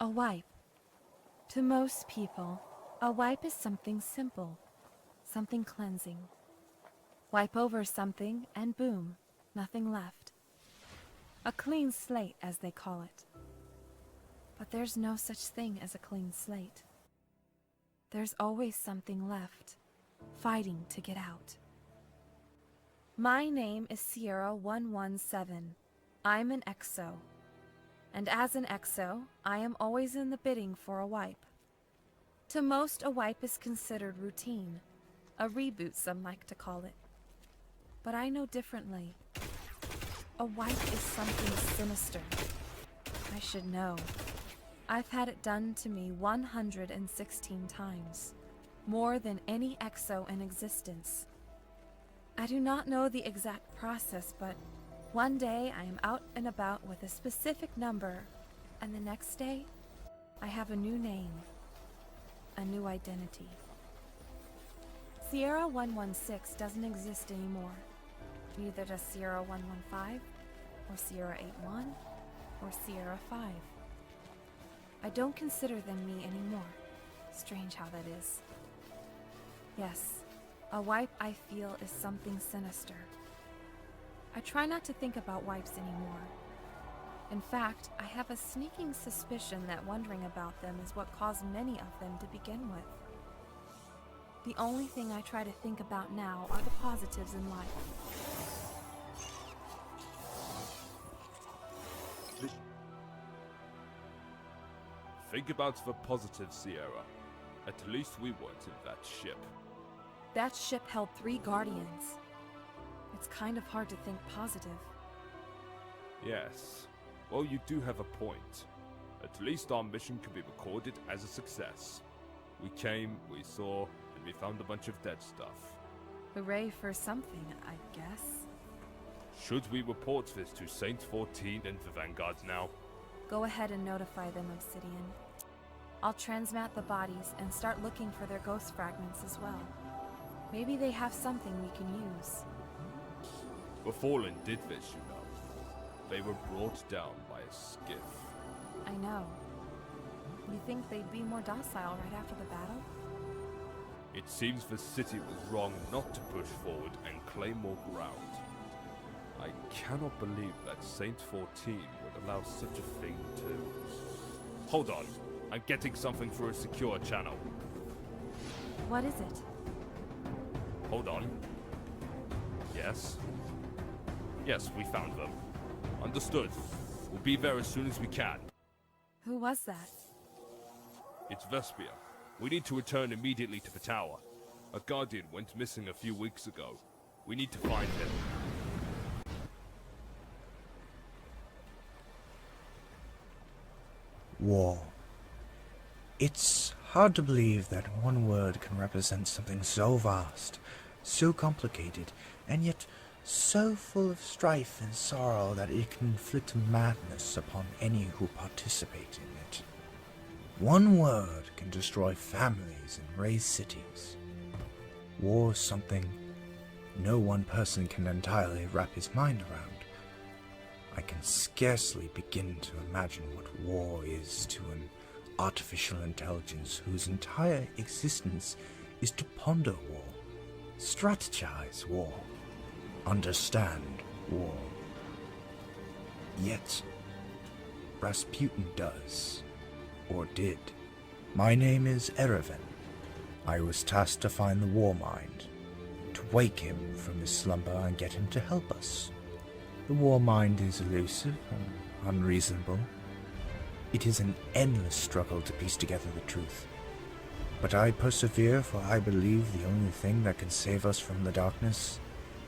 A wipe. To most people, a wipe is something simple, something cleansing. Wipe over something and boom, nothing left. A clean slate, as they call it. But there's no such thing as a clean slate. There's always something left, fighting to get out. My name is Sierra 117. I'm an EXO. And as an EXO, I am always in the bidding for a wipe. To most, a wipe is considered routine. A reboot, some like to call it. But I know differently. A wipe is something sinister. I should know. I've had it done to me 116 times. More than any EXO in existence. I do not know the exact process, but one day I am out and about with a specific number, and the next day, I have a new name, a new identity. Sierra 116 doesn't exist anymore. Neither does Sierra 115, or Sierra 81, or Sierra 5. I don't consider them me anymore. Strange how that is. Yes, a wipe I feel is something sinister. I try not to think about wipes anymore. In fact, I have a sneaking suspicion that wondering about them is what caused many of them to begin with. The only thing I try to think about now are the positives in life. Think about the positives, Sierra. At least we weren't in that ship. That ship held 3 guardians. It's kind of hard to think positive. Yes. Well, you do have a point. At least our mission can be recorded as a success. We came, we saw, and we found a bunch of dead stuff. Hooray for something, I guess. Should we report this to Saint 14 and the Vanguard now? Go ahead and notify them, Obsidian. I'll transmat the bodies and start looking for their ghost fragments as well. Maybe they have something we can use. The Fallen did this, you know. They were brought down by a skiff. I know. You think they'd be more docile right after the battle? It seems the city was wrong not to push forward and claim more ground. I cannot believe that Saint 14 would allow such a thing to... Hold on. I'm getting something through a secure channel. What is it? Hold on. Yes? Yes, we found them. Understood. We'll be there as soon as we can. Who was that? It's Vespia. We need to return immediately to the tower. A guardian went missing a few weeks ago. We need to find him. War. It's hard to believe that one word can represent something so vast, so complicated, and yet so full of strife and sorrow that it can inflict madness upon any who participate in it. One word can destroy families and raise cities. War is something no one person can entirely wrap his mind around. I can scarcely begin to imagine what war is to an artificial intelligence whose entire existence is to ponder war, strategize war, understand war. Yet, Rasputin does, or did. My name is Erevan. I was tasked to find the war mind, to wake him from his slumber and get him to help us. The war mind is elusive and unreasonable. It is an endless struggle to piece together the truth. But I persevere, for I believe the only thing that can save us from the darkness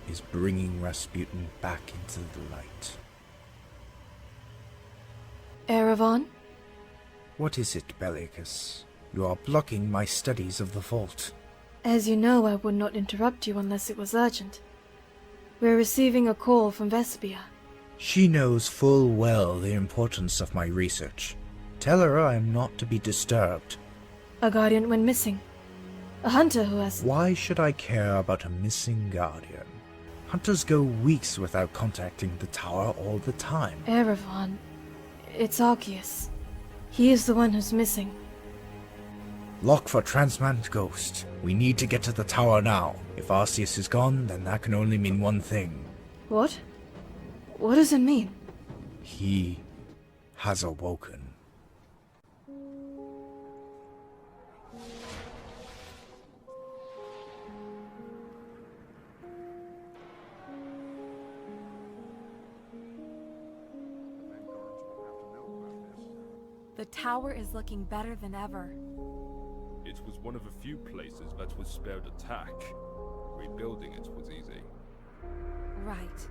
is bringing Rasputin back into the light. Erevan? What is it, Bellicus? You are blocking my studies of the vault. As you know, I would not interrupt you unless it was urgent. We're receiving a call from Vespia. She knows full well the importance of my research. Tell her I am not to be disturbed. A guardian went missing. A hunter who has... Why should I care about a missing guardian? Hunters go weeks without contacting the tower all the time. Erevan, it's Arceus. He is the one who's missing. Lock for Transman's ghost. We need to get to the tower now. If Arceus is gone, then that can only mean one thing. What? What does it mean? He has awoken. The tower is looking better than ever. It was one of a few places that was spared attack. Rebuilding it was easy. Right.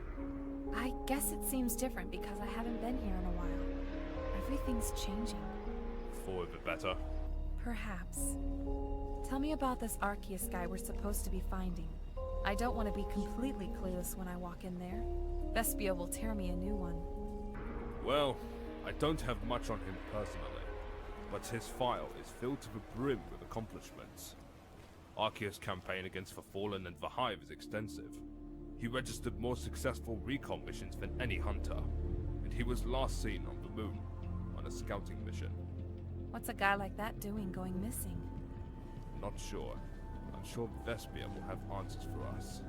I guess it seems different because I haven't been here in a while. Everything's changing. For the better. Perhaps. Tell me about this Arceus guy we're supposed to be finding. I don't want to be completely clueless when I walk in there. Vespia will tear me a new one. Well, I don't have much on him personally, but his file is filled to the brim with accomplishments. Arceus' campaign against the Fallen and the Hive is extensive. He registered more successful recon missions than any hunter, and he was last seen on the moon, on a scouting mission. What's a guy like that doing going missing? Not sure. I'm sure Vespia will have answers for us.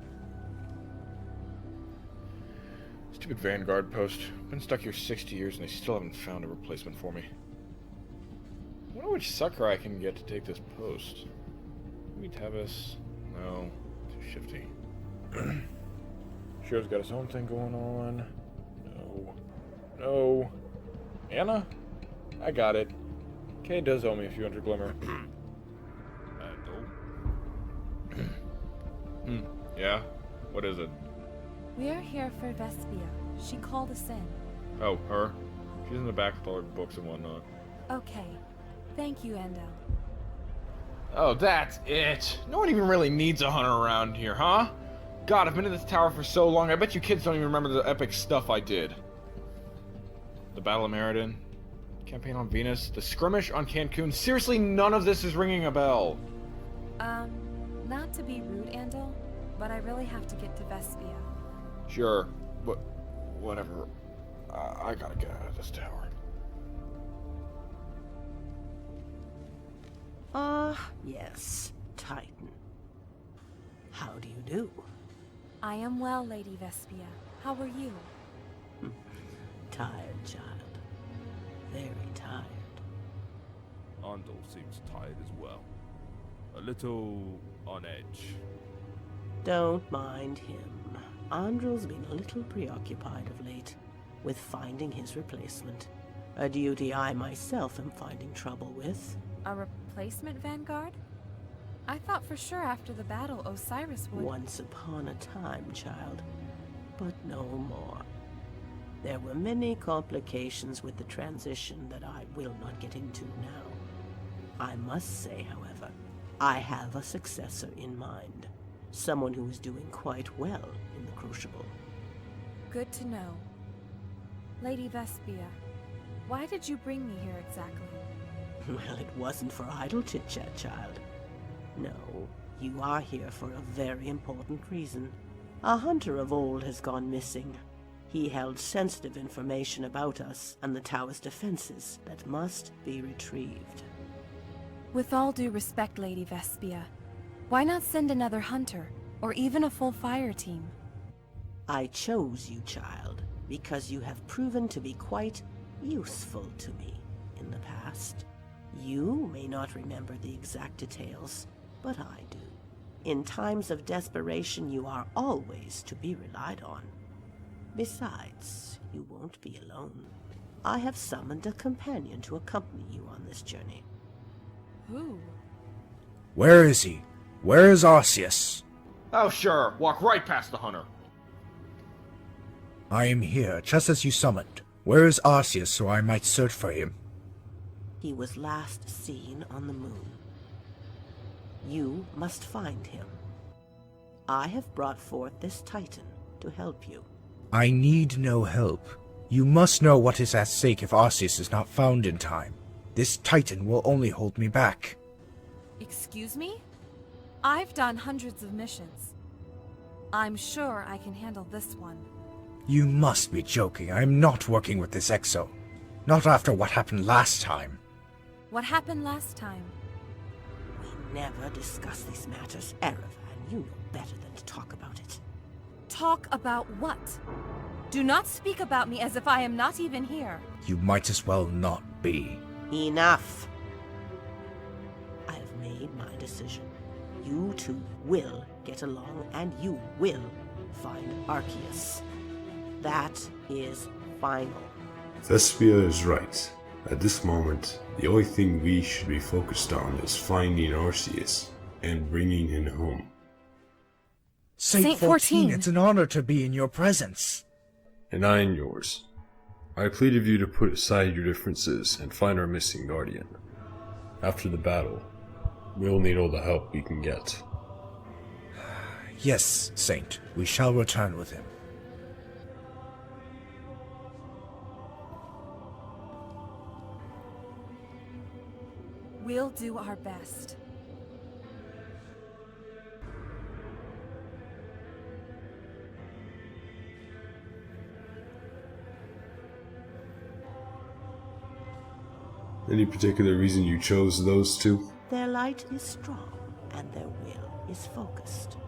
Stupid Vanguard post. Been stuck here 60 years and they still haven't found a replacement for me. I wonder which sucker I can get to take this post. Maybe Tevis? No. Too shifty. Show's got his own thing going on. No. No. Anna? I got it. Kay does owe me a few hundred glimmer. Yeah? What is it? We are here for Vespia. She called us in. Oh, her? She's in the back with all her books and whatnot. Okay. Thank you, Endo. Oh, that's it. No one even really needs a hunter around here, huh? God, I've been in this tower for so long, I bet you kids don't even remember the epic stuff I did. The Battle of Meriden, campaign on Venus, the skirmish on Cancun. Seriously, none of this is ringing a bell. Not to be rude, Andal, but I really have to get to Vespia. Sure, but whatever. I gotta get out of this tower. Yes, Titan. How do you do? I am well, Lady Vespia. How are you? Tired, child. Very tired. Andal seems tired as well. A little on edge. Don't mind him. Andrel's been a little preoccupied of late with finding his replacement. A duty I myself am finding trouble with. A replacement Vanguard? I thought for sure after the battle Osiris would... Once upon a time, child, but no more. There were many complications with the transition that I will not get into now. I must say, however, I have a successor in mind. Someone who is doing quite well in the Crucible. Good to know. Lady Vespia, why did you bring me here exactly? Well, it wasn't for idle chit-chat, child. No, you are here for a very important reason. A hunter of old has gone missing. He held sensitive information about us and the tower's defenses that must be retrieved. With all due respect, Lady Vespia, why not send another hunter, or even a full fire team? I chose you, child, because you have proven to be quite useful to me in the past. You may not remember the exact details, but I do. In times of desperation, you are always to be relied on. Besides, you won't be alone. I have summoned a companion to accompany you on this journey. Who? Where is he? Where is Arceus? Oh, sure. Walk right past the hunter. I am here, just as you summoned. Where is Arceus, so I might search for him? He was last seen on the moon. You must find him. I have brought forth this Titan to help you. I need no help. You must know what is at stake if Arceus is not found in time. This Titan will only hold me back. Excuse me? I've done hundreds of missions. I'm sure I can handle this one. You must be joking. I am not working with this Exo. Not after what happened last time. What happened last time? We never discuss these matters, Erev, and you know better than to talk about it. Talk about what? Do not speak about me as if I am not even here. You might as well not be. Enough. I have made my decision. You two will get along, and you will find Arceus. That is final. Thespia is right. At this moment, the only thing we should be focused on is finding Arceus and bringing him home. Saint 14, it's an honor to be in your presence. And I in yours. I plead of you to put aside your differences and find our missing guardian. After the battle, we'll need all the help we can get. Yes, Saint, we shall return with him. We'll do our best. Any particular reason you chose those two? Their light is strong, and their will is focused.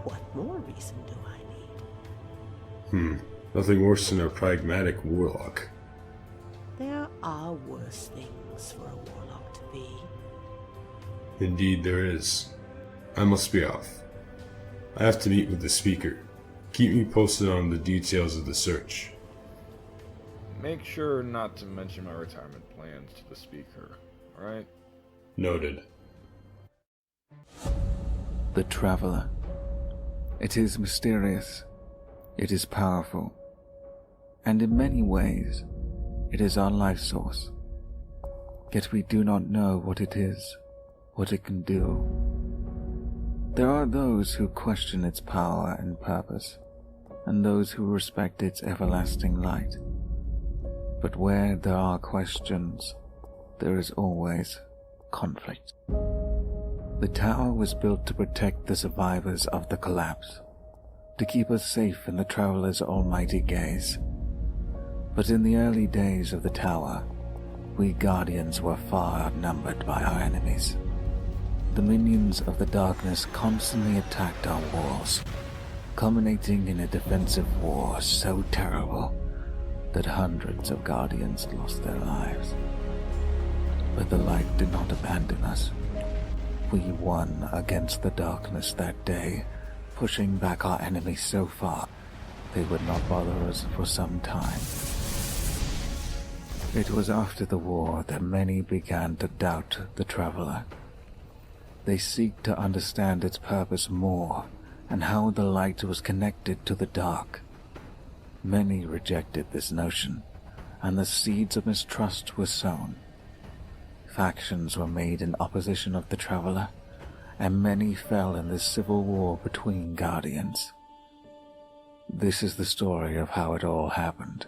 What more reason do I need? Nothing worse than a pragmatic warlock. There are worse things for a warlock to be. Indeed there is. I must be off. I have to meet with the speaker. Keep me posted on the details of the search. Make sure not to mention my retirement plans to the speaker, alright? Noted. The Traveler. It is mysterious. It is powerful. And in many ways, it is our life source. Yet we do not know what it is, what it can do. There are those who question its power and purpose, and those who respect its everlasting light. But where there are questions, there is always conflict. The tower was built to protect the survivors of the collapse, to keep us safe in the Traveler's almighty gaze. But in the early days of the tower, we Guardians were far outnumbered by our enemies. The minions of the darkness constantly attacked our walls, culminating in a defensive war so terrible that hundreds of Guardians lost their lives. But the light did not abandon us. We won against the darkness that day, pushing back our enemies so far they would not bother us for some time. It was after the war that many began to doubt the Traveler. They seek to understand its purpose more and how the light was connected to the dark. Many rejected this notion, and the seeds of mistrust were sown. Factions were made in opposition of the Traveler, and many fell in this civil war between Guardians. This is the story of how it all happened,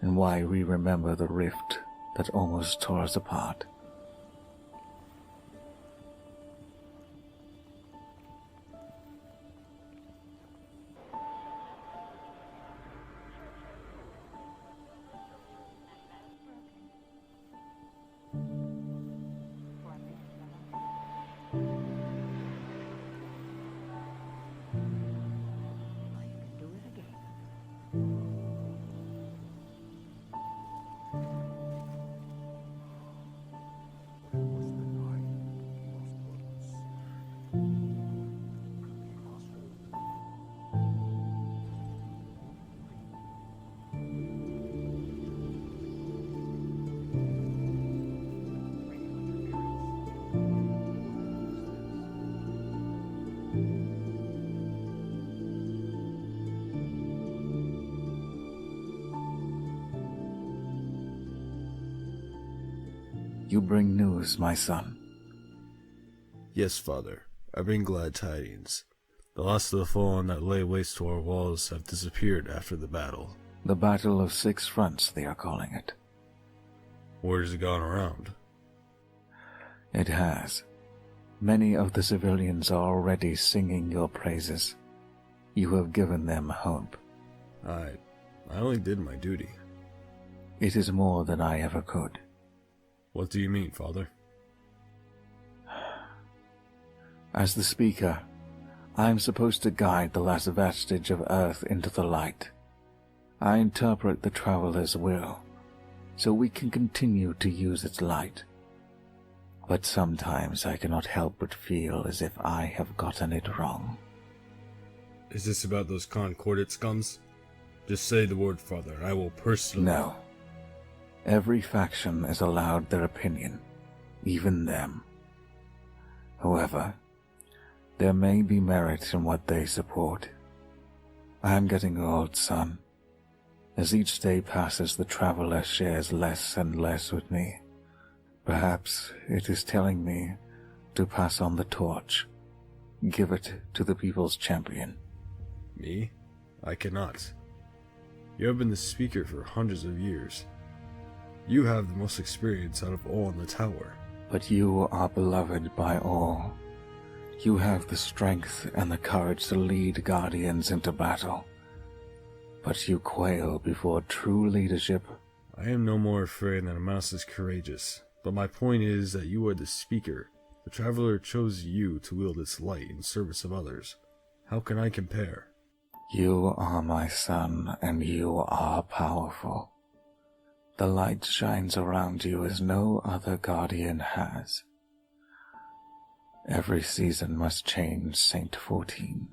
and why we remember the rift that almost tore us apart. You bring news, my son. Yes, Father. I bring glad tidings. The last of the fallen that lay waste to our walls have disappeared after the battle. The Battle of Six Fronts, they are calling it. Word has gone around. It has. Many of the civilians are already singing your praises. You have given them hope. I only did my duty. It is more than I ever could. What do you mean, Father? As the speaker, I am supposed to guide the last vestige of Earth into the light. I interpret the Traveler's will, so we can continue to use its light. But sometimes I cannot help but feel as if I have gotten it wrong. Is this about those Concordate scums? Just say the word, Father, and I will personally... No. Every faction is allowed their opinion, even them. However, there may be merit in what they support. I am getting old, son. As each day passes, the Traveler shares less and less with me. Perhaps it is telling me to pass on the torch. Give it to the people's champion. Me? I cannot. You have been the speaker for hundreds of years. You have the most experience out of all in the tower. But you are beloved by all. You have the strength and the courage to lead Guardians into battle. But you quail before true leadership. I am no more afraid than a mouse is courageous. But my point is that you are the speaker. The Traveler chose you to wield its light in service of others. How can I compare? You are my son, and you are powerful. The light shines around you as no other Guardian has. Every season must change, Saint 14.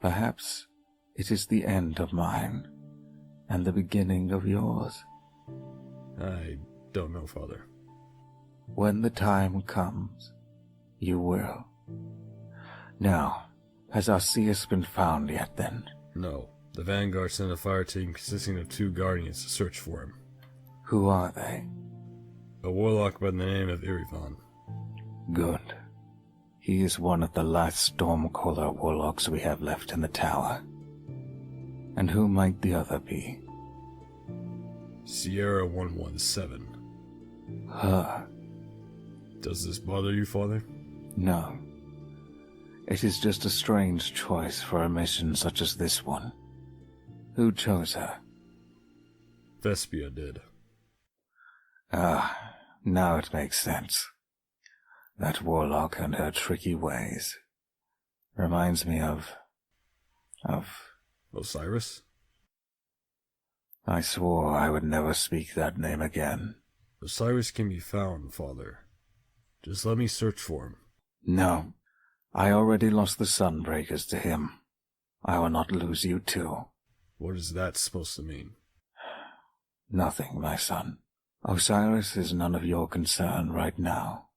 Perhaps it is the end of mine, and the beginning of yours. I don't know, Father. When the time comes, you will. Now, has Arceus been found yet, then? No. The Vanguard sent a fire team consisting of 2 Guardians to search for him. Who are they? A warlock by the name of Irivon. Good. He is one of the last Stormcaller warlocks we have left in the tower. And who might the other be? Sierra 117. Her. Does this bother you, Father? No. It is just a strange choice for a mission such as this one. Who chose her? Vespia did. Ah, now it makes sense. That warlock and her tricky ways. Reminds me of... Osiris? I swore I would never speak that name again. Osiris can be found, Father. Just let me search for him. No. I already lost the sunbreakers to him. I will not lose you too. What is that supposed to mean? Nothing, my son. Osiris is none of your concern right now.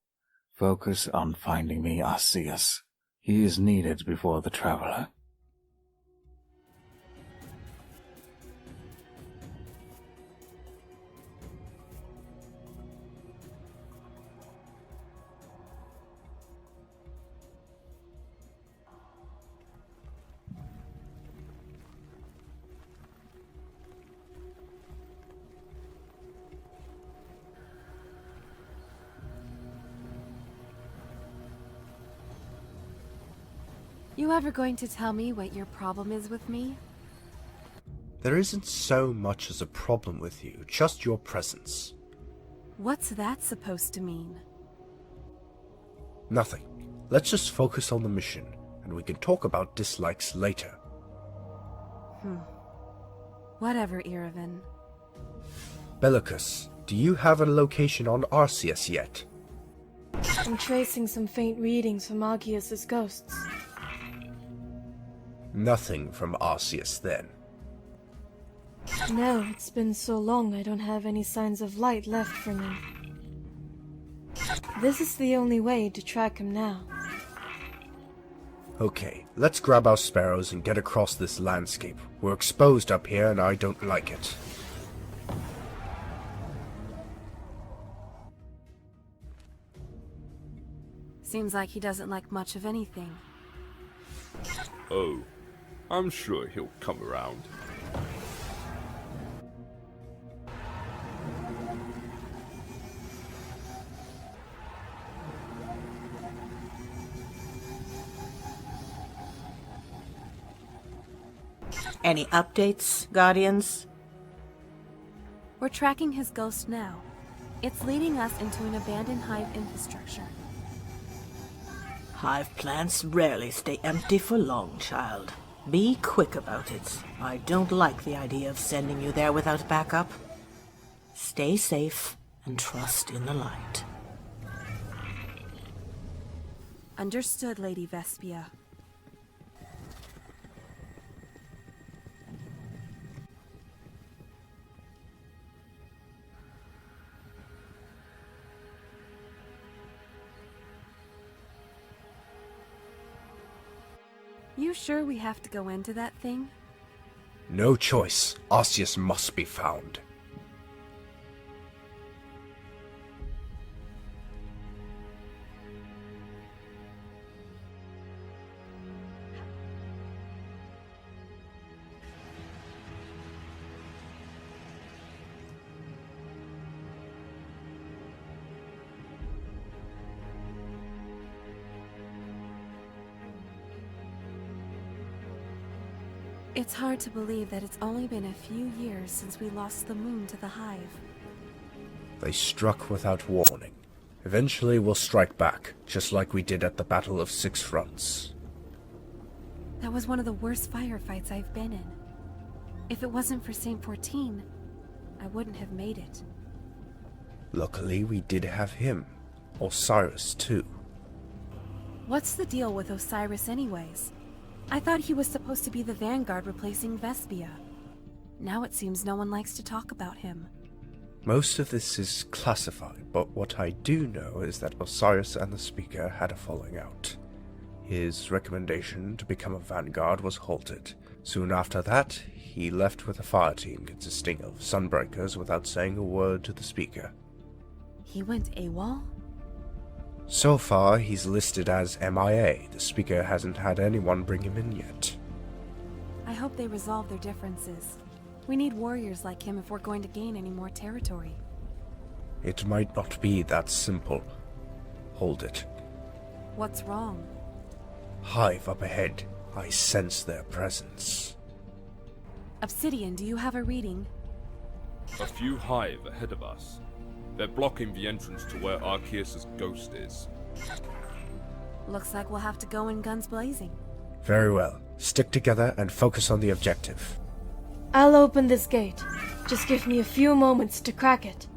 Focus on finding me Arceus. He is needed before the Traveler. You ever going to tell me what your problem is with me? There isn't so much as a problem with you, just your presence. What's that supposed to mean? Nothing. Let's just focus on the mission, and we can talk about dislikes later. Whatever, Iraven. Bellicus, do you have a location on Arceus yet? I'm tracing some faint readings from Arceus's ghosts. Nothing from Arceus, then. No, it's been so long I don't have any signs of light left from him. This is the only way to track him now. Okay, let's grab our sparrows and get across this landscape. We're exposed up here and I don't like it. Seems like he doesn't like much of anything. Oh, I'm sure he'll come around. Any updates, Guardians? We're tracking his ghost now. It's leading us into an abandoned hive infrastructure. Hive plants rarely stay empty for long, child. Be quick about it. I don't like the idea of sending you there without backup. Stay safe and trust in the light. Understood, Lady Vespia. You sure we have to go into that thing? No choice. Arceus must be found. It's hard to believe that it's only been a few years since we lost the moon to the hive. They struck without warning. Eventually we'll strike back, just like we did at the Battle of Six Fronts. That was one of the worst firefights I've been in. If it wasn't for Saint 14, I wouldn't have made it. Luckily we did have him. Osiris, too. What's the deal with Osiris anyways? I thought he was supposed to be the vanguard replacing Vespia. Now it seems no one likes to talk about him. Most of this is classified, but what I do know is that Osiris and the Speaker had a falling out. His recommendation to become a vanguard was halted. Soon after that, he left with a fire team consisting of sunbreakers without saying a word to the Speaker. He went AWOL? So far, he's listed as MIA. The Speaker hasn't had anyone bring him in yet. I hope they resolve their differences. We need warriors like him if we're going to gain any more territory. It might not be that simple. Hold it. What's wrong? Hive up ahead. I sense their presence. Obsidian, do you have a reading? A few hive ahead of us. They're blocking the entrance to where Arceus' ghost is. Looks like we'll have to go in guns blazing. Very well. Stick together and focus on the objective. I'll open this gate. Just give me a few moments to crack it.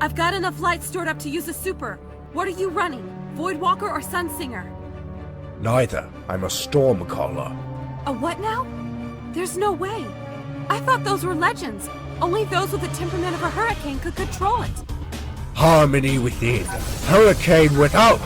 I've got enough light stored up to use a super. What are you running? Voidwalker or Sunsinger? Neither. I'm a Stormcaller. A what now? There's no way. I thought those were legends. Only those with the temperament of a hurricane could control it. Harmony within. Hurricane without.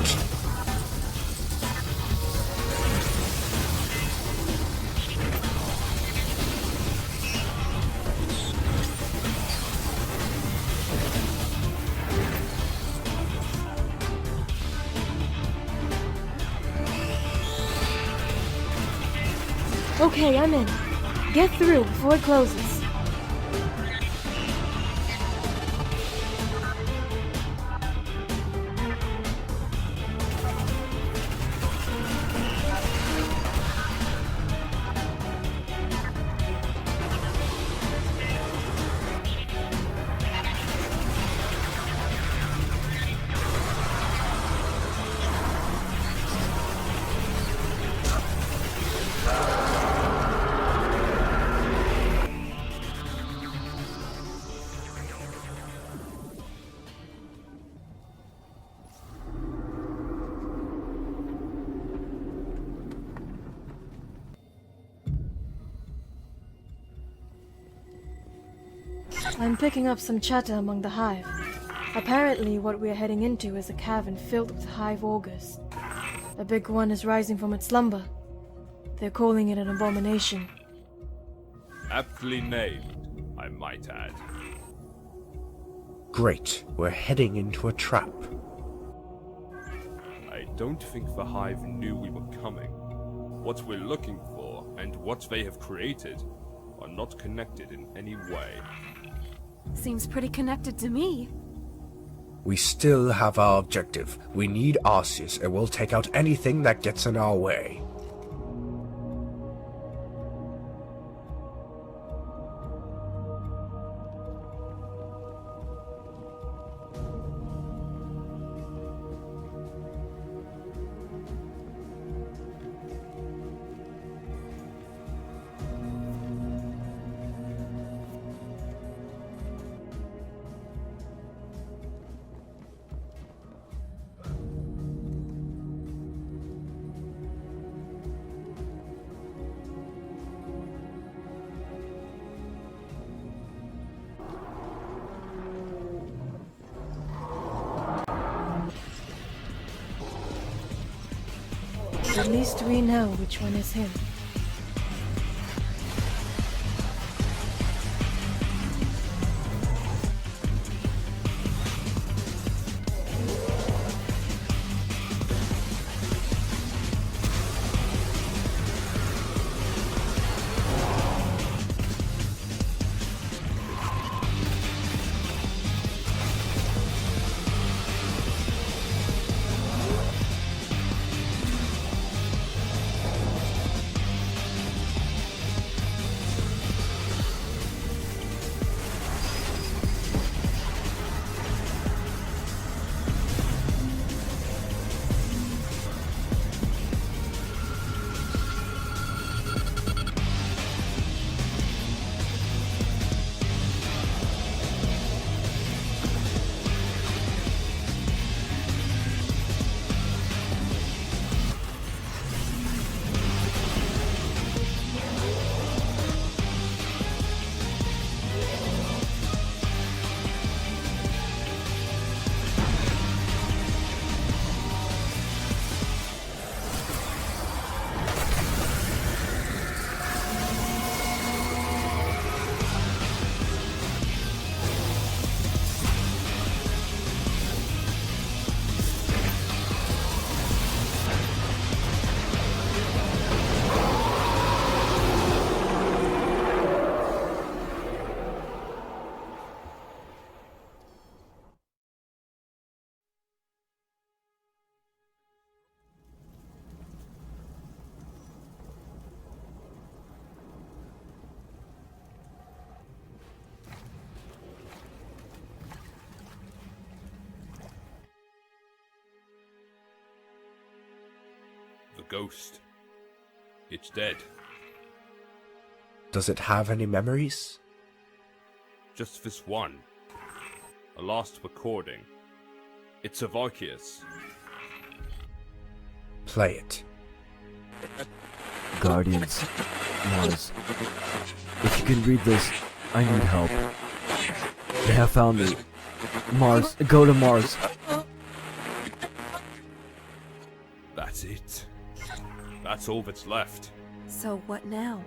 Okay, I'm in. Get through before it closes. I'm picking up some chatter among the hive. Apparently what we're heading into is a cavern filled with hive augurs. A big one is rising from its slumber. They're calling it an abomination. Aptly named, I might add. Great, we're heading into a trap. I don't think the Hive knew we were coming. What we're looking for, and what they have created, are not connected in any way. Seems pretty connected to me. We still have our objective. We need Arceus, and we'll take out anything that gets in our way. At least we know which one is him. The ghost. It's dead. Does it have any memories? Just this one. A last recording. It's of Arceus. Play it. Guardians, Mars. If you can read this, I need help. They have found me. Mars, go to Mars. That's it. That's all that's left. So what now?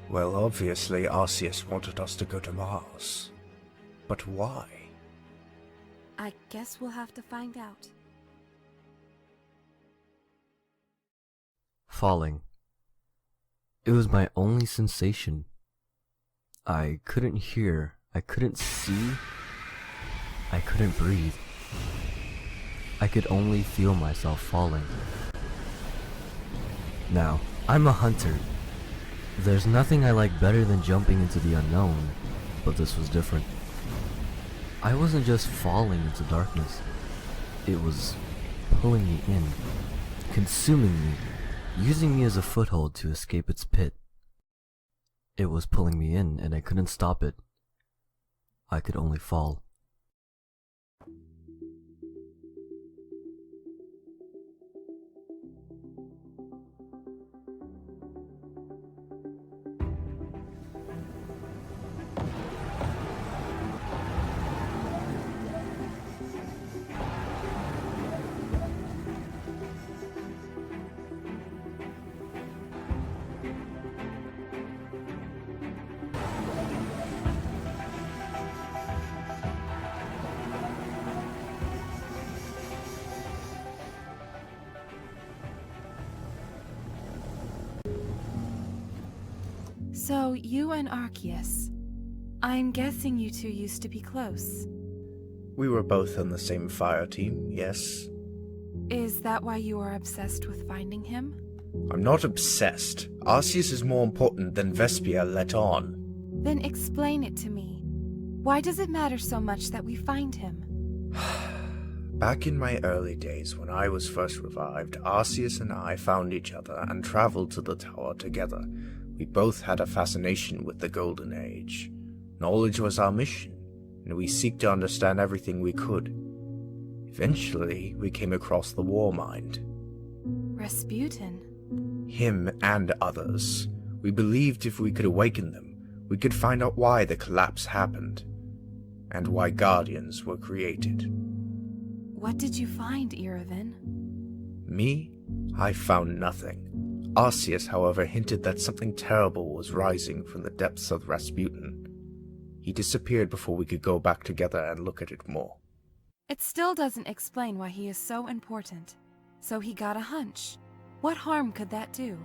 Well, obviously Arceus wanted us to go to Mars. But why? I guess we'll have to find out. Falling. It was my only sensation. I couldn't hear, I couldn't see, I couldn't breathe. I could only feel myself falling. Now, I'm a hunter. There's nothing I like better than jumping into the unknown, but this was different. I wasn't just falling into darkness. It was pulling me in, consuming me, using me as a foothold to escape its pit. It was pulling me in, and I couldn't stop it. I could only fall. So, you and Arceus. I'm guessing you two used to be close. We were both on the same fire team, yes. Is that why you are obsessed with finding him? I'm not obsessed. Arceus is more important than Vespia let on. Then explain it to me. Why does it matter so much that we find him? Back in my early days when I was first revived, Arceus and I found each other and traveled to the tower together. We both had a fascination with the Golden Age. Knowledge was our mission, and we seek to understand everything we could. Eventually, we came across the Warmind. Rasputin. Him and others. We believed if we could awaken them, we could find out why the collapse happened, and why Guardians were created. What did you find, Iraven? Me? I found nothing. Arceus, however, hinted that something terrible was rising from the depths of Rasputin. He disappeared before we could go back together and look at it more. It still doesn't explain why he is so important. So he got a hunch. What harm could that do?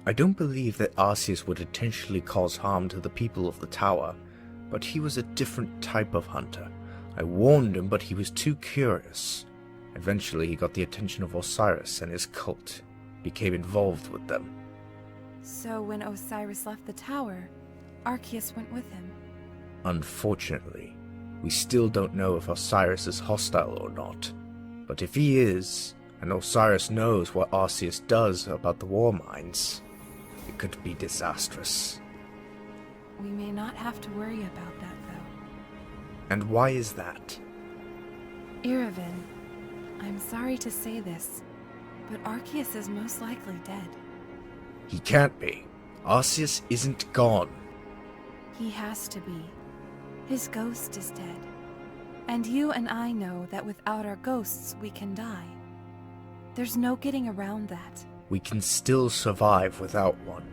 I don't believe that Arceus would intentionally cause harm to the people of the tower, but he was a different type of hunter. I warned him, but he was too curious. Eventually, he got the attention of Osiris and his cult, became involved with them. So when Osiris left the tower, Arceus went with him. Unfortunately, we still don't know if Osiris is hostile or not. But if he is, and Osiris knows what Arceus does about the Warminds, it could be disastrous. We may not have to worry about that, though. And why is that? Iraven, I'm sorry to say this, but Arceus is most likely dead. He can't be. Arceus isn't gone. He has to be. His ghost is dead. And you and I know that without our ghosts, we can die. There's no getting around that. We can still survive without one.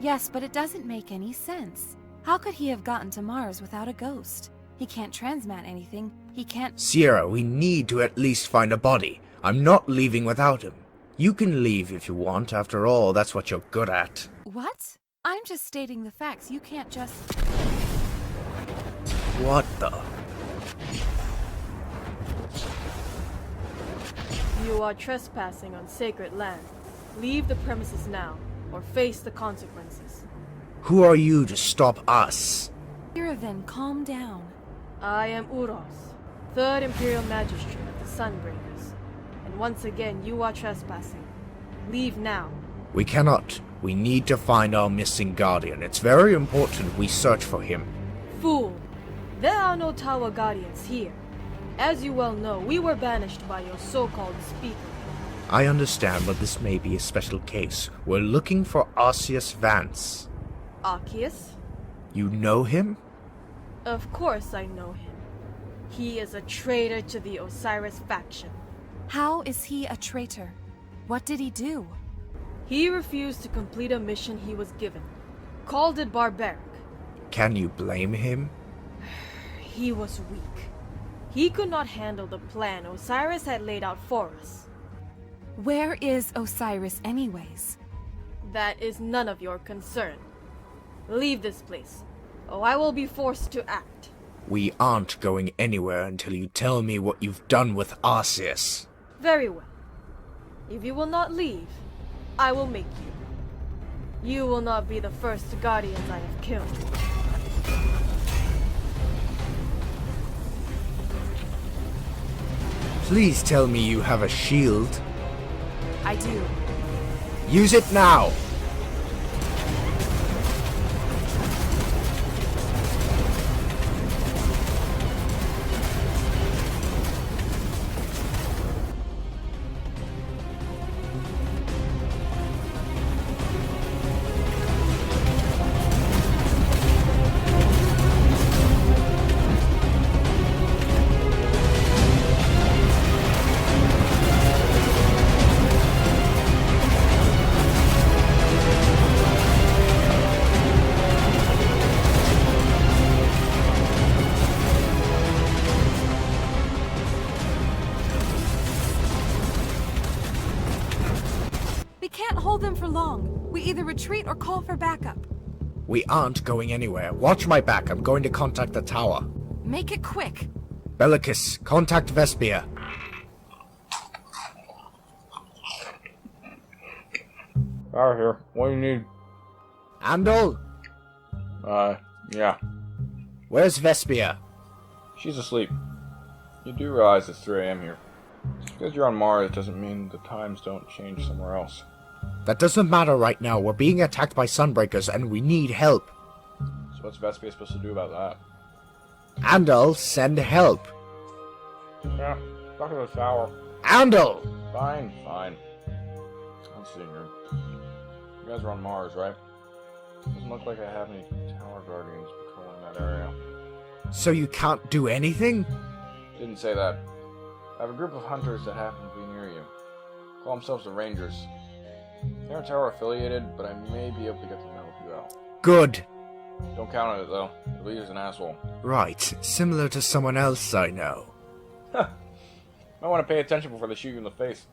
Yes, but it doesn't make any sense. How could he have gotten to Mars without a ghost? He can't transmat anything. He can't— Sierra, we need to at least find a body. I'm not leaving without him. You can leave if you want. After all, that's what you're good at. What? I'm just stating the facts. You can't just— What the? You are trespassing on sacred land. Leave the premises now, or face the consequences. Who are you to stop us? Iraven, calm down. I am Uros, 3rd Imperial Magistrate of the Sunbreakers. And once again, you are trespassing. Leave now. We cannot. We need to find our missing guardian. It's very important we search for him. Fool! There are no Tower Guardians here. As you well know, we were banished by your so-called speaker. I understand, but this may be a special case. We're looking for Arceus Vance. Arceus? You know him? Of course I know him. He is a traitor to the Osiris faction. How is he a traitor? What did he do? He refused to complete a mission he was given. Called it barbaric. Can you blame him? He was weak. He could not handle the plan Osiris had laid out for us. Where is Osiris anyways? That is none of your concern. Leave this place, or I will be forced to act. We aren't going anywhere until you tell me what you've done with Arceus. Very well. If you will not leave, I will make you. You will not be the first Guardians I have killed. Please tell me you have a shield. I do. Use it now! We can't hold them for long. We either retreat or call for backup. We aren't going anywhere. Watch my back. I'm going to contact the tower. Make it quick. Bellicus, contact Vespia. Power here. What do you need? Andal, Yeah. where's Vespia? She's asleep. You do realize it's 3 a.m. here. Just because you're on Mars doesn't mean the times don't change somewhere else. That doesn't matter right now. We're being attacked by sunbreakers and we need help. So what's Vespia supposed to do about that? Andal, send help. Yeah, talk to the tower. Andal! Fine. Let's see here. You guys are on Mars, right? Doesn't look like I have any tower guardians patrolling that area. So you can't do anything? Didn't say that. I have a group of hunters that happen to be near you. Call themselves the Rangers. They aren't tower affiliated, but I may be able to get them to help you out. Good. Don't count on it, though. The leader's an asshole. Right, similar to someone else I know. Might want to pay attention before they shoot you in the face.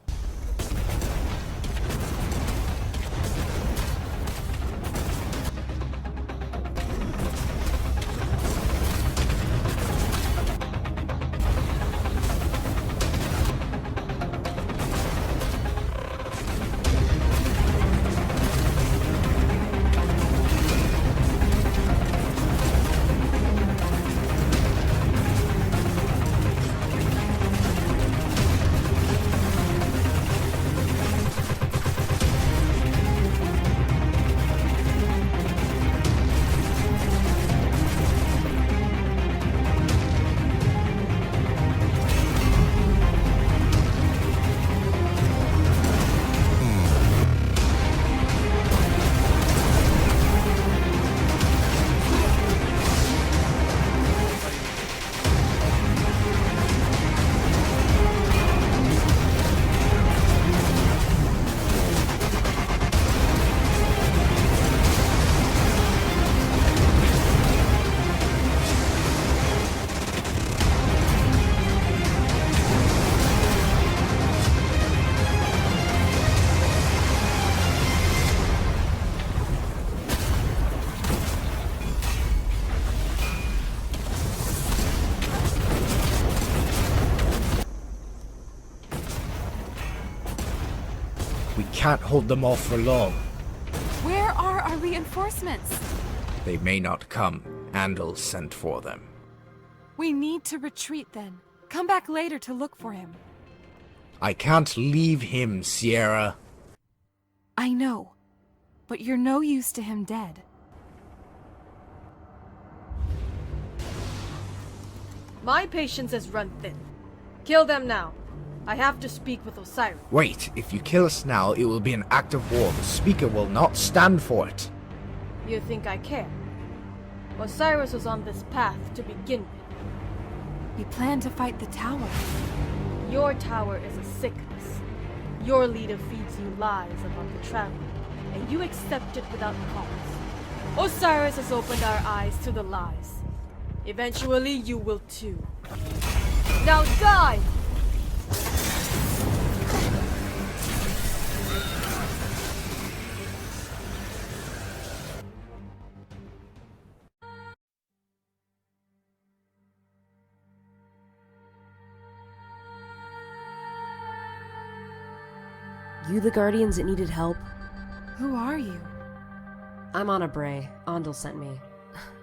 We can't hold them off for long. Where are our reinforcements? They may not come. Andal sent for them. We need to retreat then. Come back later to look for him. I can't leave him, Sierra. I know, but you're no use to him dead. My patience has run thin. Kill them now. I have to speak with Osiris. Wait, if you kill us now, it will be an act of war. The Speaker will not stand for it. You think I care? Osiris was on this path to begin with. We plan to fight the tower. Your tower is a sickness. Your leader feeds you lies about the traveler, and you accept it without cause. Osiris has opened our eyes to the lies. Eventually, you will too. Now die! You the Guardians that needed help? Who are you? I'm Anna Bray. Andal sent me.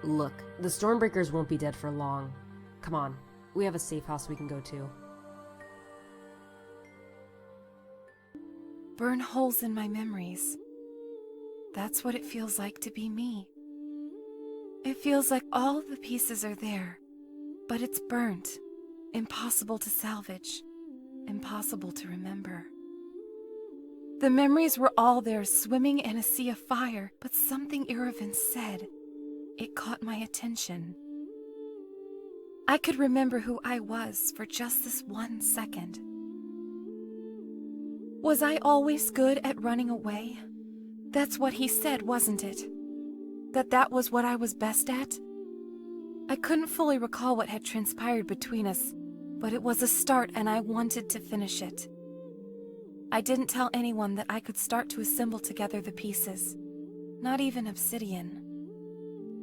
Look, the Stormbreakers won't be dead for long. Come on, we have a safe house we can go to. Burn holes in my memories. That's what it feels like to be me. It feels like all the pieces are there, but it's burnt. Impossible to salvage. Impossible to remember. The memories were all there, swimming in a sea of fire, but something Iravan said. It caught my attention. I could remember who I was for just this 1 second. Was I always good at running away? That's what he said, wasn't it? That was what I was best at? I couldn't fully recall what had transpired between us, but it was a start and I wanted to finish it. I didn't tell anyone that I could start to assemble together the pieces. Not even obsidian.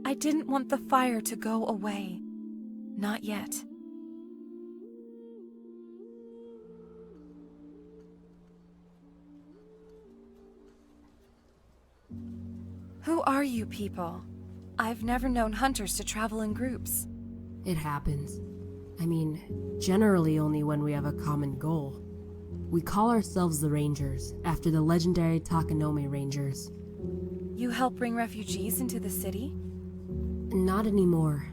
I didn't want the fire to go away. Not yet. Who are you people? I've never known hunters to travel in groups. It happens. I mean, generally only when we have a common goal. We call ourselves the Rangers, after the legendary Takanome Rangers. You help bring refugees into the city? Not anymore.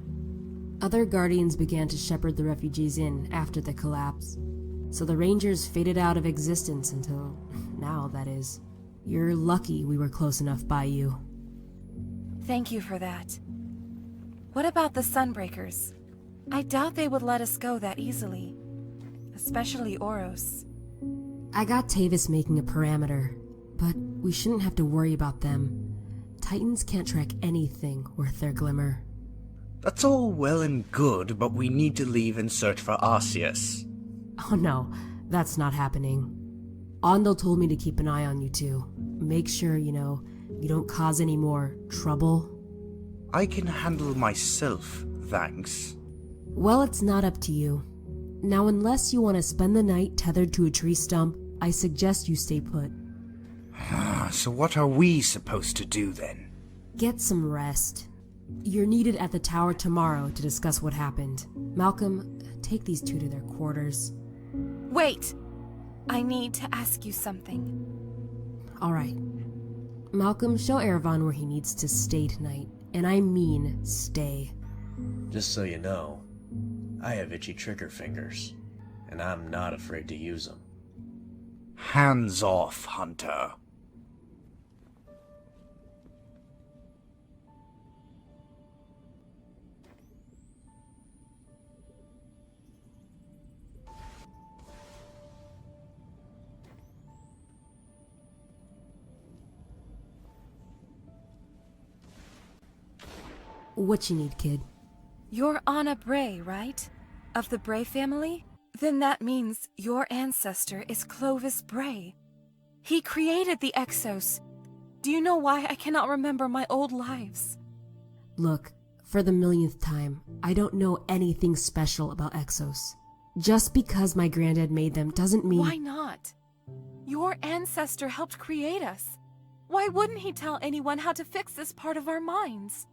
Other Guardians began to shepherd the refugees in after the collapse. So the Rangers faded out of existence until now, that is. You're lucky we were close enough by you. Thank you for that. What about the sunbreakers? I doubt they would let us go that easily. Especially Oros. I got Tavis making a parameter, but we shouldn't have to worry about them. Titans can't track anything worth their glimmer. That's all well and good, but we need to leave in search for Arceus. Oh no, that's not happening. Ondel told me to keep an eye on you two. Make sure, you don't cause any more trouble. I can handle myself, thanks. Well, it's not up to you. Now, unless you want to spend the night tethered to a tree stump, I suggest you stay put. So what are we supposed to do then? Get some rest. You're needed at the tower tomorrow to discuss what happened. Malcolm, take these two to their quarters. Wait! I need to ask you something. Alright. Malcolm, show Erevan where he needs to stay tonight. And I mean stay. Just so you know, I have itchy trigger fingers, and I'm not afraid to use them. Hands off, Hunter. What you need, kid? You're Anna Bray, right? Of the Bray family? Then that means your ancestor is Clovis Bray. He created the Exos. Do you know why I cannot remember my old lives? Look, for the millionth time, I don't know anything special about Exos. Just because my granddad made them doesn't mean— Why not? Your ancestor helped create us. Why wouldn't he tell anyone how to fix this part of our minds?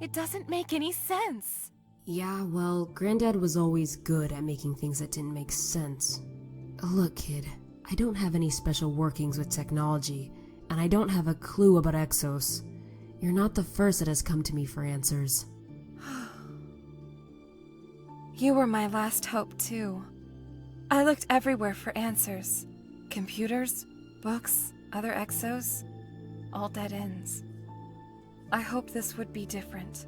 It doesn't make any sense. Yeah, well, Granddad was always good at making things that didn't make sense. Look, kid, I don't have any special workings with technology, and I don't have a clue about Exos. You're not the first that has come to me for answers. You were my last hope, too. I looked everywhere for answers. Computers, books, other Exos, all dead ends. I hoped this would be different.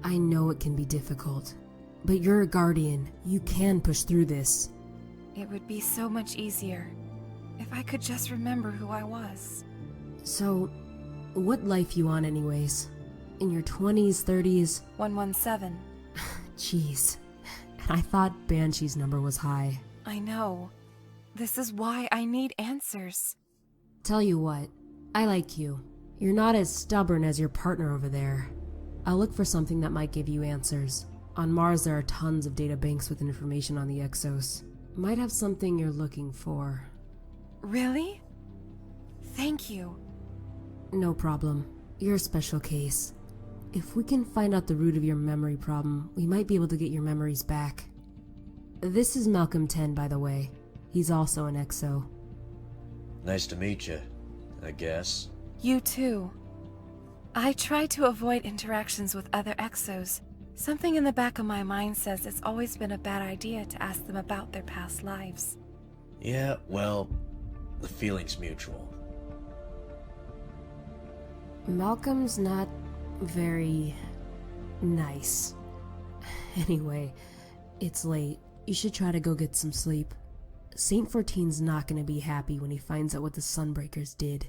I know it can be difficult, but you're a guardian. You can push through this. It would be so much easier if I could just remember who I was. So, what life you on anyways? In your 20s, 30s? 117. Jeez. And I thought Banshee's number was high. I know. This is why I need answers. Tell you what, I like you. You're not as stubborn as your partner over there. I'll look for something that might give you answers. On Mars there are tons of data banks with information on the Exos. Might have something you're looking for. Really? Thank you. No problem. You're a special case. If we can find out the root of your memory problem, we might be able to get your memories back. This is Malcolm 10, by the way. He's also an Exo. Nice to meet you, I guess. You too. I try to avoid interactions with other Exos. Something in the back of my mind says it's always been a bad idea to ask them about their past lives. Yeah, well, the feeling's mutual. Malcolm's not very nice. Anyway, it's late. You should try to go get some sleep. Saint 14's not gonna be happy when he finds out what the Sunbreakers did.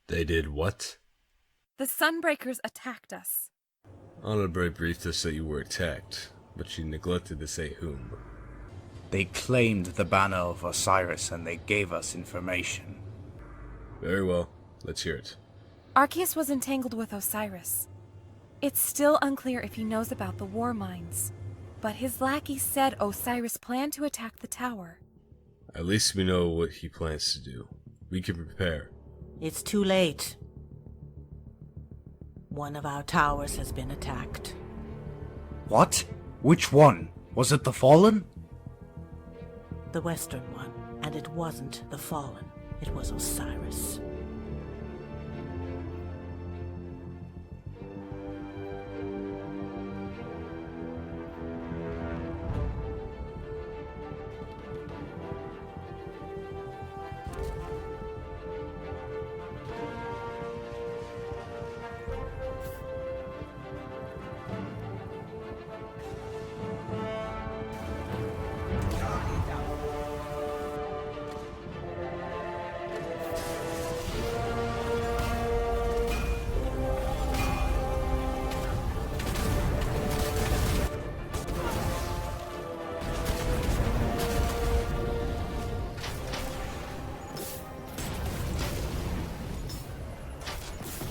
They did what? The Sunbreakers attacked us. Honorable briefed us that you were attacked, but she neglected to say whom. They claimed the banner of Osiris and they gave us information. Very well. Let's hear it. Arceus was entangled with Osiris. It's still unclear if he knows about the war mines, but his lackey said Osiris planned to attack the tower. At least we know what he plans to do. We can prepare. It's too late. One of our towers has been attacked. What? Which one? Was it the Fallen? The western one, and it wasn't the Fallen. It was Osiris.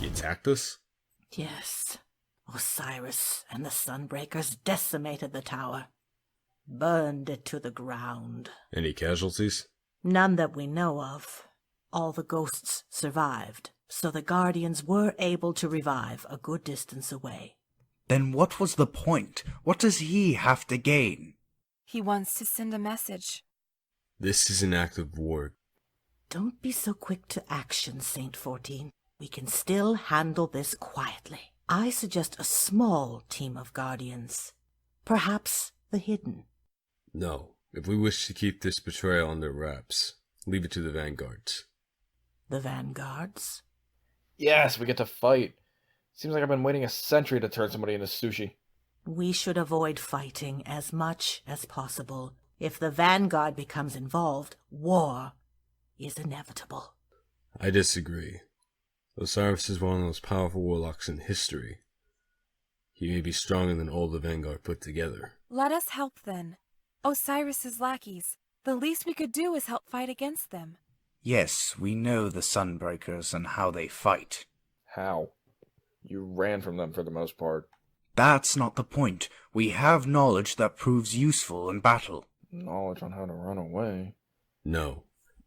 He attacked us? Yes. Osiris and the sunbreakers decimated the tower. Burned it to the ground. Any casualties? None that we know of. All the ghosts survived, so the Guardians were able to revive a good distance away. Then what was the point? What does he have to gain? He wants to send a message. This is an act of war. Don't be so quick to action, Saint 14. We can still handle this quietly. I suggest a small team of Guardians. Perhaps the Hidden. No. If we wish to keep this betrayal under wraps, leave it to the vanguards. The Vanguards? Yes, we get to fight. Seems like I've been waiting a century to turn somebody into sushi. We should avoid fighting as much as possible. If the Vanguard becomes involved, war is inevitable. I disagree. Osiris is one of the most powerful warlocks in history. He may be stronger than all the Vanguard put together. Let us help then. Osiris's lackeys. The least we could do is help fight against them. Yes, we know the Sunbreakers and how they fight. How? You ran from them for the most part. That's not the point. We have knowledge that proves useful in battle. Knowledge on how to run away. No.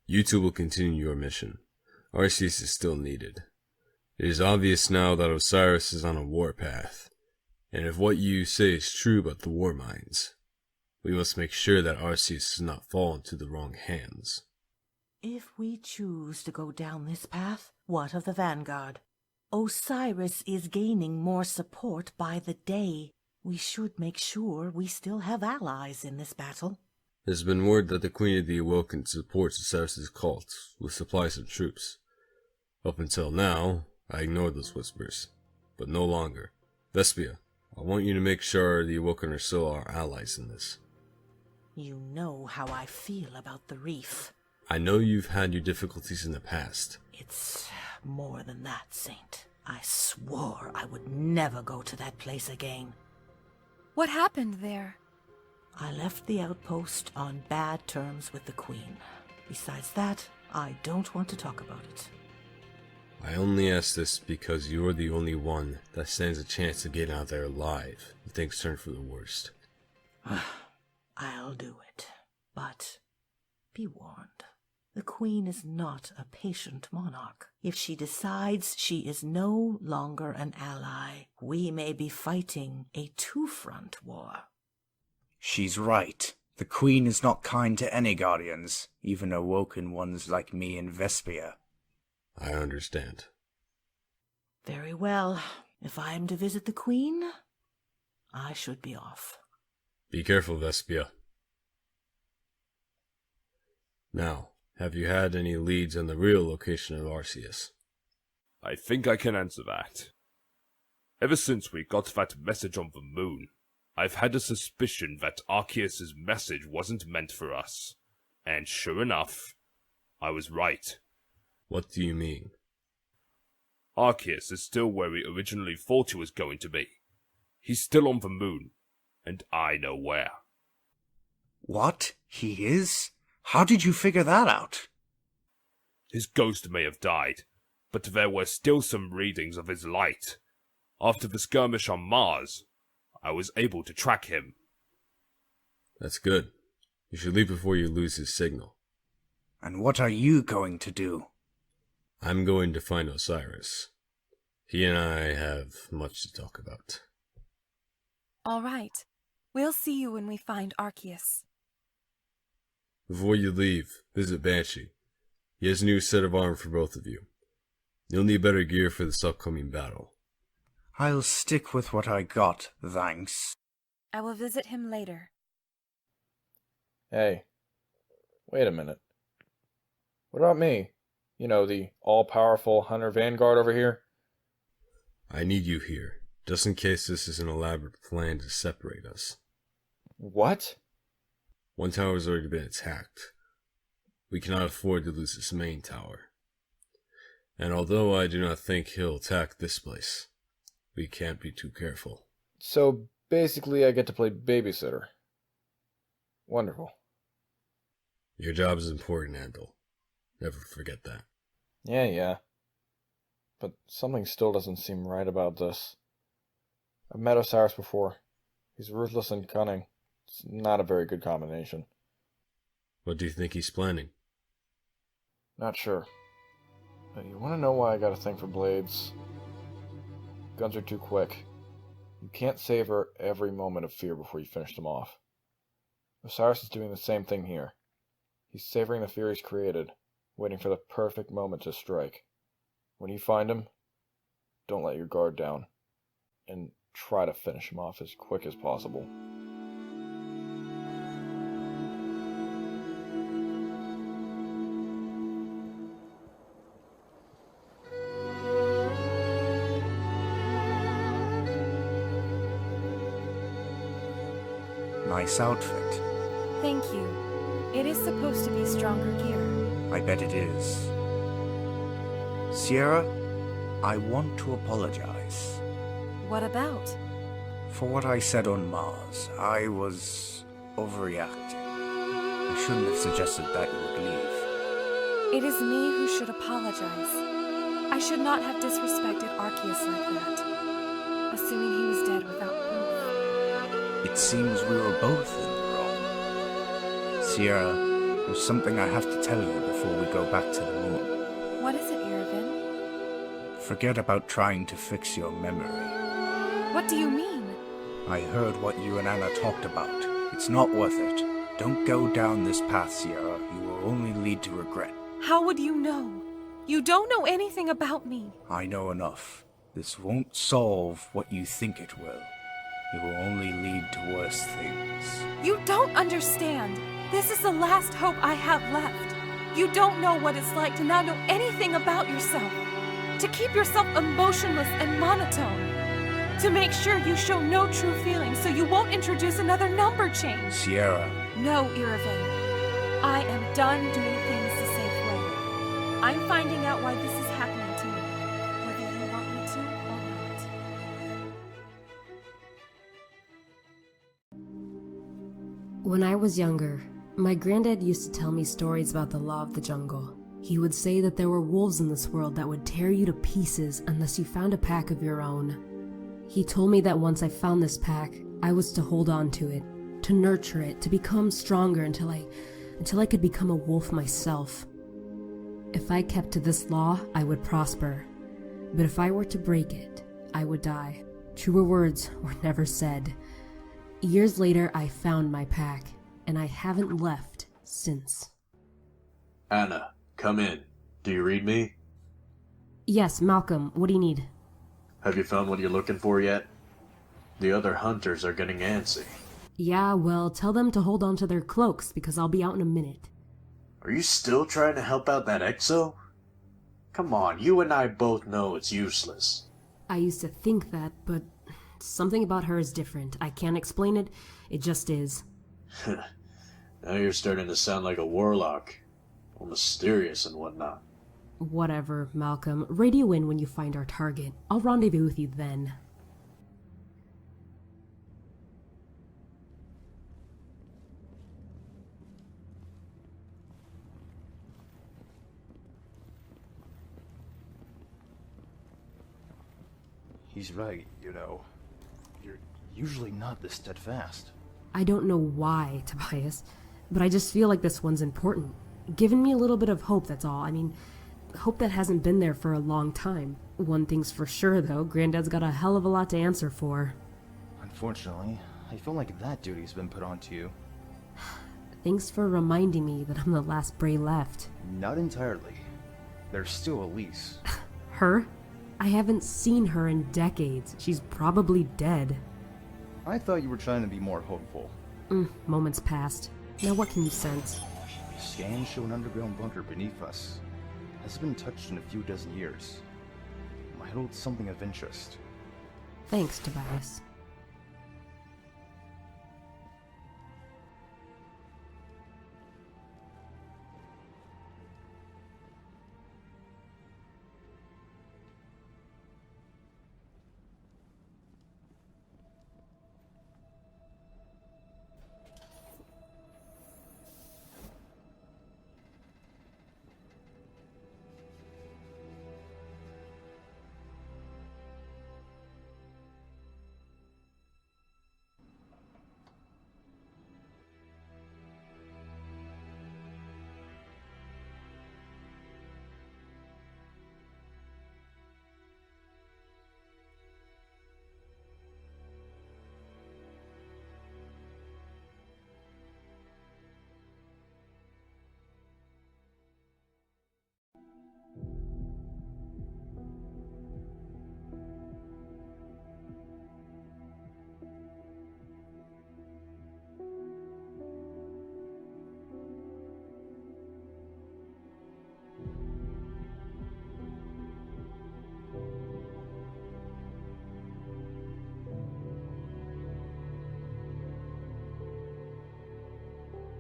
You two will continue your mission. Arceus is still needed. It is obvious now that Osiris is on a warpath. And if what you say is true about the war mines, we must make sure that Arceus does not fall into the wrong hands. If we choose to go down this path, what of the Vanguard? Osiris is gaining more support by the day. We should make sure we still have allies in this battle. There's been word that the Queen of the Awoken supports Osiris' cult with supplies and troops. Up until now, I ignored those whispers, but no longer. Vespia, I want you to make sure the Awoken are still our allies in this. You know how I feel about the reef. I know you've had your difficulties in the past. It's more than that, Saint. I swore I would never go to that place again. What happened there? I left the outpost on bad terms with the Queen. Besides that, I don't want to talk about it. I only ask this because you're the only one that stands a chance of getting out there alive if things turn for the worst. I'll do it, but be warned. The Queen is not a patient monarch. If she decides she is no longer an ally, we may be fighting a two-front war. She's right. The Queen is not kind to any Guardians, even awoken ones like me and Vespia. I understand. Very well. If I am to visit the Queen, I should be off. Be careful, Vespia. Now, have you had any leads on the real location of Arceus? I think I can answer that. Ever since we got that message on the moon, I've had a suspicion that Arceus' message wasn't meant for us. And sure enough, I was right. What do you mean? Arceus is still where we originally thought he was going to be. He's still on the moon, and I know where. What? He is? How did you figure that out? His ghost may have died, but there were still some readings of his light. After the skirmish on Mars, I was able to track him. That's good. You should leave before you lose his signal. And what are you going to do? I'm going to find Osiris. He and I have much to talk about. All right. We'll see you when we find Arceus. Before you leave, visit Banshee. He has a new set of armor for both of you. You'll need better gear for this upcoming battle. I'll stick with what I got, thanks. I will visit him later. Hey, wait a minute. What about me? You know, the all-powerful Hunter Vanguard over here? I need you here, just in case this is an elaborate plan to separate us. What? One tower's already been attacked. We cannot afford to lose this main tower. And although I do not think he'll attack this place, we can't be too careful. So basically I get to play babysitter. Wonderful. Your job is important, Andal. Never forget that. Yeah. But something still doesn't seem right about this. I've met Osiris before. He's ruthless and cunning. It's not a very good combination. What do you think he's planning? Not sure. But you want to know why I got a thing for blades? Guns are too quick. You can't savor every moment of fear before you finish them off. Osiris is doing the same thing here. He's savoring the fear he's created, waiting for the perfect moment to strike. When you find him, don't let your guard down, and try to finish him off as quick as possible. Nice outfit. Thank you. It is supposed to be stronger gear. I bet it is. Sierra, I want to apologize. What about? For what I said on Mars. I was overreacting. I shouldn't have suggested that you would leave. It is me who should apologize. I should not have disrespected Arceus like that, assuming he was dead without proof. It seems we were both in the wrong. Sierra, there's something I have to tell you before we go back to the moon. What is it, Irvin? Forget about trying to fix your memory. What do you mean? I heard what you and Anna talked about. It's not worth it. Don't go down this path, Sierra. You will only lead to regret. How would you know? You don't know anything about me. I know enough. This won't solve what you think it will. It will only lead to worse things. You don't understand. This is the last hope I have left. You don't know what it's like to not know anything about yourself. To keep yourself emotionless and monotone. To make sure you show no true feelings so you won't introduce another number change. Sierra. No, Irvin. I am done doing things the safe way. I'm finding out why this is happening to me. Whether you want me to or not. When I was younger, my granddad used to tell me stories about the law of the jungle. He would say that there were wolves in this world that would tear you to pieces unless you found a pack of your own. He told me that once I found this pack, I was to hold on to it, to nurture it, to become stronger until I could become a wolf myself. If I kept to this law, I would prosper. But if I were to break it, I would die. Truer words were never said. Years later, I found my pack, and I haven't left since. Anna, come in. Do you read me? Yes, Malcolm, what do you need? Have you found what you're looking for yet? The other hunters are getting antsy. Yeah, well, tell them to hold on to their cloaks, because I'll be out in a minute. Are you still trying to help out that Exo? Come on, you and I both know it's useless. I used to think that, but something about her is different. I can't explain it, it just is. Now you're starting to sound like a warlock. All mysterious and whatnot. Whatever, Malcolm. Radio in when you find our target. I'll rendezvous with you then. He's right, you know. You're usually not this steadfast. I don't know why, Tobias, but I just feel like this one's important. Giving me a little bit of hope, that's all. I mean, hope that hasn't been there for a long time. One thing's for sure, though, Granddad's got a hell of a lot to answer for. Unfortunately, I feel like that duty's been put onto you. Thanks for reminding me that I'm the last Bray left. Not entirely. There's still Elise. Her? I haven't seen her in decades. She's probably dead. I thought you were trying to be more hopeful. Moments passed. Now what can you sense? Scans show an underground bunker beneath us. Hasn't been touched in a few dozen years. Might hold something of interest. Thanks, Tobias.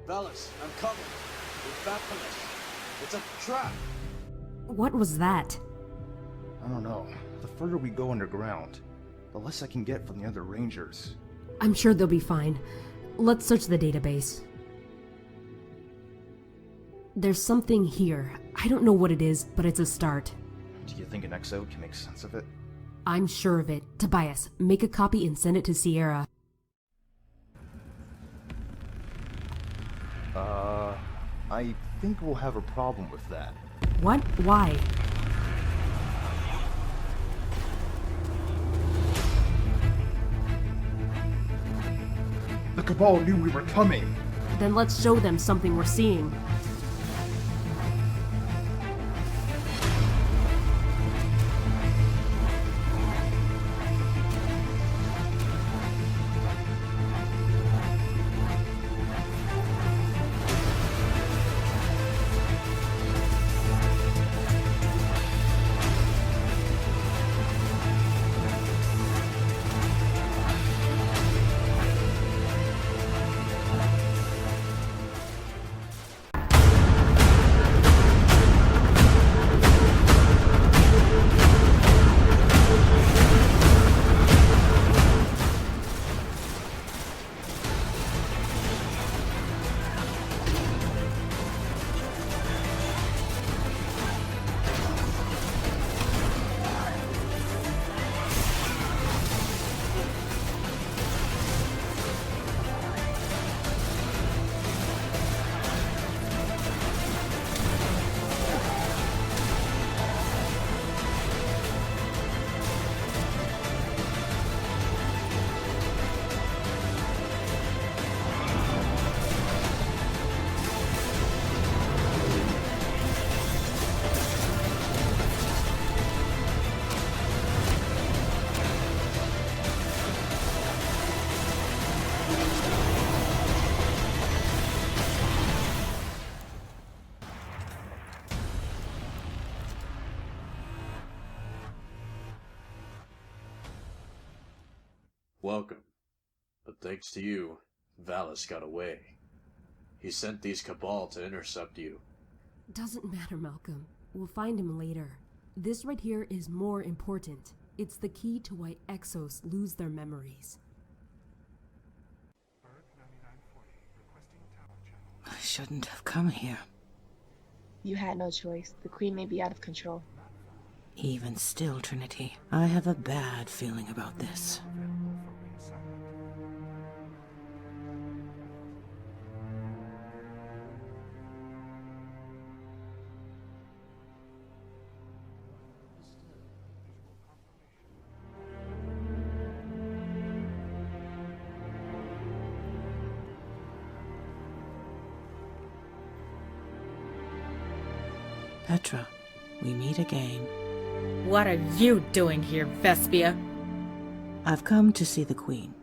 Fellas, I'm coming. We're back from this. It's a trap. What was that? I don't know. The further we go underground, the less I can get from the other rangers. I'm sure they'll be fine. Let's search the database. There's something here. I don't know what it is, but it's a start. Do you think an exo can make sense of it? I'm sure of it. Tobias, make a copy and send it to Sierra. I think we'll have a problem with that. What? Why? The Cabal knew we were coming! Then let's show them something we're seeing. Welcome. But thanks to you, Valis got away. He sent these Cabal to intercept you. Doesn't matter, Malcolm. We'll find him later. This right here is more important. It's the key to why Exos lose their memories. I shouldn't have come here. You had no choice. The Queen may be out of control. Even still, Trinity, I have a bad feeling about this. Petra, we meet again. What are you doing here, Vespia? I've come to see the Queen.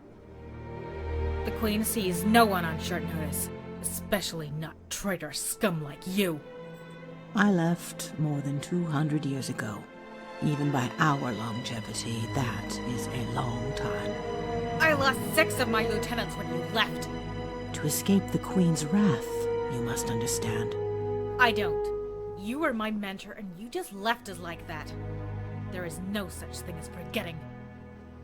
The Queen sees no one on short notice, especially not traitor scum like you. I left more than 200 years ago. Even by our longevity, that is a long time. I lost 6 of my lieutenants when you left. To escape the Queen's wrath, you must understand. I don't. You were my mentor and you just left us like that. There is no such thing as forgetting.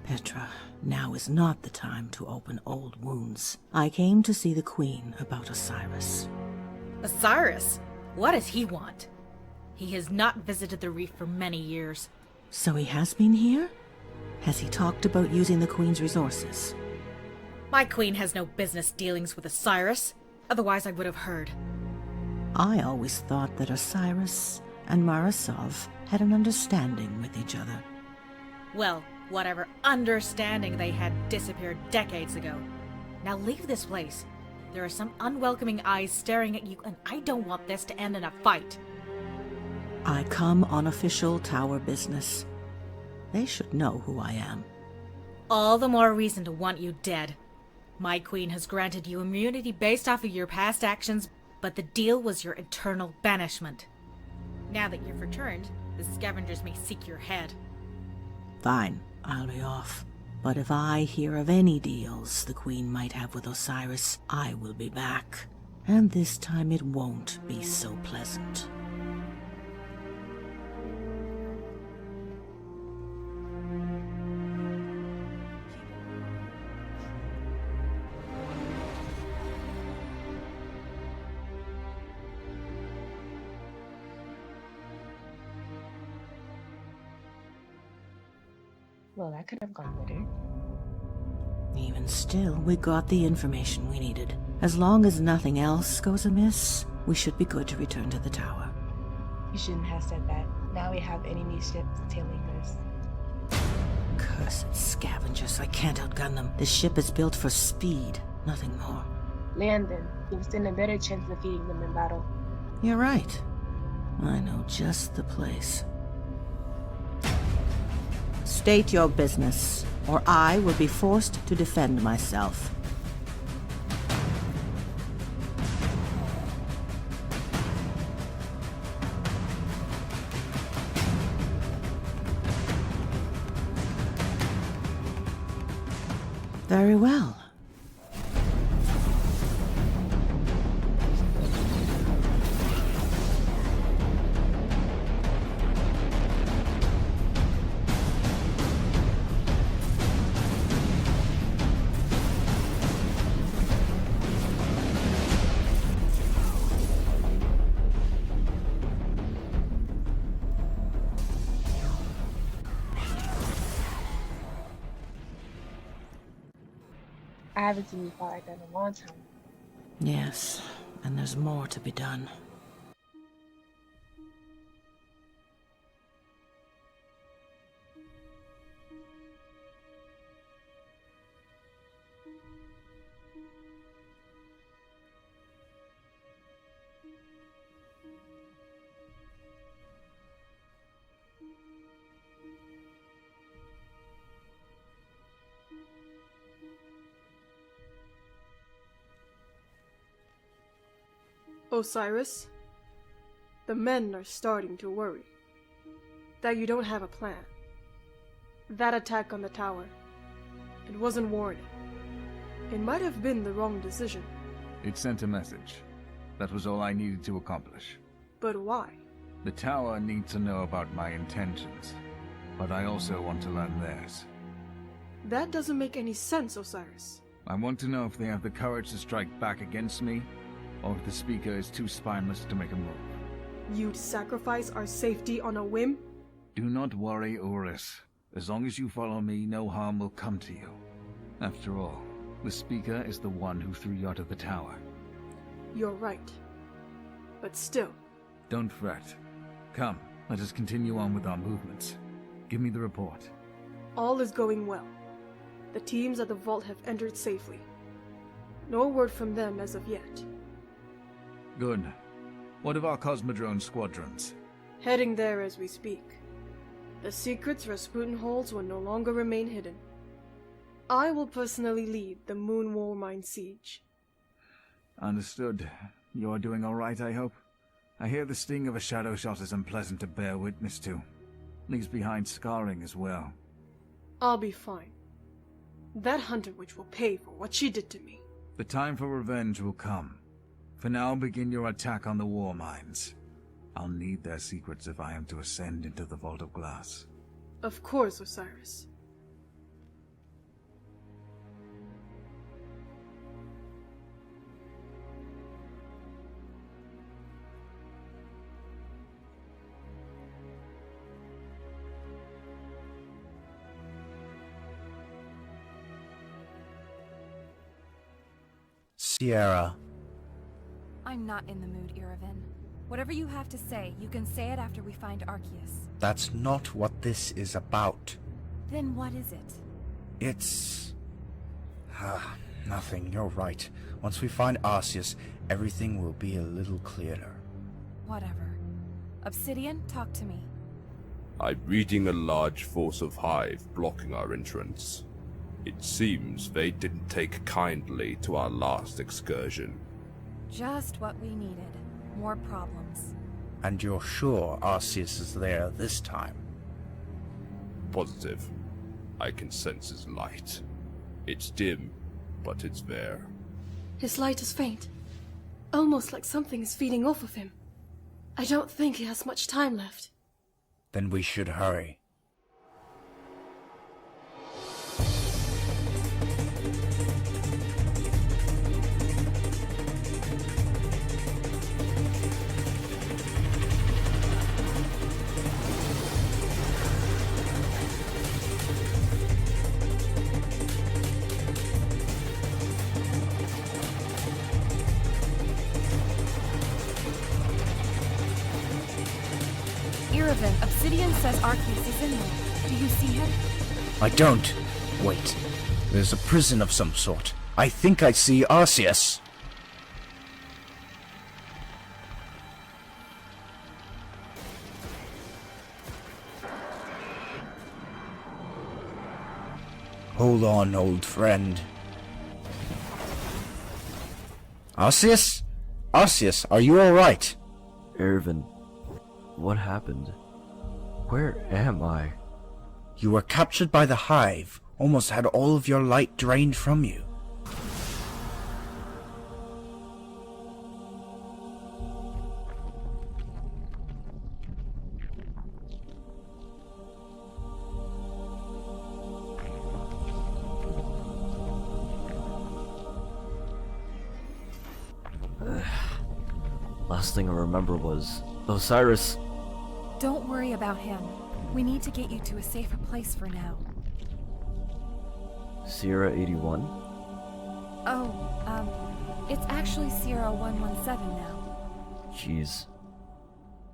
Petra, now is not the time to open old wounds. I came to see the Queen about Osiris. Osiris? What does he want? He has not visited the reef for many years. So he has been here? Has he talked about using the Queen's resources? My Queen has no business dealings with Osiris. Otherwise I would have heard. I always thought that Osiris and Marasov had an understanding with each other. Well, whatever understanding they had disappeared decades ago. Now leave this place. There are some unwelcoming eyes staring at you, and I don't want this to end in a fight. I come on official tower business. They should know who I am. All the more reason to want you dead. My Queen has granted you immunity based off of your past actions, but the deal was your eternal banishment. Now that you've returned, the scavengers may seek your head. Fine, I'll be off. But if I hear of any deals the Queen might have with Osiris, I will be back. And this time it won't be so pleasant. Well, that could have gone better. Even still, we got the information we needed. As long as nothing else goes amiss, we should be good to return to the tower. You shouldn't have said that. Now we have enemy ships tailing us. Cursed scavengers, I can't outgun them. This ship is built for speed, nothing more. Land them. You'll stand a better chance of defeating them in battle. You're right. I know just the place. State your business, or I will be forced to defend myself. Very well. I haven't seen you fight like that in a long time. Yes, and there's more to be done. Osiris, the men are starting to worry that you don't have a plan. That attack on the tower, it wasn't warning. It might have been the wrong decision. It sent a message. That was all I needed to accomplish. But why? The tower needs to know about my intentions, but I also want to learn theirs. That doesn't make any sense, Osiris. I want to know if they have the courage to strike back against me, or if the speaker is too spineless to make a move. You'd sacrifice our safety on a whim? Do not worry, Oris. As long as you follow me, no harm will come to you. After all, the Speaker is the one who threw you out of the tower. You're right. But still. Don't fret. Come, let us continue on with our movements. Give me the report. All is going well. The teams at the vault have entered safely. No word from them as of yet. Good. What of our Cosmodrome squadrons? Heading there as we speak. The secrets Rasputin holds will no longer remain hidden. I will personally lead the Moon War Mine siege. Understood. You are doing all right, I hope? I hear the sting of a shadow shot is unpleasant to bear witness to. Leaves behind scarring as well. I'll be fine. That hunter witch will pay for what she did to me. The time for revenge will come. For now, begin your attack on the war mines. I'll need their secrets if I am to ascend into the Vault of Glass. Of course, Osiris. Sierra. I'm not in the mood, Iraven. Whatever you have to say, you can say it after we find Arceus. That's not what this is about. Then what is it? It's... nothing, you're right. Once we find Arceus, everything will be a little clearer. Whatever. Obsidian, talk to me. I'm reading a large force of Hive blocking our entrance. It seems they didn't take kindly to our last excursion. Just what we needed. More problems. And you're sure Arceus is there this time? Positive. I can sense his light. It's dim, but it's there. His light is faint. Almost like something is feeding off of him. I don't think he has much time left. Then we should hurry. Iraven, Obsidian says Arceus is in there. Do you see him? I don't. Wait. There's a prison of some sort. I think I see Arceus. Hold on, old friend. Arceus? Arceus, are you alright? Irvin, what happened? Where am I? You were captured by the Hive. Almost had all of your light drained from you. Last thing I remember was Osiris. Don't worry about him. We need to get you to a safer place for now. Sierra 81? Oh, it's actually Sierra 117 now. Jeez.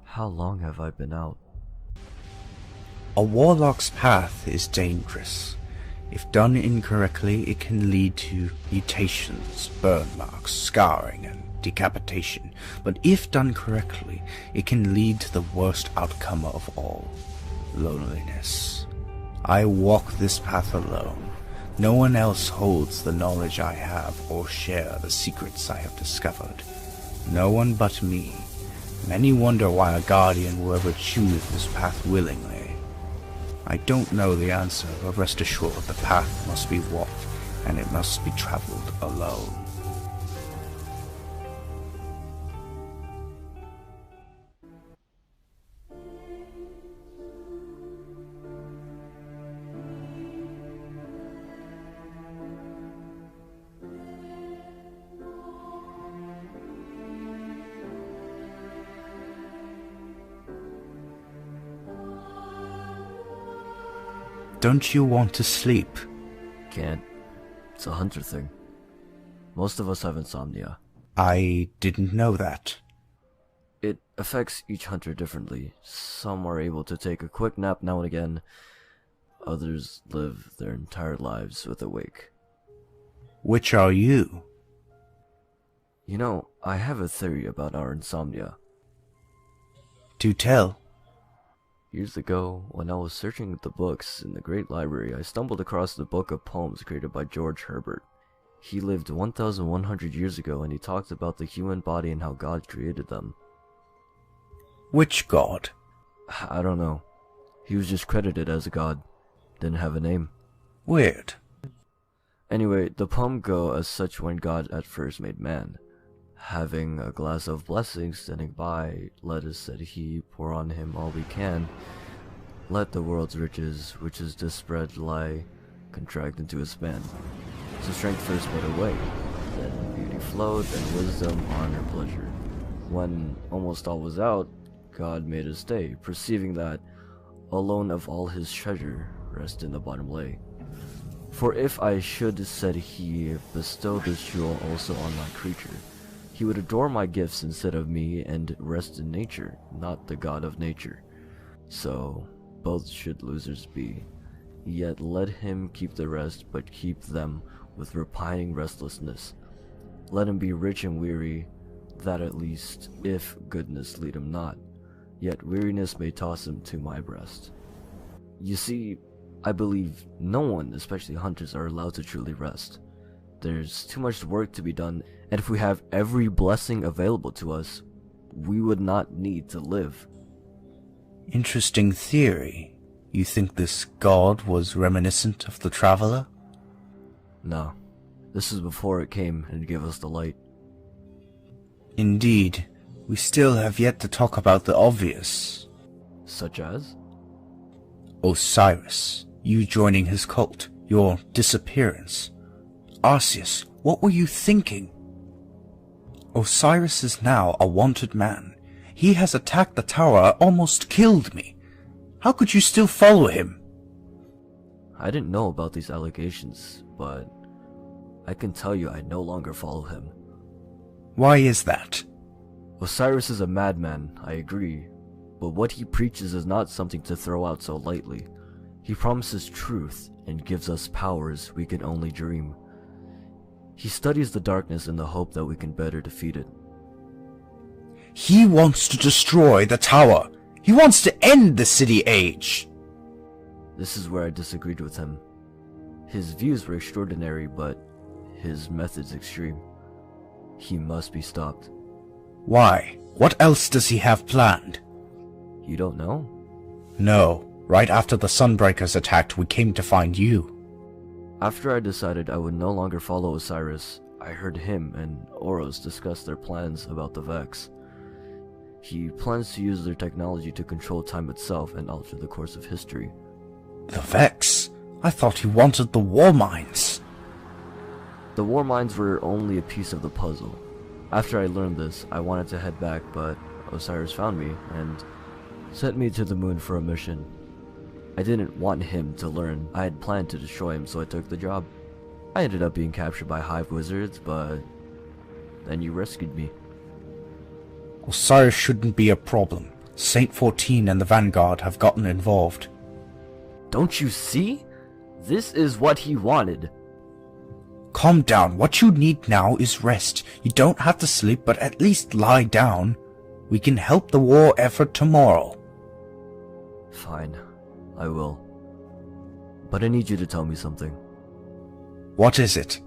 How long have I been out? A warlock's path is dangerous. If done incorrectly, it can lead to mutations, burn marks, scarring, and decapitation. But if done correctly, it can lead to the worst outcome of all, loneliness. I walk this path alone. No one else holds the knowledge I have or share the secrets I have discovered. No one but me. Many wonder why a guardian will ever choose this path willingly. I don't know the answer, but rest assured the path must be walked, and it must be traveled alone. Don't you want to sleep? Can't. It's a hunter thing. Most of us have insomnia. I didn't know that. It affects each hunter differently. Some are able to take a quick nap now and again. Others live their entire lives with a wake. Which are you? You know, I have a theory about our insomnia. Do tell. Years ago, when I was searching the books in the Great Library, I stumbled across the book of poems created by George Herbert. He lived 1,100 years ago, and he talked about the human body and how God created them. Which god? I don't know. He was just credited as a god. Didn't have a name. Weird. Anyway, the poem go as such when God at first made man. Having a glass of blessings standing by, let us that he pour on him all we can. Let the world's riches, which is dispread, lie, contract into a span. So strength first made a way, then beauty flowed, then wisdom, honor, pleasure. When almost all was out, God made us stay, perceiving that alone of all his treasure rest in the bottom lay. For if I should, said he, bestow this jewel also on my creature, he would adore my gifts instead of me and rest in nature, not the god of nature. So both should losers be. Yet let him keep the rest, but keep them with repining restlessness. Let him be rich and weary, that at least, if goodness lead him not, yet weariness may toss him to my breast. You see, I believe no one, especially hunters, are allowed to truly rest. There's too much work to be done, and if we have every blessing available to us, we would not need to live. Interesting theory. You think this god was reminiscent of the traveler? No. This is before it came and gave us the light. Indeed. We still have yet to talk about the obvious. Such as? Osiris. You joining his cult. Your disappearance. Arceus, what were you thinking? Osiris is now a wanted man. He has attacked the tower, almost killed me. How could you still follow him? I didn't know about these allegations, but I can tell you I no longer follow him. Why is that? Osiris is a madman, I agree, but what he preaches is not something to throw out so lightly. He promises truth and gives us powers we can only dream. He studies the darkness in the hope that we can better defeat it. He wants to destroy the tower. He wants to end the city age. This is where I disagreed with him. His views were extraordinary, but his methods extreme. He must be stopped. Why? What else does he have planned? You don't know? No. Right after the sunbreakers attacked, we came to find you. After I decided I would no longer follow Osiris, I heard him and Oros discuss their plans about the Vex. He plans to use their technology to control time itself and alter the course of history. The Vex? I thought he wanted the war mines. The war mines were only a piece of the puzzle. After I learned this, I wanted to head back, but Osiris found me and sent me to the moon for a mission. I didn't want him to learn. I had planned to destroy him, so I took the job. I ended up being captured by hive wizards, but then you rescued me. Osiris shouldn't be a problem. Saint 14 and the Vanguard have gotten involved. Don't you see? This is what he wanted. Calm down. What you need now is rest. You don't have to sleep, but at least lie down. We can help the war effort tomorrow. Fine. I will. But I need you to tell me something. What is it?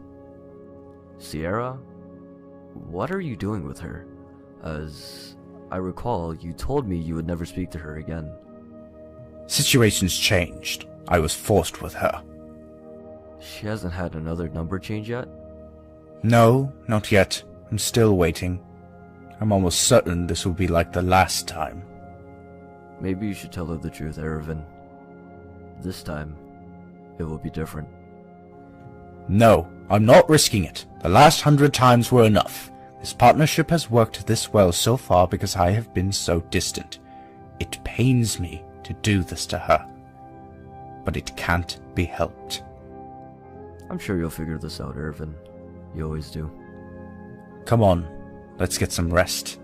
Sierra? What are you doing with her? As I recall, you told me you would never speak to her again. Situation's changed. I was forced with her. She hasn't had another number change yet? No, not yet. I'm still waiting. I'm almost certain this will be like the last time. Maybe you should tell her the truth, Erevan. This time, it will be different. No, I'm not risking it. The last 100 times were enough. This partnership has worked this well so far because I have been so distant. It pains me to do this to her. but it can't be helped. I'm sure you'll figure this out, Irvin. You always do. Come on, let's get some rest.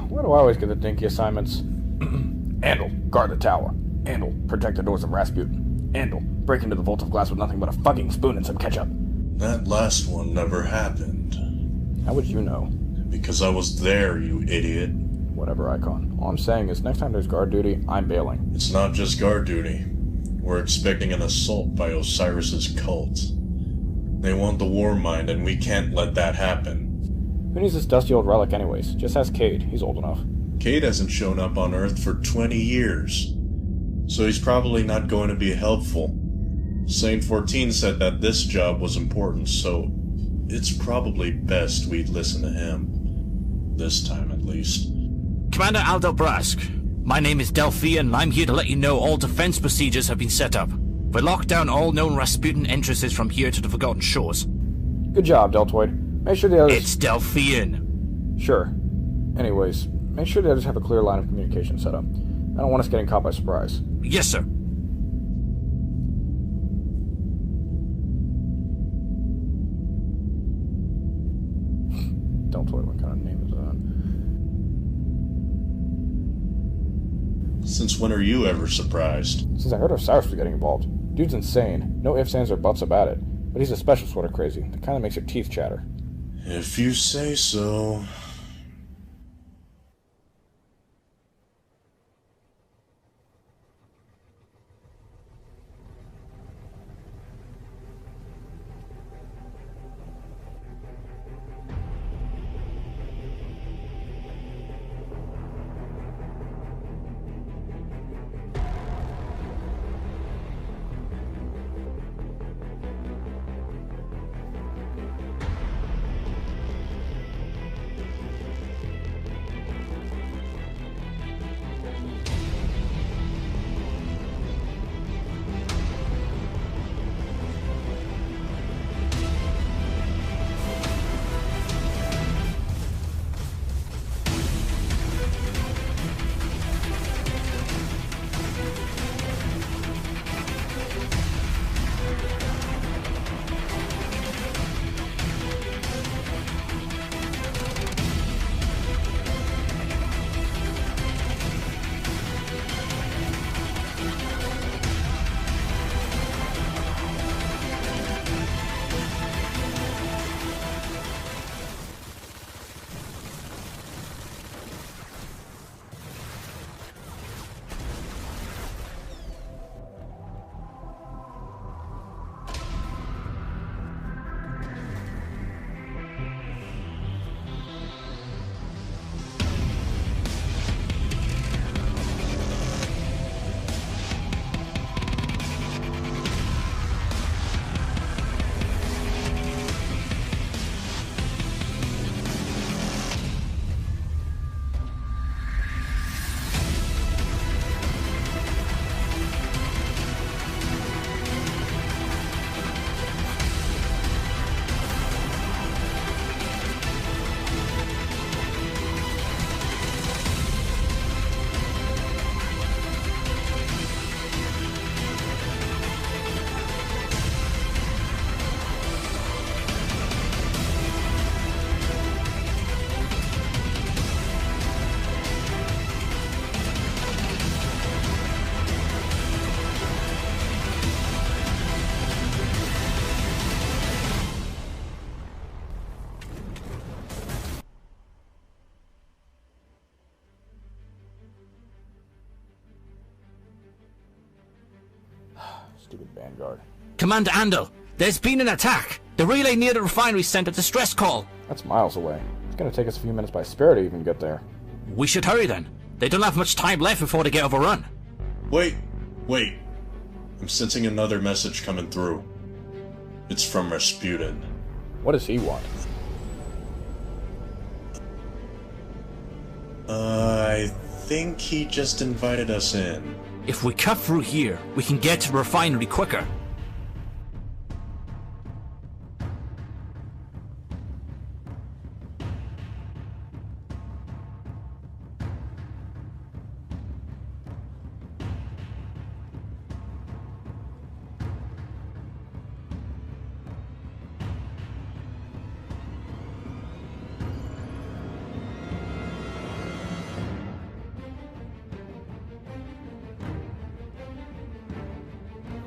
Why do I always get the dinky assignments? Andal, guard the tower. Andal, protect the doors of Rasputin. Andal, break into the vault of glass with nothing but a fucking spoon and some ketchup. That last one never happened. How would you know? Because I was there, you idiot. Whatever, Icon. All I'm saying is next time there's guard duty, I'm bailing. It's not just guard duty. We're expecting an assault by Osiris's cult. They want the war mind, and we can't let that happen. Who needs this dusty old relic anyways? Just ask Cade. He's old enough. Cade hasn't shown up on Earth for 20 years. So he's probably not going to be helpful. Saint 14 said that this job was important, so it's probably best we listen to him. This time, at least. Commander Aldo Brask, my name is Delphi, and I'm here to let you know all defense procedures have been set up. We'll lock down all known Rasputin entrances from here to the Forgotten Shores. Good job, Deltoid. Make sure the others... It's Delphian. Sure. Anyways, make sure the others have a clear line of communication set up. I don't want us getting caught by surprise. Yes, sir. Deltoid, what kind of name is that? Since when are you ever surprised? Since I heard Osiris was getting involved. Dude's insane. No ifs, ands, or buts about it. But he's a special sort of crazy. The kind that makes your teeth chatter. If you say so. Stupid Vanguard. Commander Andal, there's been an attack. The relay near the refinery sent a distress call. That's miles away. It's gonna take us a few minutes by spirit to even get there. We should hurry then. They don't have much time left before they get overrun. Wait. I'm sensing another message coming through. It's from Rasputin. What does he want? I think he just invited us in. If we cut through here, we can get to the refinery quicker.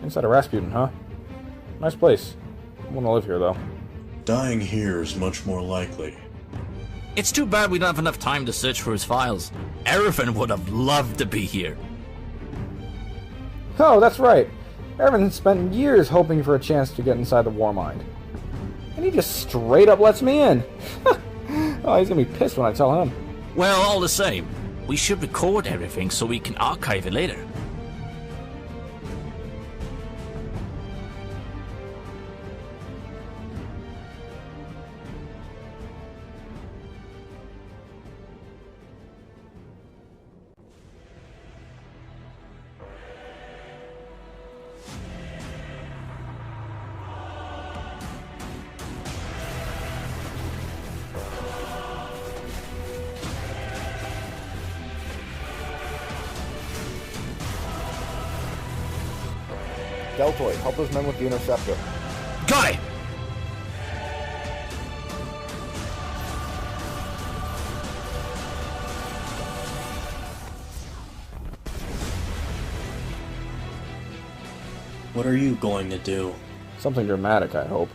Inside of Rasputin, huh? Nice place. I want to live here, though. Dying here is much more likely. It's too bad we don't have enough time to search for his files. Erevan would have loved to be here. Oh, that's right. Erevan spent years hoping for a chance to get inside the Warmind. And he just straight up lets me in. Oh, he's gonna be pissed when I tell him. Well, all the same, we should record everything so we can archive it later. Deltoid, help those men with the interceptor. Got it! What are you going to do? Something dramatic, I hope.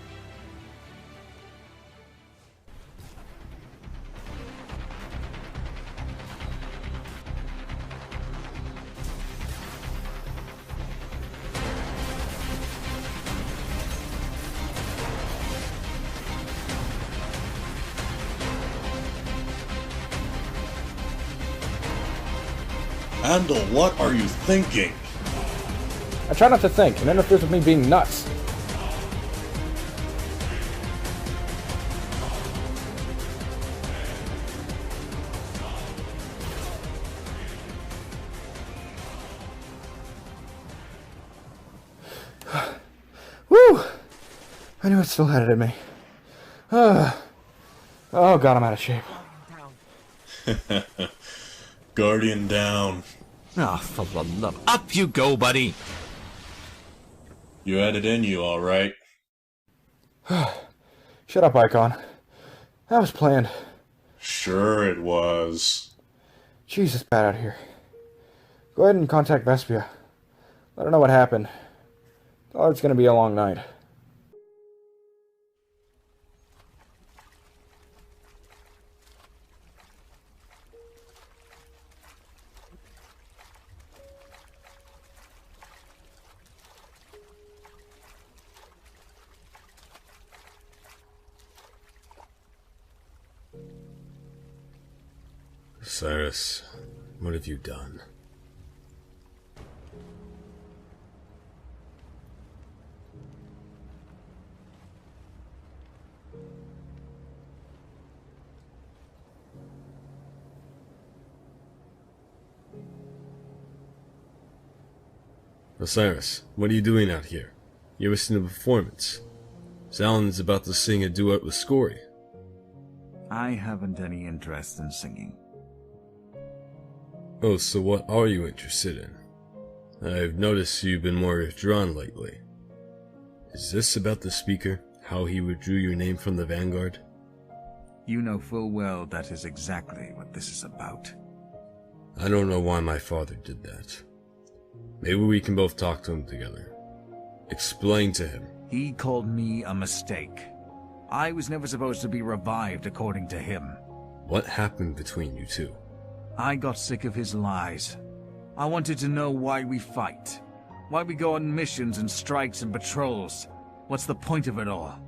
Andal, what are you thinking? I try not to think. It interferes with me being nuts. Woo! I knew it still had it in me. Oh god, I'm out of shape. Guardian down. Ah, for the love. Up you go, buddy! You had it in you, alright. Shut up, Icon. That was planned. Sure it was. Jeez, it's bad out here. Go ahead and contact Vespia. Let her know what happened. Tell her it's gonna be a long night. Osiris, what have you done? Osiris, what are you doing out here? You're missing a performance. Zalin's about to sing a duet with Scory. I haven't any interest in singing. Oh, so what are you interested in? I've noticed you've been more withdrawn lately. Is this about the speaker? How he withdrew your name from the Vanguard? You know full well that is exactly what this is about. I don't know why my father did that. Maybe we can both talk to him together. Explain to him. He called me a mistake. I was never supposed to be revived according to him. What happened between you two? I got sick of his lies. I wanted to know why we fight. Why we go on missions and strikes and patrols. What's the point of it all?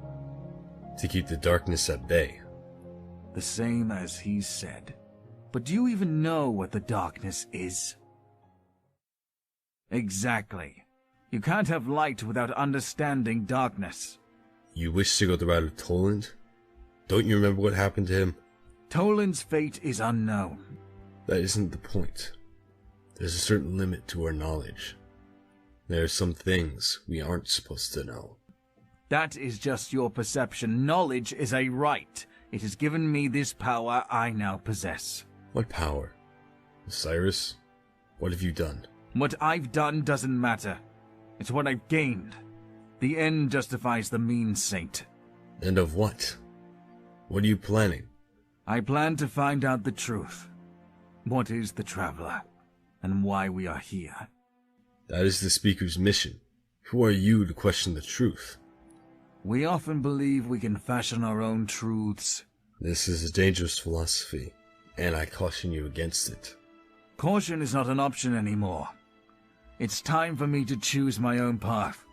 To keep the darkness at bay. The same as he said. But do you even know what the darkness is? Exactly. You can't have light without understanding darkness. You wish to go the route of Toland? Don't you remember what happened to him? Toland's fate is unknown. That isn't the point. There's a certain limit to our knowledge. There are some things we aren't supposed to know. That is just your perception. Knowledge is a right. It has given me this power I now possess. What power? Osiris? What have you done? What I've done doesn't matter. It's what I've gained. The end justifies the means, Saint. End of what? What are you planning? I plan to find out the truth. What is the Traveler? And why we are here. That is the Speaker's mission. Who are you to question the truth? We often believe we can fashion our own truths. This is a dangerous philosophy, and I caution you against it. Caution is not an option anymore. It's time for me to choose my own path.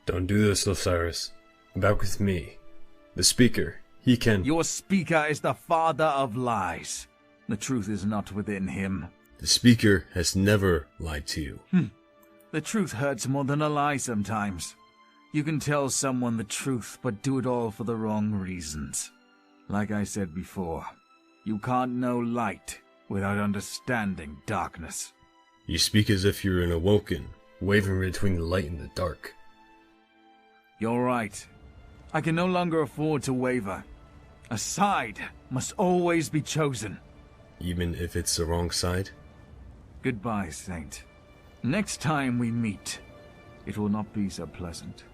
Don't do this, Osiris. Back with me. The Speaker, he can— Your Speaker is the father of lies. The truth is not within him. The Speaker has never lied to you. The truth hurts more than a lie sometimes. You can tell someone the truth, but do it all for the wrong reasons. Like I said before, you can't know light without understanding darkness. You speak as if you're an awoken, wavering between the light and the dark. You're right. I can no longer afford to waver. A side must always be chosen. Even if it's the wrong side? Goodbye, Saint. Next time we meet, it will not be so pleasant.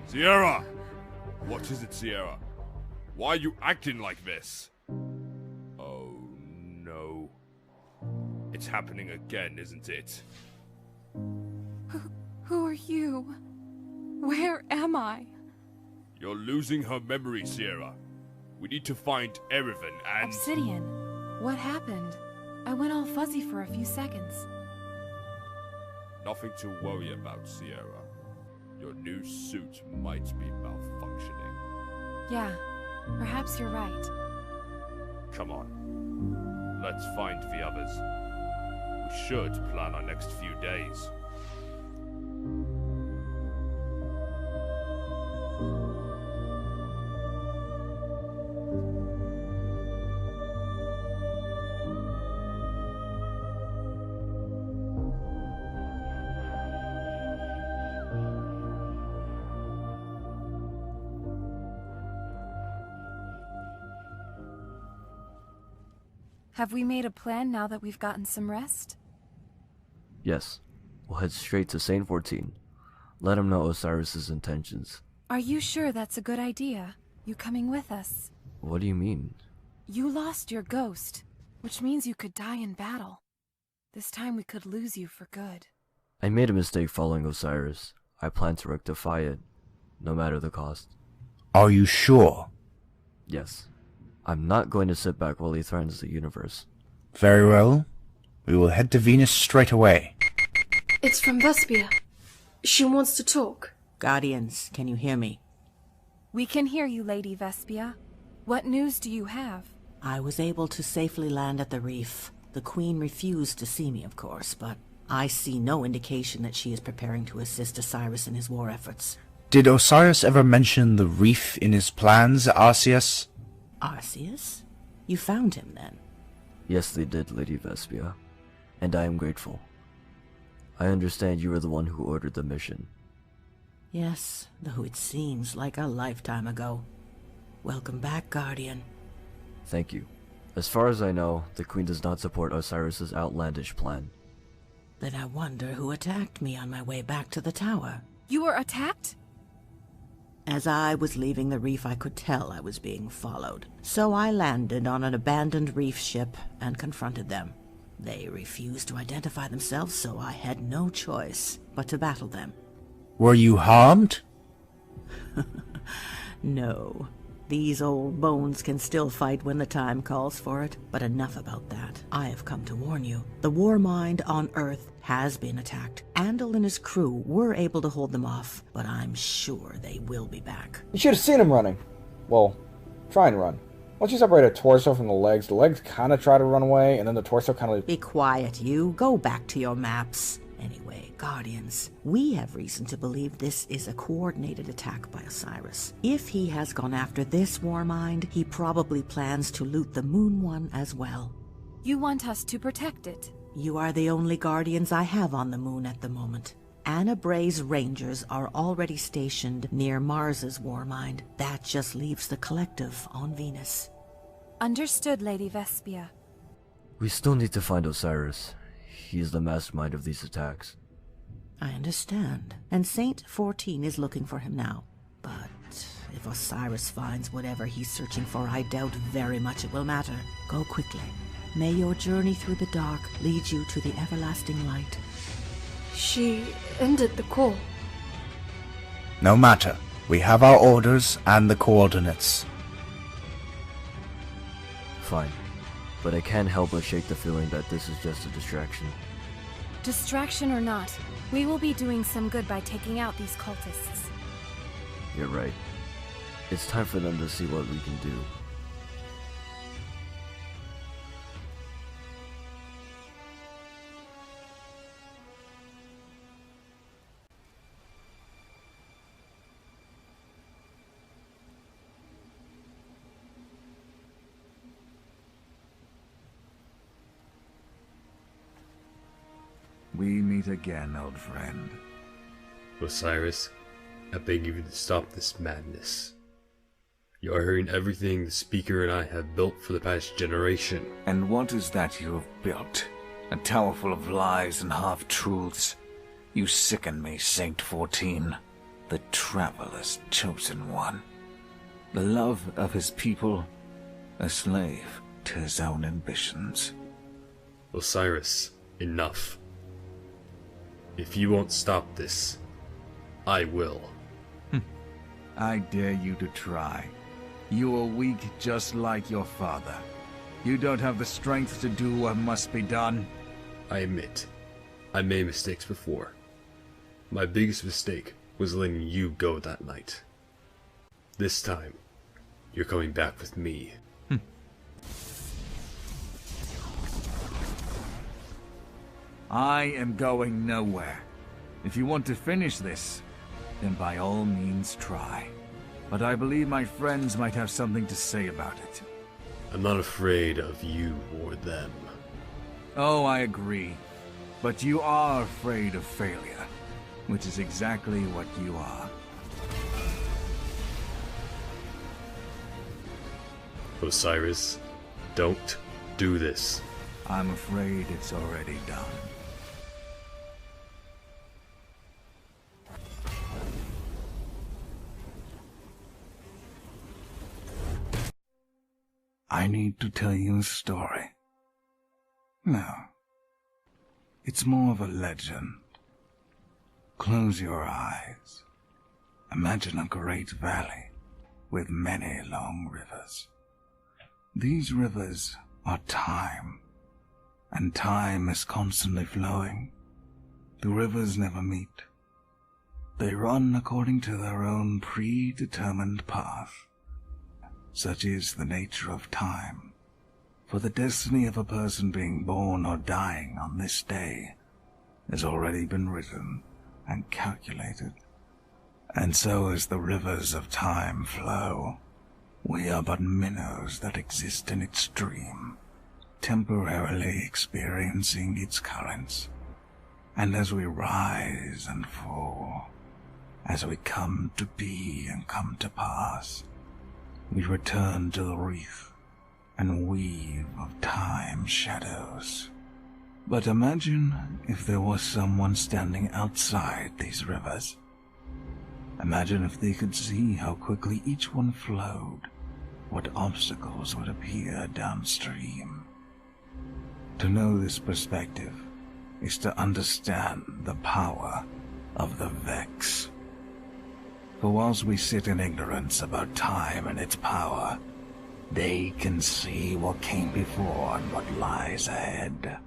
Sierra! What is it, Sierra? Why are you acting like this? Oh no. It's happening again, isn't it? Who are you? Where am I? You're losing her memory, Sierra. We need to find Erevan and— Obsidian. What happened? I went all fuzzy for a few seconds. Nothing to worry about, Sierra. Your new suit might be malfunctioning. Yeah, perhaps you're right. Come on. Let's find the others. We should plan our next few days. Have we made a plan now that we've gotten some rest? Yes. We'll head straight to Saint 14. Let him know Osiris's intentions. Are you sure that's a good idea? You coming with us? What do you mean? You lost your ghost, which means you could die in battle. This time we could lose you for good. I made a mistake following Osiris. I plan to rectify it, no matter the cost. Are you sure? Yes. I'm not going to sit back while he threatens the universe. Very well. We will head to Venus straight away. It's from Vespia. She wants to talk. Guardians, can you hear me? We can hear you, Lady Vespia. What news do you have? I was able to safely land at the reef. The Queen refused to see me, of course, but I see no indication that she is preparing to assist Osiris in his war efforts. Did Osiris ever mention the reef in his plans, Arceus? Arceus? You found him, then? Yes, they did, Lady Vespia. And I am grateful. I understand you were the one who ordered the mission. Yes, though it seems like a lifetime ago. Welcome back, Guardian. Thank you. As far as I know, the Queen does not support Osiris's outlandish plan. Then I wonder who attacked me on my way back to the tower. You were attacked? As I was leaving the reef, I could tell I was being followed. So I landed on an abandoned reef ship and confronted them. They refused to identify themselves, so I had no choice but to battle them. Were you harmed? No. These old bones can still fight when the time calls for it, but enough about that. I have come to warn you. The Warmind on Earth has been attacked. Andal and his crew were able to hold them off, but I'm sure they will be back. You should have seen him running. Well, try and run. Once you separate a torso from the legs kind of try to run away, and then the torso kind of... Be quiet, you. Go back to your maps. Anyway, Guardians, we have reason to believe this is a coordinated attack by Osiris. If he has gone after this Warmind, he probably plans to loot the Moon One as well. You want us to protect it? You are the only Guardians I have on the Moon at the moment. Anna Bray's Rangers are already stationed near Mars's Warmind. That just leaves the Collective on Venus. Understood, Lady Vespia. We still need to find Osiris. He is the mastermind of these attacks. I understand. And Saint 14 is looking for him now. But if Osiris finds whatever he's searching for, I doubt very much it will matter. Go quickly. May your journey through the dark lead you to the everlasting light. She ended the call. No matter. We have our orders and the coordinates. Fine. But I can't help but shake the feeling that this is just a distraction. Distraction or not, we will be doing some good by taking out these cultists. You're right. It's time for them to see what we can do. We meet again, old friend. Osiris, I beg you to stop this madness. You are hearing everything the Speaker and I have built for the past generation. And what is that you have built? A tower full of lies and half-truths. You sicken me, Saint 14, the Traveler's chosen one. The love of his people, a slave to his own ambitions. Osiris, enough. If you won't stop this, I will. I dare you to try. You are weak just like your father. You don't have the strength to do what must be done. I admit, I made mistakes before. My biggest mistake was letting you go that night. This time, you're coming back with me. I am going nowhere. If you want to finish this, then by all means try. But I believe my friends might have something to say about it. I'm not afraid of you or them. Oh, I agree. But you are afraid of failure, which is exactly what you are. Osiris, don't do this. I'm afraid it's already done. I need to tell you a story. No. It's more of a legend. Close your eyes. Imagine a great valley with many long rivers. These rivers are time, and time is constantly flowing. The rivers never meet. They run according to their own predetermined path. Such is the nature of time, for the destiny of a person being born or dying on this day has already been written and calculated. And so as the rivers of time flow, we are but minnows that exist in its stream, temporarily experiencing its currents. And as we rise and fall, as we come to be and come to pass, we return to the reef and weave of time shadows. But imagine if there was someone standing outside these rivers. Imagine if they could see how quickly each one flowed, what obstacles would appear downstream. To know this perspective is to understand the power of the Vex. For whilst we sit in ignorance about time and its power, they can see what came before and what lies ahead.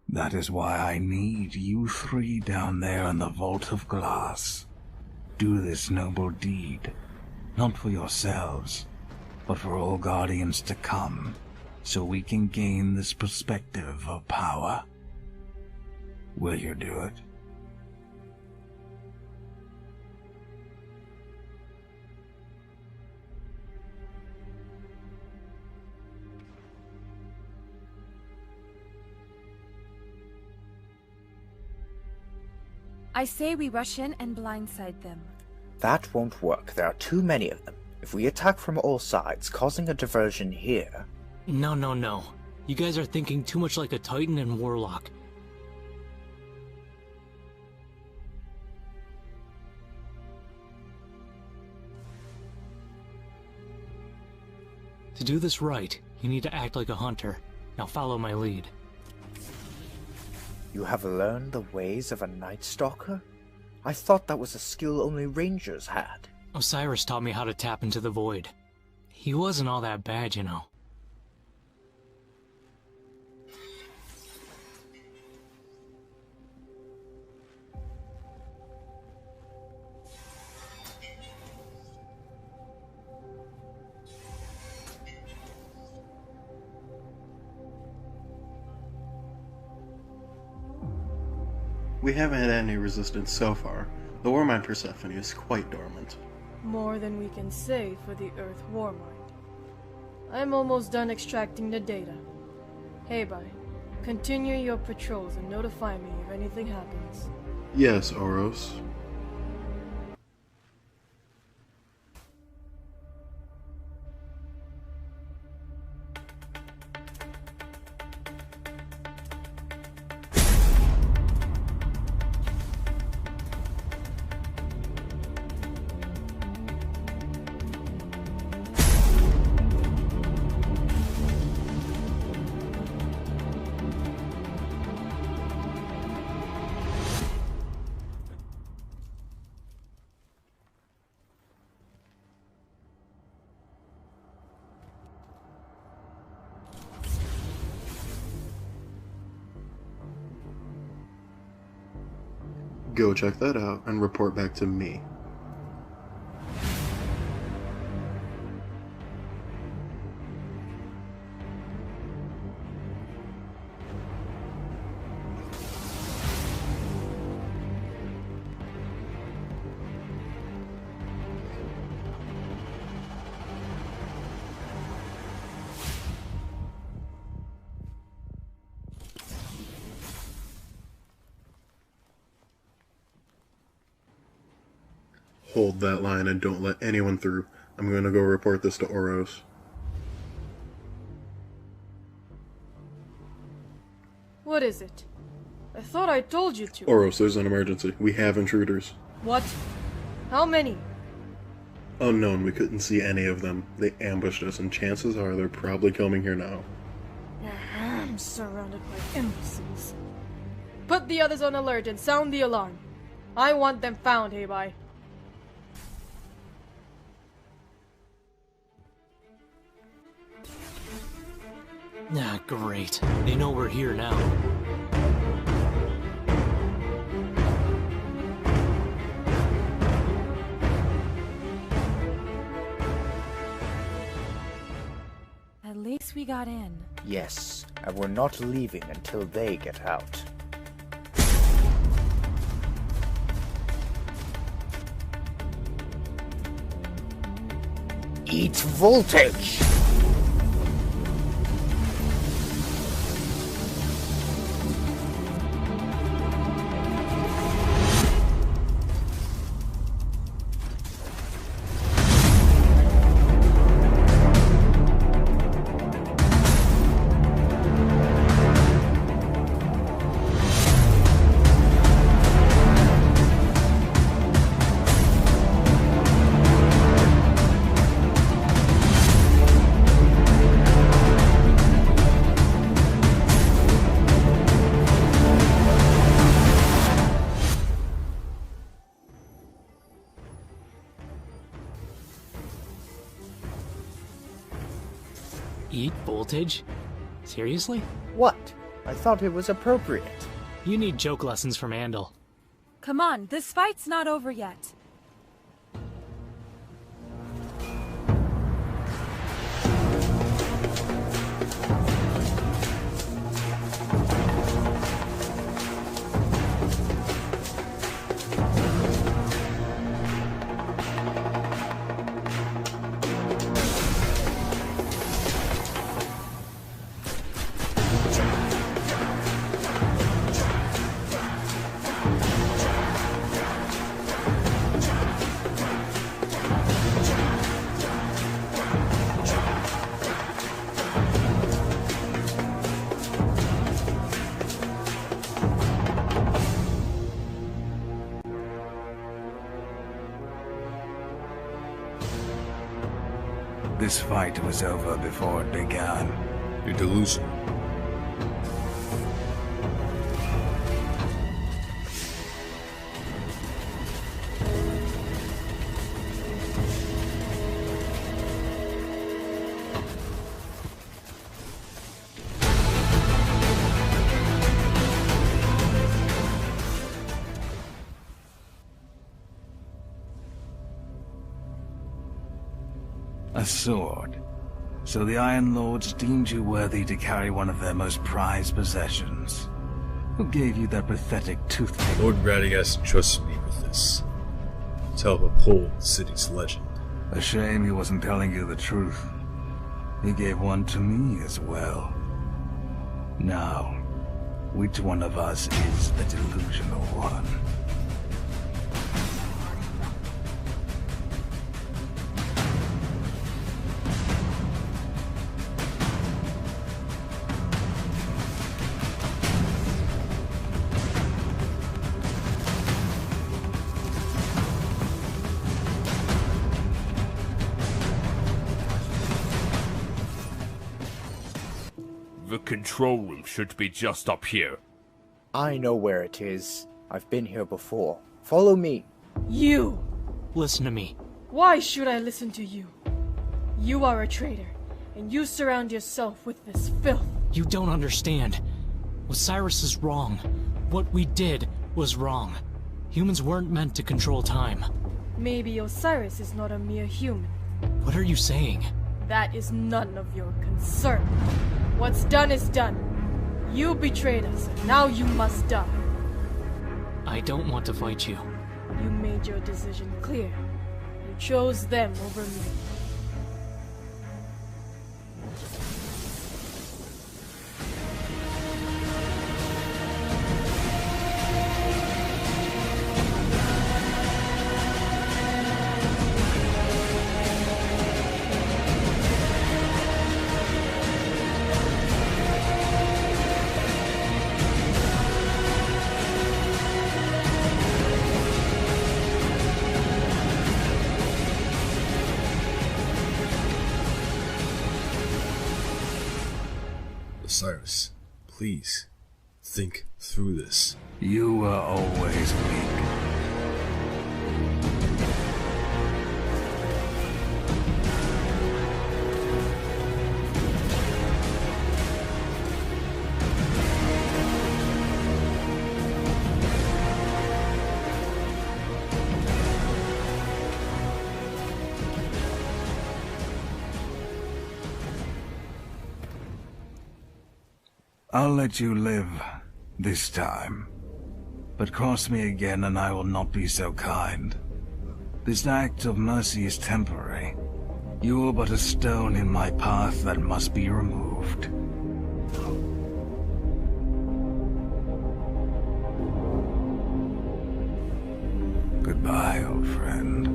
That is why I need you three down there in the Vault of Glass. Do this noble deed, not for yourselves, but for all Guardians to come, so we can gain this perspective of power. Will you do it? I say we rush in and blindside them. That won't work. There are too many of them. If we attack from all sides, causing a diversion here... No. You guys are thinking too much like a Titan and Warlock. To do this right, you need to act like a hunter. Now follow my lead. You have learned the ways of a Night Stalker? I thought that was a skill only rangers had. Osiris taught me how to tap into the void. He wasn't all that bad, you know. We haven't had any resistance so far. The Warmind Persephone is quite dormant. More than we can say for the Earth Warmind. I'm almost done extracting the data. Hey, bye. Continue your patrols and notify me if anything happens. Yes, Oros. Go check that out and report back to me. Hold that line and don't let anyone through. I'm going to go report this to Oros. What is it? I thought I told you to. Oros, there's an emergency. We have intruders. What? How many? Unknown, we couldn't see any of them. They ambushed us, and chances are they're probably coming here now. I'm surrounded by imbeciles. Put the others on alert and sound the alarm. I want them found, hey bye. Ah, great. They know we're here now. At least we got in. Yes, and we're not leaving until they get out. Eat voltage! Eat voltage? Seriously? What? I thought it was appropriate. You need joke lessons from Andal. Come on, this fight's not over yet. This fight was over before it began. You're delusional. A sword. So the Iron Lords deemed you worthy to carry one of their most prized possessions. Who gave you that pathetic toothpick? Lord Radagast trusts me with this. To help uphold the city's legend. A shame he wasn't telling you the truth. He gave one to me as well. Now, which one of us is the delusional one? The control room should be just up here. I know where it is. I've been here before. Follow me. You! Listen to me. Why should I listen to you? You are a traitor, and you surround yourself with this filth. You don't understand. Osiris is wrong. What we did was wrong. Humans weren't meant to control time. Maybe Osiris is not a mere human. What are you saying? That is none of your concern. What's done is done. You betrayed us, and now you must die. I don't want to fight you. You made your decision clear. You chose them over me. Osiris, please, think through this. You were always weak. I'll let you live, this time. But cross me again and I will not be so kind. This act of mercy is temporary. You are but a stone in my path that must be removed. Goodbye, old friend.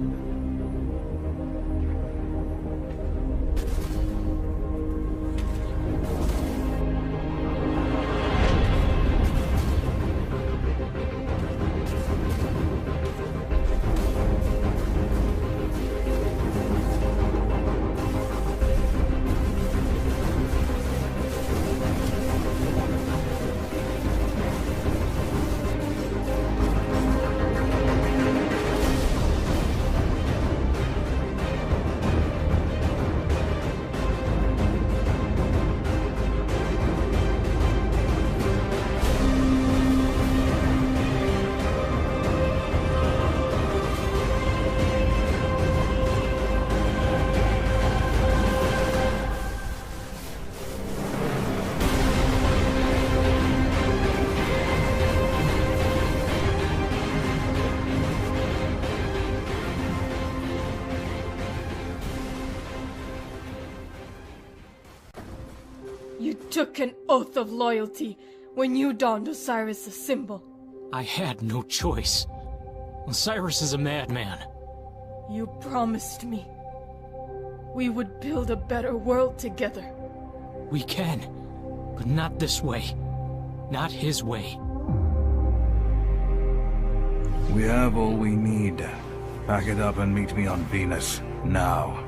took an oath of loyalty when you donned Osiris' symbol. I had no choice. Osiris is a madman. You promised me we would build a better world together. We can, but not this way. Not his way. We have all we need. Pack it up and meet me on Venus, now.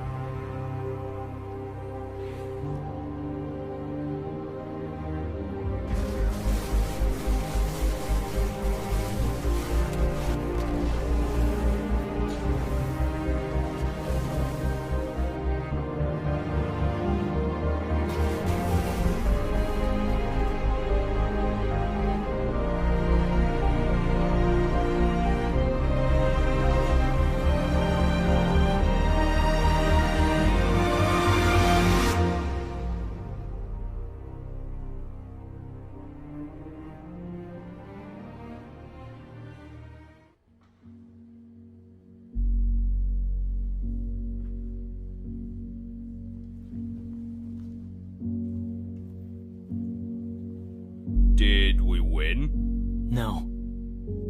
Did we win? No,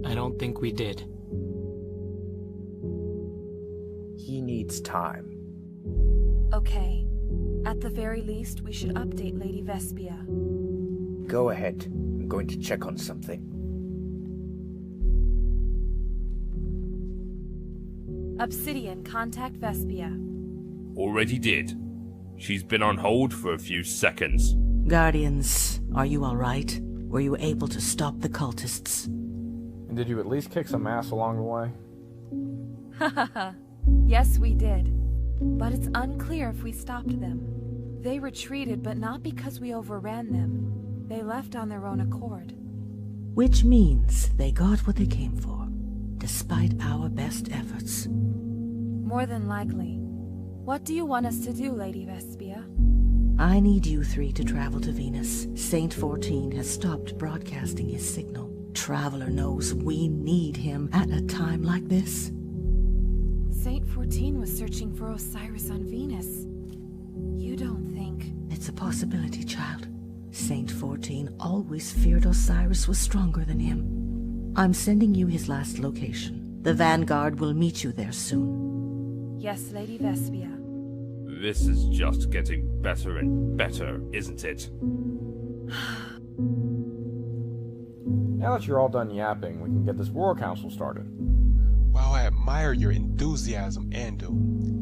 I don't think we did. He needs time. Okay. At the very least, we should update Lady Vespia. Go ahead. I'm going to check on something. Obsidian, contact Vespia. Already did. She's been on hold for a few seconds. Guardians, are you alright? Were you able to stop the cultists? And did you at least kick some ass along the way? Hahaha. Yes, we did. But it's unclear if we stopped them. They retreated, but not because we overran them. They left on their own accord. Which means they got what they came for, despite our best efforts. More than likely. What do you want us to do, Lady Vespia? I need you three to travel to Venus. Saint 14 has stopped broadcasting his signal. Traveler knows we need him at a time like this. Saint 14 was searching for Osiris on Venus. You don't think... It's a possibility, child. Saint 14 always feared Osiris was stronger than him. I'm sending you his last location. The Vanguard will meet you there soon. Yes, Lady Vespia. This is just getting better and better, isn't it? Now that you're all done yapping, we can get this Royal Council started. While I admire your enthusiasm, Ando,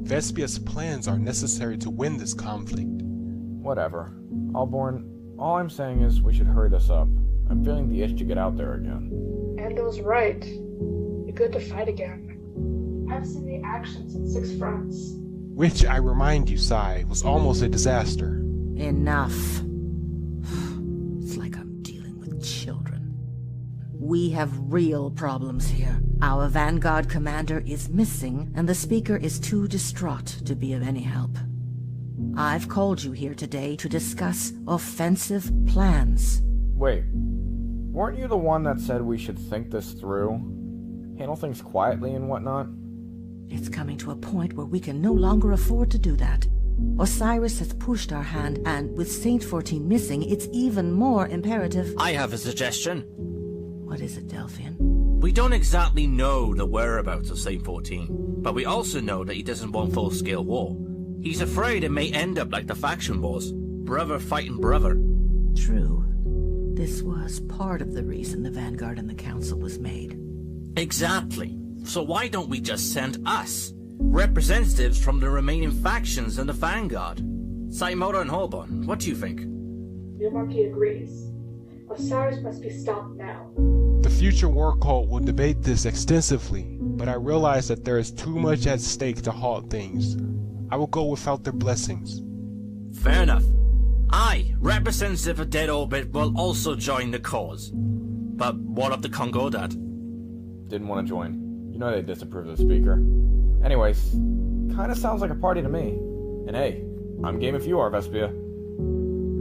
Vespia's plans are necessary to win this conflict. Whatever. Allborn, all I'm saying is we should hurry this up. I'm feeling the itch to get out there again. Ando's right. You're good to fight again. I've seen the actions in 6 fronts. Which, I remind you, Sai, was almost a disaster. Enough. It's like I'm dealing with children. We have real problems here. Our Vanguard commander is missing, and the Speaker is too distraught to be of any help. I've called you here today to discuss offensive plans. Wait, weren't you the one that said we should think this through? Handle things quietly and whatnot? It's coming to a point where we can no longer afford to do that. Osiris has pushed our hand, and with Saint 14 missing, it's even more imperative... I have a suggestion. What is it, Delphian? We don't exactly know the whereabouts of Saint 14, but we also know that he doesn't want full-scale war. He's afraid it may end up like the faction wars. Brother fighting brother. True. This was part of the reason the Vanguard and the Council was made. Exactly. So why don't we just send us, representatives from the remaining factions in the Vanguard? Saimota and Holborn, what do you think? Your Marquis agrees. Osiris must be stopped now. The future war cult will debate this extensively, but I realize that there is too much at stake to halt things. I will go without their blessings. Fair enough. I, representative of Dead Orbit, will also join the cause. But what of the Concordat? Didn't want to join. You know they disapprove of the Speaker. Anyways, kinda sounds like a party to me. And hey, I'm game if you are, Vespia.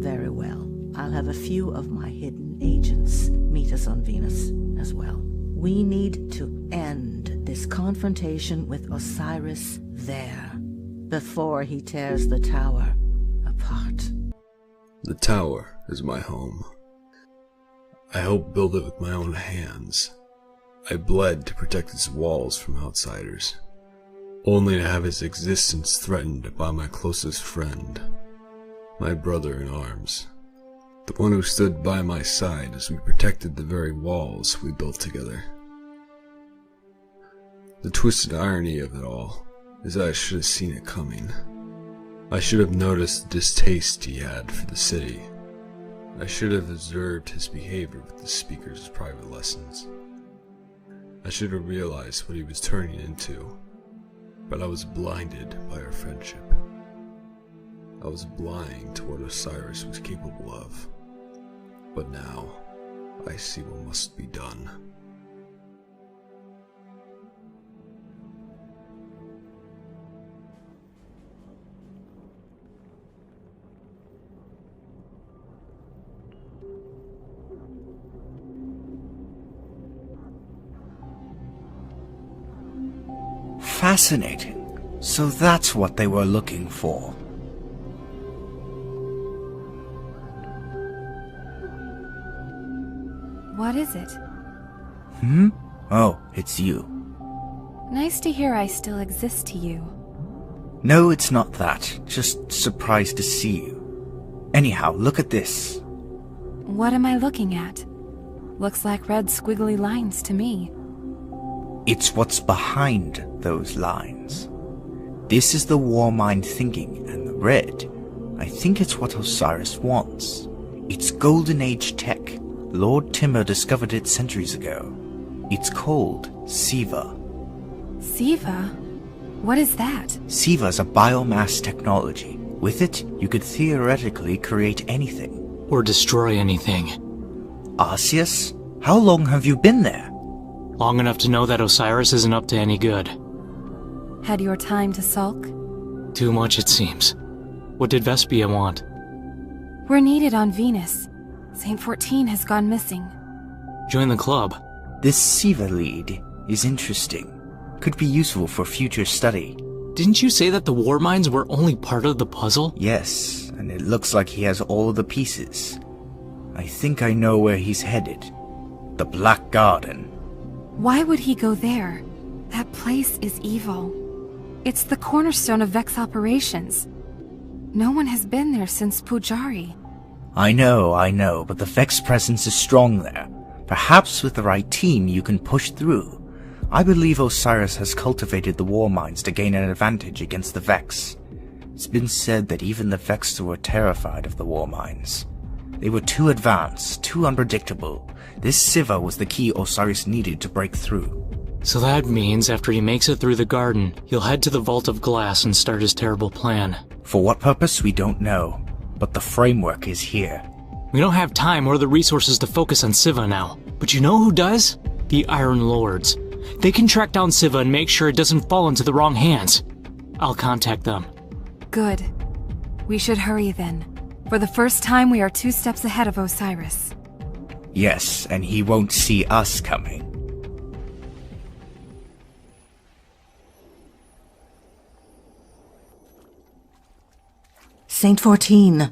Very well. I'll have a few of my hidden agents meet us on Venus as well. We need to end this confrontation with Osiris there, before he tears the tower apart. The tower is my home. I helped build it with my own hands. I bled to protect its walls from outsiders, only to have its existence threatened by my closest friend, my brother in arms, the one who stood by my side as we protected the very walls we built together. The twisted irony of it all is that I should have seen it coming. I should have noticed the distaste he had for the city. I should have observed his behavior with the speaker's private lessons. I should have realized what he was turning into, but I was blinded by our friendship. I was blind to what Osiris was capable of, but now I see what must be done. Fascinating. So that's what they were looking for. What is it? Oh, it's you. Nice to hear I still exist to you. No, it's not that. Just surprised to see you. Anyhow, look at this. What am I looking at? Looks like red squiggly lines to me. It's what's behind those lines. This is the war mind thinking, and the red, I think it's what Osiris wants. It's Golden Age tech. Lord Timur discovered it centuries ago. It's called Siva. Siva? What is that? Siva's a biomass technology. With it, you could theoretically create anything. Or destroy anything. Arceus? How long have you been there? Long enough to know that Osiris isn't up to any good. Had your time to sulk? Too much, it seems. What did Vespia want? We're needed on Venus. Saint 14 has gone missing. Join the club. This Siva lead is interesting. Could be useful for future study. Didn't you say that the war mines were only part of the puzzle? Yes, and it looks like he has all the pieces. I think I know where he's headed. The Black Garden. Why would he go there? That place is evil. It's the cornerstone of Vex operations. No one has been there since Pujari. I know, but the Vex presence is strong there. Perhaps with the right team you can push through. I believe Osiris has cultivated the war mines to gain an advantage against the Vex. It's been said that even the Vex were terrified of the war mines. They were too advanced, too unpredictable. This Siva was the key Osiris needed to break through. So that means after he makes it through the garden, he'll head to the Vault of Glass and start his terrible plan. For what purpose, we don't know. But the framework is here. We don't have time or the resources to focus on Siva now. But you know who does? The Iron Lords. They can track down Siva and make sure it doesn't fall into the wrong hands. I'll contact them. Good. We should hurry then. For the first time, we are 2 steps ahead of Osiris. Yes, and he won't see us coming. Saint 14,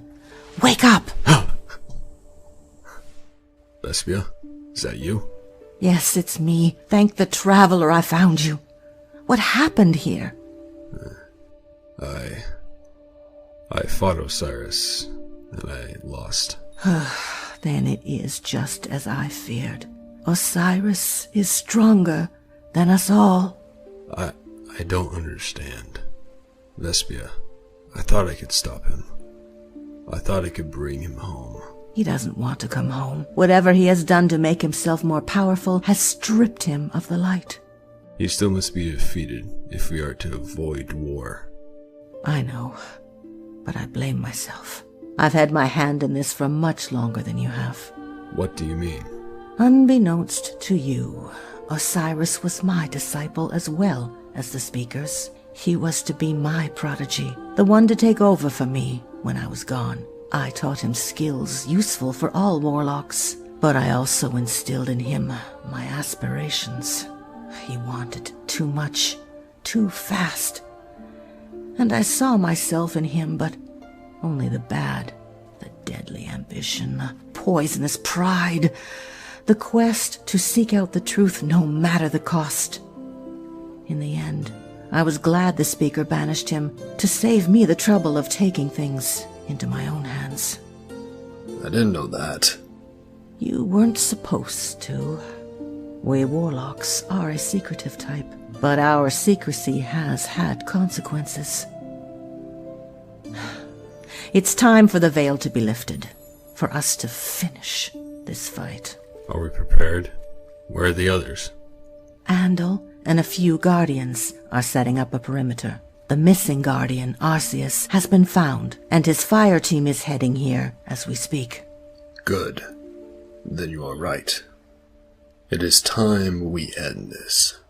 wake up! Vespia, is that you? Yes, it's me. Thank the Traveler I found you. What happened here? I fought Osiris, and I lost. Then it is just as I feared. Osiris is stronger than us all. I don't understand. Vespia, I thought I could stop him. I thought I could bring him home. He doesn't want to come home. Whatever he has done to make himself more powerful has stripped him of the light. He still must be defeated if we are to avoid war. I know, but I blame myself. I've had my hand in this for much longer than you have. What do you mean? Unbeknownst to you, Osiris was my disciple as well as the speaker's. He was to be my prodigy, the one to take over for me when I was gone. I taught him skills useful for all warlocks, but I also instilled in him my aspirations. He wanted too much, too fast. And I saw myself in him, but only the bad, the deadly ambition, a poisonous pride, the quest to seek out the truth no matter the cost. In the end, I was glad the speaker banished him to save me the trouble of taking things into my own hands. I didn't know that. You weren't supposed to. We warlocks are a secretive type, but our secrecy has had consequences. It's time for the veil to be lifted, for us to finish this fight. Are we prepared? Where are the others? Andal and a few guardians are setting up a perimeter. The missing guardian, Arceus, has been found, and his fire team is heading here as we speak. Good. Then you are right. It is time we end this.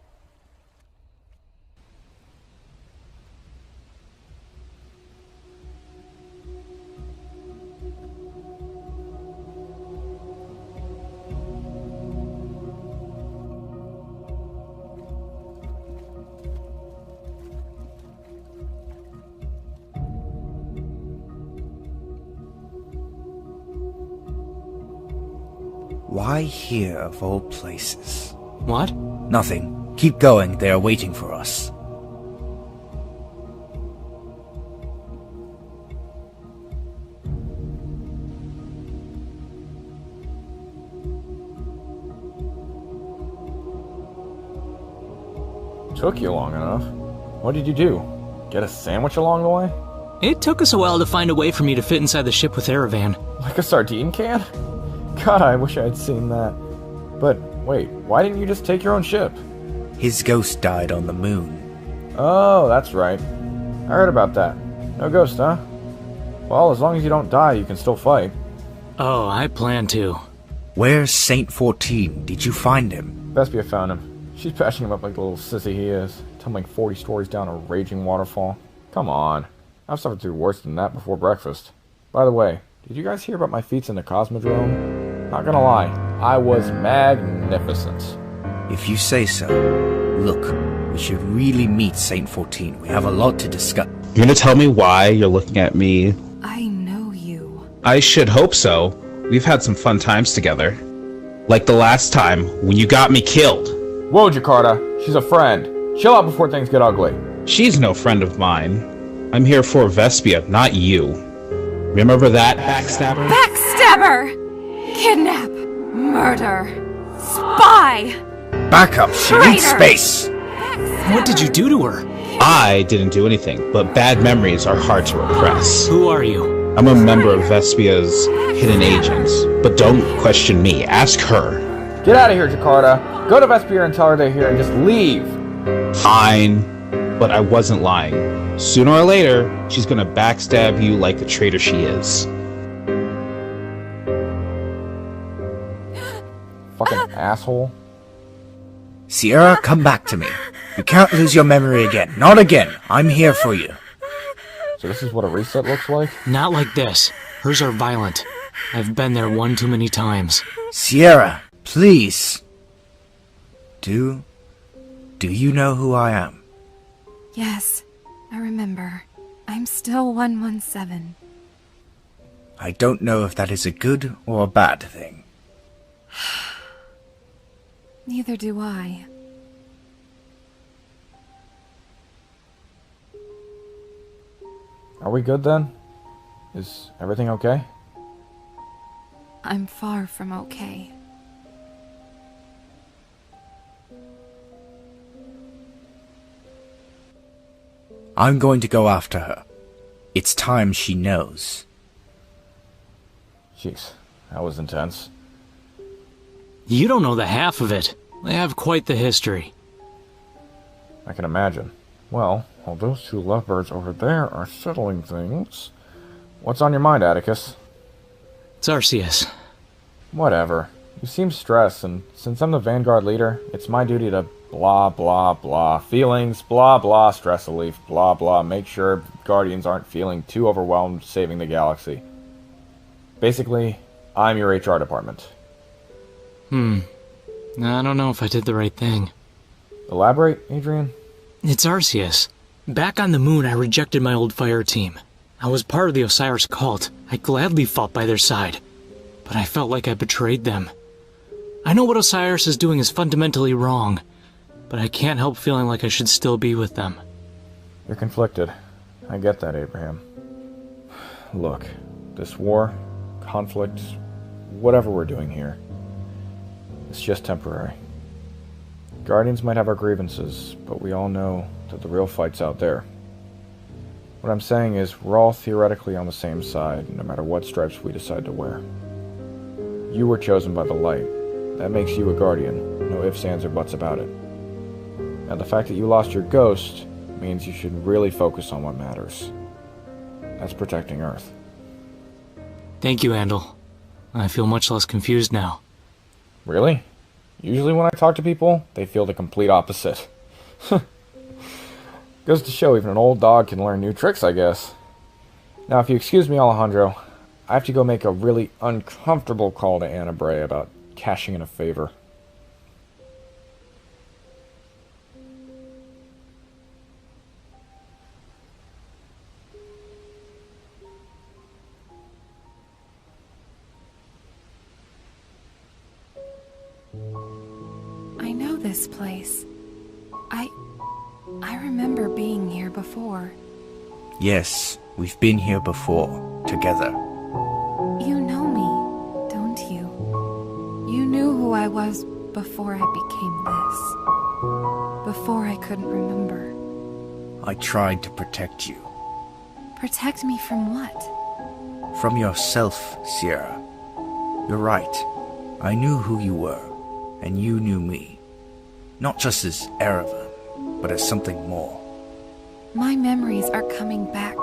Why here of all places? What? Nothing. Keep going, they are waiting for us. Took you long enough. What did you do? Get a sandwich along the way? It took us a while to find a way for me to fit inside the ship with Erevan. Like a sardine can? God, I wish I had seen that. But wait, why didn't you just take your own ship? His ghost died on the moon. Oh, that's right. I heard about that. No ghost, huh? Well, as long as you don't die, you can still fight. Oh, I plan to. Where's Saint 14? Did you find him? Vespia found him. She's patching him up like the little sissy he is, tumbling 40 stories down a raging waterfall. Come on. I've suffered through worse than that before breakfast. By the way, did you guys hear about my feats in the Cosmodrome? Not gonna lie, I was magnificent. If you say so. Look, we should really meet Saint 14. We have a lot to discuss. You gonna tell me why you're looking at me? I know you. I should hope so. We've had some fun times together. Like the last time, when you got me killed. Whoa, Jakarta. She's a friend. Chill out before things get ugly. She's no friend of mine. I'm here for Vespia, not you. Remember that, backstabber? Backstabber! Kidnap! Murder! Spy! Back up, she needs space! What did you do to her? I didn't do anything, but bad memories are hard to repress. Who are you? I'm a member of Vespia's hidden agents, but don't question me, ask her. Get out of here, Jakarta. Go to Vespia and tell her they're here and just leave. Fine, but I wasn't lying. Sooner or later, she's gonna backstab you like the traitor she is. Fucking asshole. Sierra, come back to me. You can't lose your memory again. Not again. I'm here for you. So this is what a reset looks like? Not like this. Hers are violent. I've been there one too many times. Sierra, please. Do you know who I am? Yes, I remember. I'm still 117. I don't know if that is a good or a bad thing. Neither do I. Are we good then? Is everything okay? I'm far from okay. I'm going to go after her. It's time she knows. Jeez, that was intense. You don't know the half of it. They have quite the history. I can imagine. Well, while those two lovebirds over there are settling things... What's on your mind, Atticus? It's Arceus. Whatever. You seem stressed, and since I'm the Vanguard leader, it's my duty to blah blah blah. Feelings, blah blah, stress relief, blah blah. Make sure Guardians aren't feeling too overwhelmed saving the galaxy. Basically, I'm your HR department. I don't know if I did the right thing. Elaborate, Adrian? It's Arceus. Back on the moon, I rejected my old fire team. I was part of the Osiris cult. I gladly fought by their side. But I felt like I betrayed them. I know what Osiris is doing is fundamentally wrong, but I can't help feeling like I should still be with them. You're conflicted. I get that, Abraham. Look, this war, conflict, whatever we're doing here, it's just temporary. Guardians might have our grievances, but we all know that the real fight's out there. What I'm saying is, we're all theoretically on the same side, no matter what stripes we decide to wear. You were chosen by the light. That makes you a guardian. No ifs, ands, or buts about it. Now, the fact that you lost your ghost means you should really focus on what matters. That's protecting Earth. Thank you, Andal. I feel much less confused now. Really? Usually when I talk to people, they feel the complete opposite. Goes to show even an old dog can learn new tricks, I guess. Now, if you excuse me, Alejandro, I have to go make a really uncomfortable call to Anna Bray about cashing in a favor. I know this place. I remember being here before. Yes, we've been here before, together. You know me, don't you? You knew who I was before I became this. Before I couldn't remember. I tried to protect you. Protect me from what? From yourself, Sierra. You're right. I knew who you were, and you knew me. Not just as Erevan, but as something more. My memories are coming back,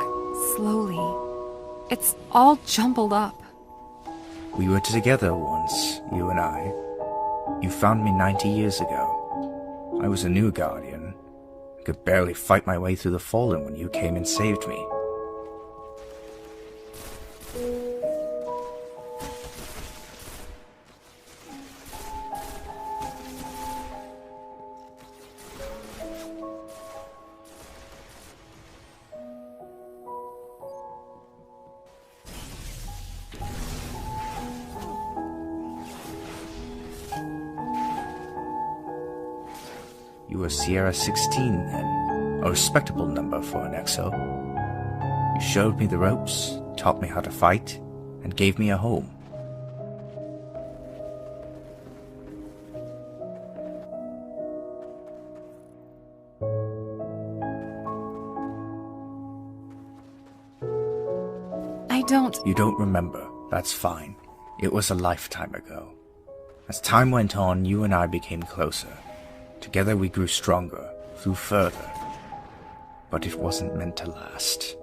slowly. It's all jumbled up. We were together once, you and I. You found me 90 years ago. I was a new guardian. I could barely fight my way through the Fallen when you came and saved me. You were Sierra 16 then, a respectable number for an exo. You showed me the ropes, taught me how to fight, and gave me a home. You don't remember. That's fine. It was a lifetime ago. As time went on, you and I became closer. Together we grew stronger, flew further. But it wasn't meant to last.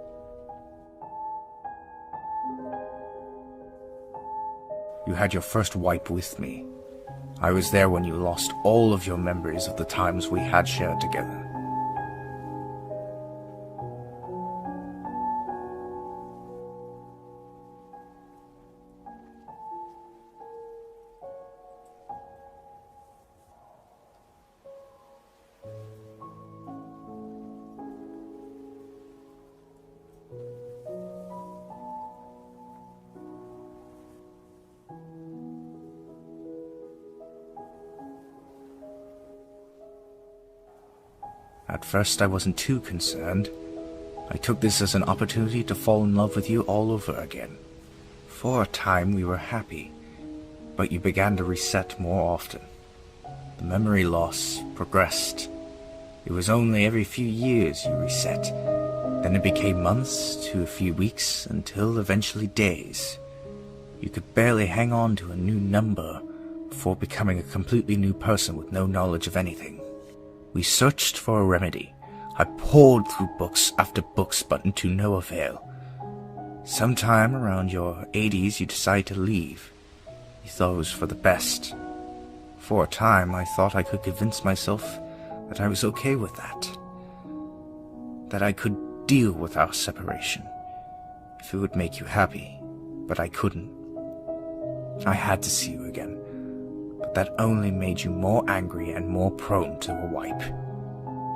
You had your first wipe with me. I was there when you lost all of your memories of the times we had shared together. At first I wasn't too concerned. I took this as an opportunity to fall in love with you all over again. For a time we were happy, but you began to reset more often. The memory loss progressed. It was only every few years you reset. Then it became months to a few weeks, until eventually days. You could barely hang on to a new number before becoming a completely new person with no knowledge of anything. We searched for a remedy. I pored through books after books, but to no avail. Sometime around your 80s, you decided to leave. You thought it was for the best. For a time, I thought I could convince myself that I was okay with that. That I could deal with our separation, if it would make you happy, but I couldn't. I had to see you again. But that only made you more angry and more prone to a wipe.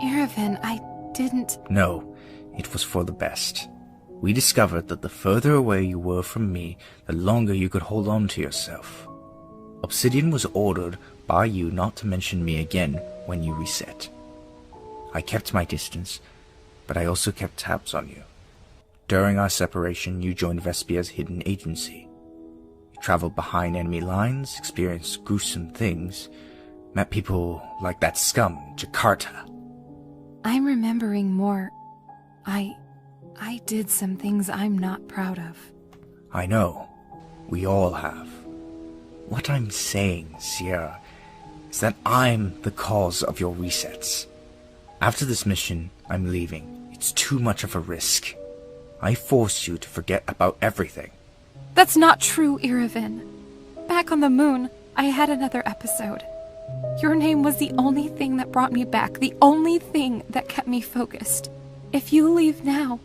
Erevan, I didn't... No, it was for the best. we discovered that the further away you were from me, the longer you could hold on to yourself. Obsidian was ordered by you not to mention me again when you reset. I kept my distance, but I also kept tabs on you. During our separation, you joined Vespia's hidden agency. You traveled behind enemy lines, experienced gruesome things, met people like that scum, Jakarta. I'm remembering more. I did some things I'm not proud of. I know. We all have. What I'm saying, Sierra, is that I'm the cause of your resets. After this mission, I'm leaving. It's too much of a risk. I forced you to forget about everything. That's not true, Iraven. Back on the moon, I had another episode. Your name was the only thing that brought me back, the only thing that kept me focused. If you leave now,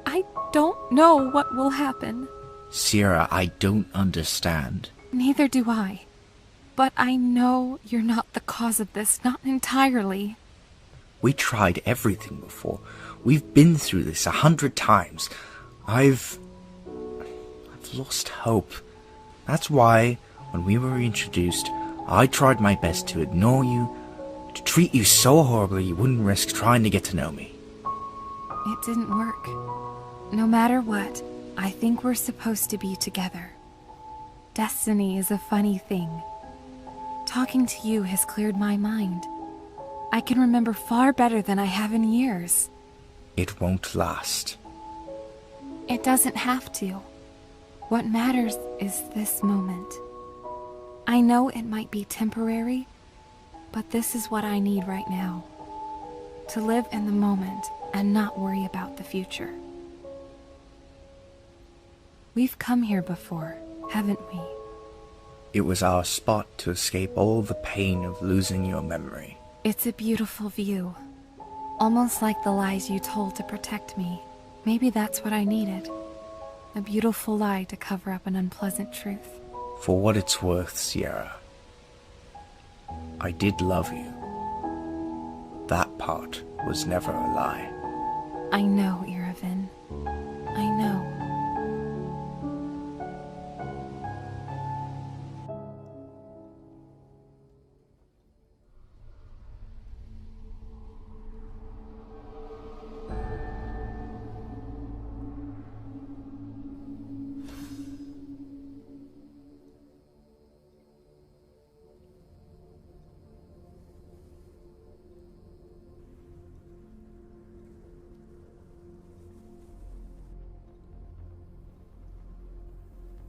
I don't know what will happen. Sierra, I don't understand. Neither do I. But I know you're not the cause of this, not entirely. We tried everything before. We've been through this 100 times. I've lost hope. That's why, when we were introduced, I tried my best to ignore you, to treat you so horribly you wouldn't risk trying to get to know me. It didn't work. No matter what, I think we're supposed to be together. Destiny is a funny thing. Talking to you has cleared my mind. I can remember far better than I have in years. It won't last. It doesn't have to. What matters is this moment. I know it might be temporary, but this is what I need right now. To live in the moment and not worry about the future. We've come here before, haven't we? It was our spot to escape all the pain of losing your memory. It's a beautiful view. Almost like the lies you told to protect me. Maybe that's what I needed. A beautiful lie to cover up an unpleasant truth. For what it's worth, Sierra, I did love you. That part was never a lie. I know, Iraven. I know.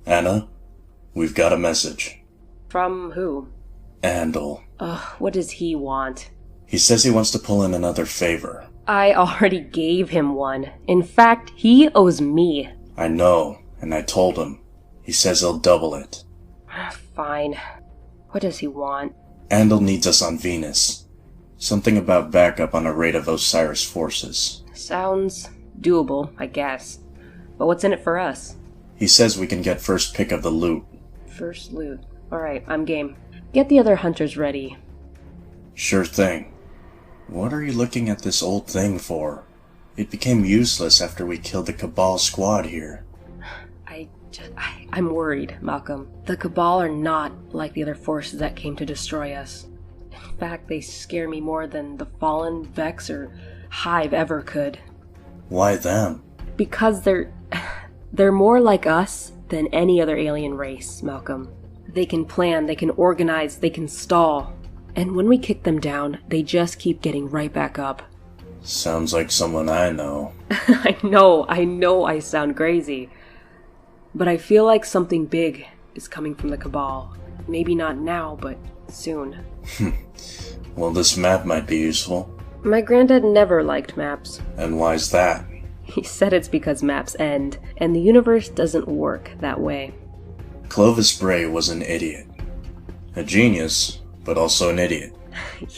Anna, we've got a message. From who? Andal. What does he want? He says he wants to pull in another favor. I already gave him one. In fact, he owes me. I know, and I told him. He says he'll double it. Fine. What does he want? Andal needs us on Venus. Something about backup on a raid of Osiris forces. Sounds doable, I guess. But what's in it for us? He says we can get first pick of the loot. First loot. Alright, I'm game. Get the other hunters ready. Sure thing. What are you looking at this old thing for? It became useless after we killed the Cabal squad here. I'm worried, Malcolm. The Cabal are not like the other forces that came to destroy us. In fact, they scare me more than the Fallen, Vex, or Hive ever could. Why them? Because they're more like us than any other alien race, Malcolm. They can plan, they can organize, they can stall. And when we kick them down, they just keep getting right back up. Sounds like someone I know. I know I sound crazy. But I feel like something big is coming from the Cabal. Maybe not now, but soon. Well, this map might be useful. My granddad never liked maps. And why's that? He said it's because maps end, and the universe doesn't work that way. Clovis Bray was an idiot. A genius, but also an idiot.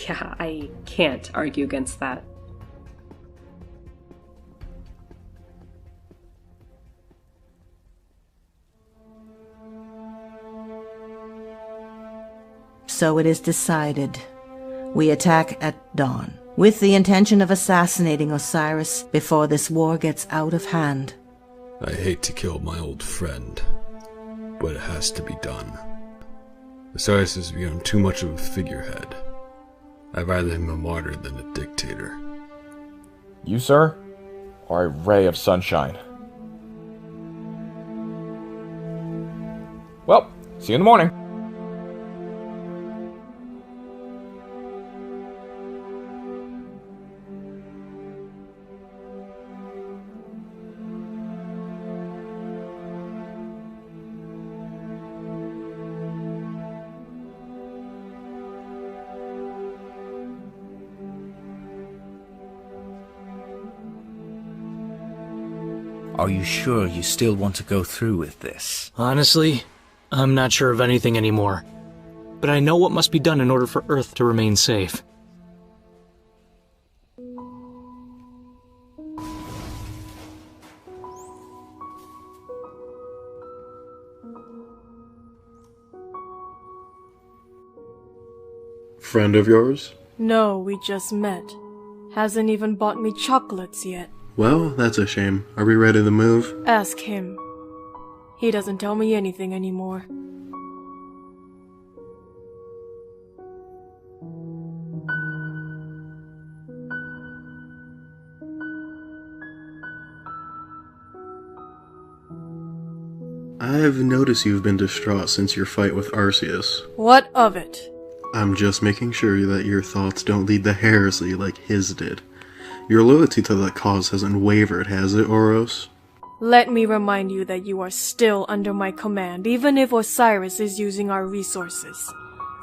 Yeah, I can't argue against that. So it is decided. We attack at dawn. with the intention of assassinating Osiris before this war gets out of hand. I hate to kill my old friend, but it has to be done. Osiris has become too much of a figurehead. I'd rather him a martyr than a dictator. You, sir, are a ray of sunshine. Well, see you in the morning. Are you sure you still want to go through with this? Honestly, I'm not sure of anything anymore. But I know what must be done in order for Earth to remain safe. Friend of yours? No, we just met. Hasn't even bought me chocolates yet. Well, that's a shame. Are we ready to move? Ask him. He doesn't tell me anything anymore. I've noticed you've been distraught since your fight with Arceus. What of it? I'm just making sure that your thoughts don't lead to heresy like his did. Your loyalty to that cause hasn't wavered, has it, Oros? Let me remind you that you are still under my command, even if Osiris is using our resources.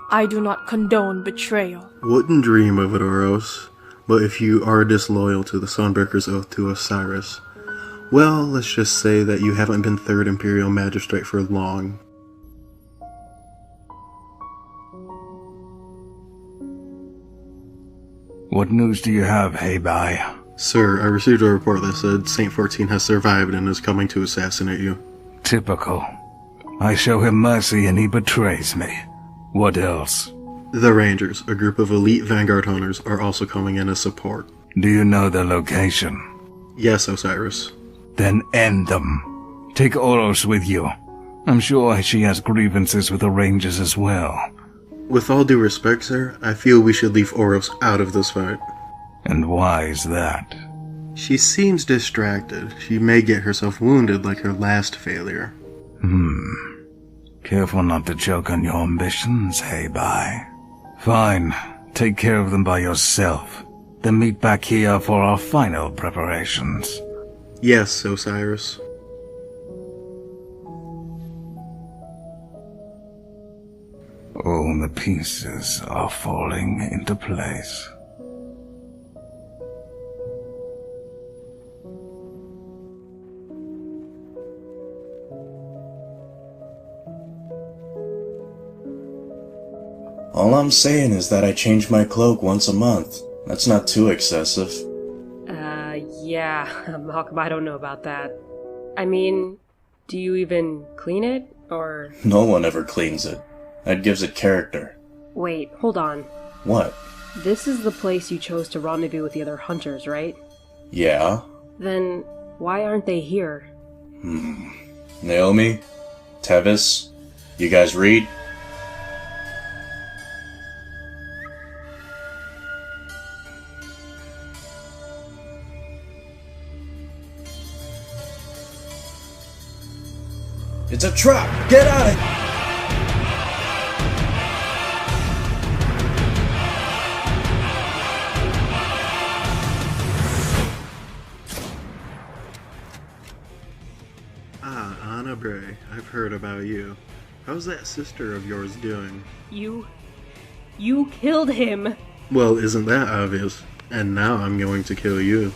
I do not condone betrayal. Wouldn't dream of it, Oros. But if you are disloyal to the Sunbreakers' oath to Osiris, well, let's just say that you haven't been Third Imperial Magistrate for long. What news do you have, Heibai? Sir, I received a report that said Saint 14 has survived and is coming to assassinate you. Typical. I show him mercy and he betrays me. What else? The Rangers, a group of elite Vanguard hunters, are also coming in as support. Do you know their location? Yes, Osiris. Then end them. Take Oros with you. I'm sure she has grievances with the Rangers as well. With all due respect, sir, I feel we should leave Oros out of this fight. And why is that? She seems distracted. She may get herself wounded like her last failure. Careful not to choke on your ambitions, Heibai. Fine. Take care of them by yourself. Then meet back here for our final preparations. Yes, Osiris. All the pieces are falling into place. All I'm saying is that I change my cloak once a month. That's not too excessive. Yeah, Malcolm, I don't know about that. I mean, do you even clean it, or...? No one ever cleans it. That gives it character. Wait, hold on. What? This is the place you chose to rendezvous with the other hunters, right? Yeah? Then, why aren't they here? Naomi? Tevis? You guys read? It's a trap! Get on it! Ah, Anna Bray, I've heard about you. How's that sister of yours doing? You killed him! Well, isn't that obvious? And now I'm going to kill you.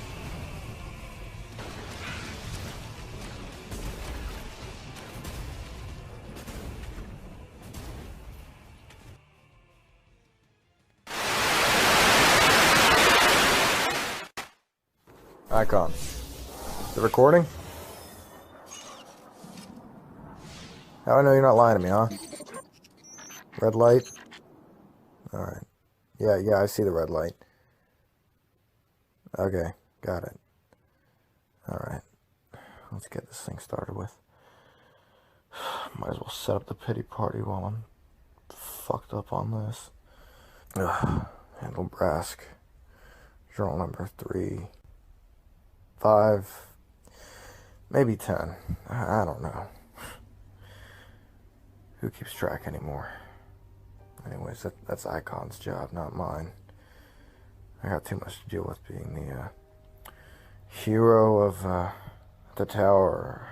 Icon. The recording? How do I know you're not lying to me, huh? Red light? Alright. Yeah, I see the red light. Okay, got it. Alright, let's get this thing started with. Might as well set up the pity party while I'm fucked up on this. Handle Brask. Journal number 3, 5, maybe 10. I don't know. Who keeps track anymore? Anyways, that's Icon's job, not mine. I got too much to deal with being the hero of the tower.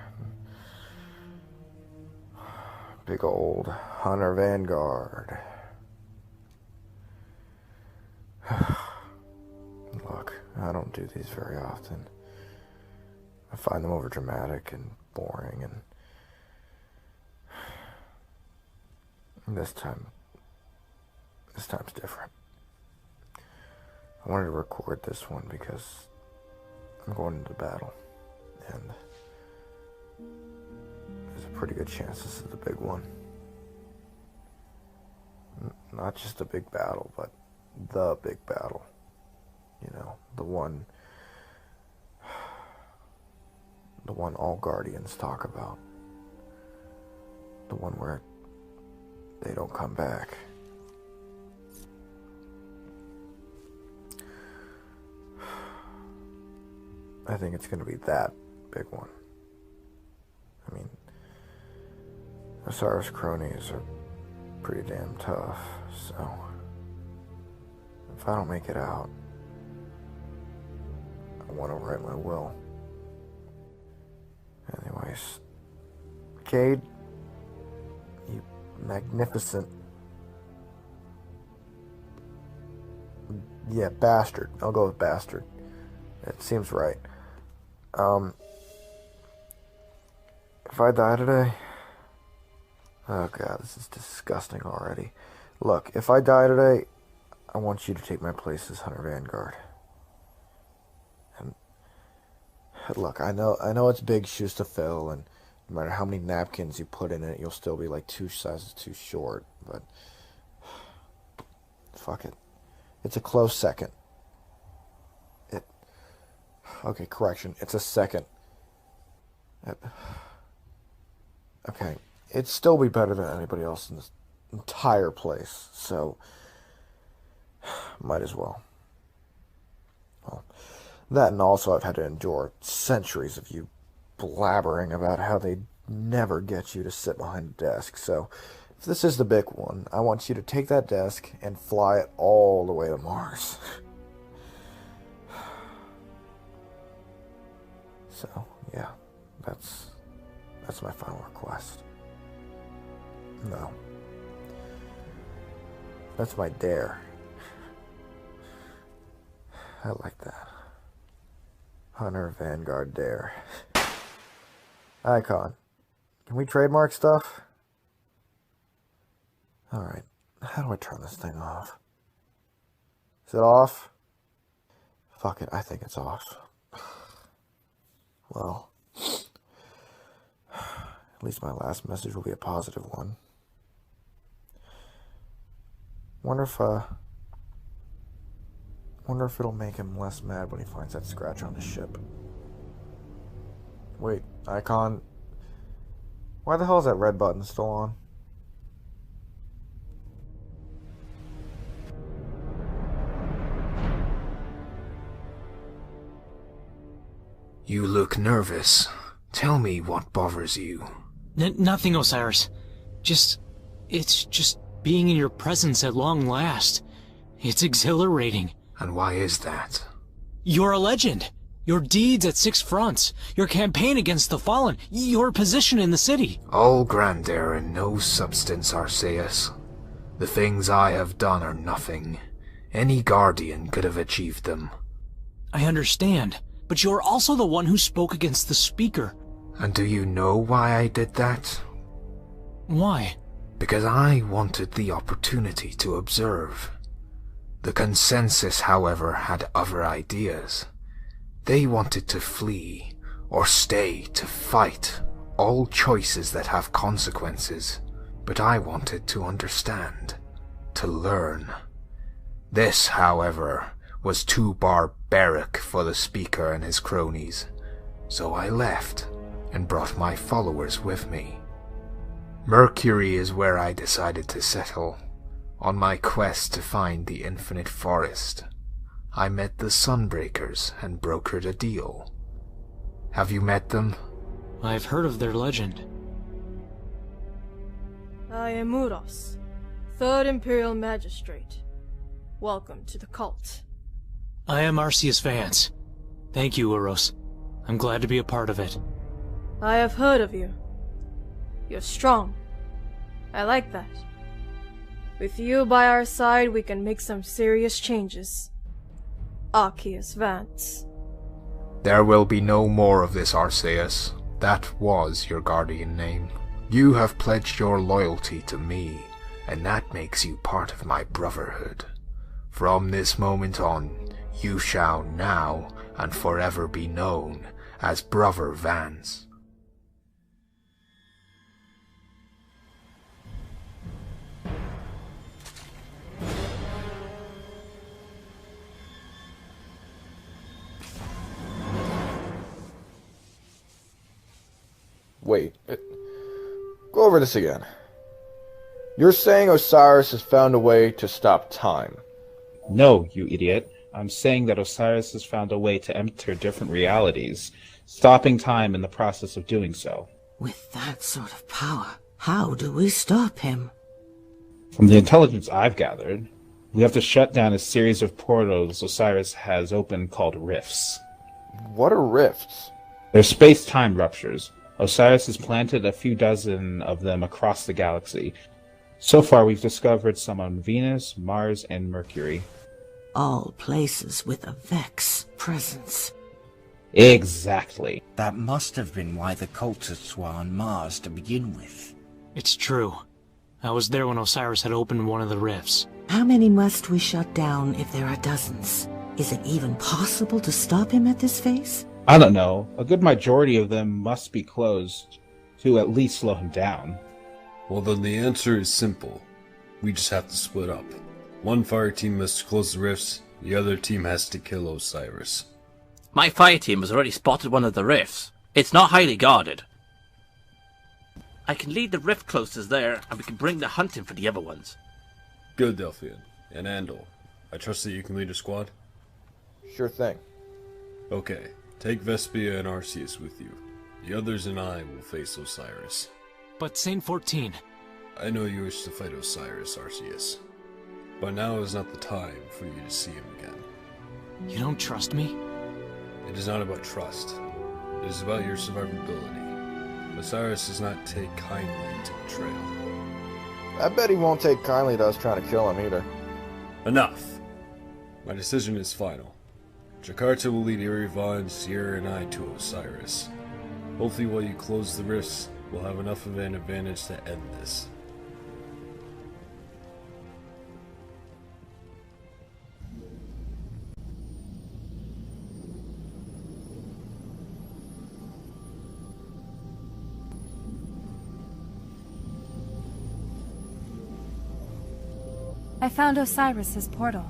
Big old Hunter Vanguard. Look, I don't do these very often. I find them overdramatic and boring, and this time's different. I wanted to record this one because I'm going into battle, and there's a pretty good chance this is the big one. Not just a big battle, but the big battle. You know, the one all Guardians talk about. The one where they don't come back. I think it's going to be that big one. I mean, Osiris cronies are pretty damn tough, so if I don't make it out, I want to write my will. Anyways, Cade, you magnificent... Yeah, bastard. I'll go with bastard. It seems right. If I die today... Oh god, this is disgusting already. Look, if I die today, I want you to take my place as Hunter Vanguard. And look, I know it's big shoes to fill, and no matter how many napkins you put in it, you'll still be like 2 sizes too short, but fuck it. It's a close second. Okay, correction. It's a second. Okay. It'd still be better than anybody else in this entire place, so might as well. Well, that, and also I've had to endure centuries of you blabbering about how they never get you to sit behind a desk, so if this is the big one, I want you to take that desk and fly it all the way to Mars. So, yeah, that's my final request. No. That's my dare. I like that. Hunter Vanguard dare. Icon. Can we trademark stuff? Alright. How do I turn this thing off? Is it off? Fuck it, I think it's off. Well, at least my last message will be a positive one. Wonder if it'll make him less mad when he finds that scratch on his ship. Wait, Icon, why the hell is that red button still on? You look nervous. Tell me what bothers you. Nothing, Osiris. It's just being in your presence at long last. It's exhilarating. And why is that? You're a legend. Your deeds at 6 Fronts. Your campaign against the Fallen. Your position in the city. All grandeur and no substance, Arceus. The things I have done are nothing. Any Guardian could have achieved them. I understand. But you're also the one who spoke against the Speaker. And do you know why I did that? Why? Because I wanted the opportunity to observe. The consensus, however, had other ideas. They wanted to flee, or stay to fight, all choices that have consequences. But I wanted to understand, to learn. This, however, was too barbaric for the speaker and his cronies, so I left and brought my followers with me. Mercury is where I decided to settle. On my quest to find the infinite forest, I met the sunbreakers and brokered a deal. Have you met them? I've heard of their legend. I am Muros, 3rd Imperial Magistrate. Welcome to the cult. I am Arceus Vance. Thank you, Uros. I'm glad to be a part of it. I have heard of you. You're strong. I like that. With you by our side, we can make some serious changes. Arceus Vance. There will be no more of this, Arceus. That was your guardian name. You have pledged your loyalty to me, and that makes you part of my brotherhood. From this moment on, you shall now and forever be known as Brother Vance. Wait. Go over this again. You're saying Osiris has found a way to stop time. No, you idiot. I'm saying that Osiris has found a way to enter different realities, stopping time in the process of doing so. With that sort of power, how do we stop him? From the intelligence I've gathered, we have to shut down a series of portals Osiris has opened called rifts. What are rifts? They're space-time ruptures. Osiris has planted a few dozen of them across the galaxy. So far, we've discovered some on Venus, Mars, and Mercury. All places with a Vex presence. Exactly. That must have been why the cultists were on Mars to begin with. It's true. I was there when Osiris had opened one of the rifts. How many must we shut down if there are dozens? Is it even possible to stop him at this phase? I don't know. A good majority of them must be closed to at least slow him down. Well, then the answer is simple. We just have to split up. One fire team must close the rifts, the other team has to kill Osiris. My fire team has already spotted one of the rifts. It's not highly guarded. I can lead the rift closest there, and we can bring the hunt in for the other ones. Good, Delphian. And Andal, I trust that you can lead a squad? Sure thing. Okay, take Vespia and Arceus with you. The others and I will face Osiris. But Saint 14... I know you wish to fight Osiris, Arceus. But now is not the time for you to see him again. You don't trust me? It is not about trust. It is about your survivability. Osiris does not take kindly to betrayal. I bet he won't take kindly to us trying to kill him either. Enough! My decision is final. Jakarta will lead Erivan, Sierra, and I to Osiris. Hopefully while you close the rifts, we'll have enough of an advantage to end this. I found Osiris's portal.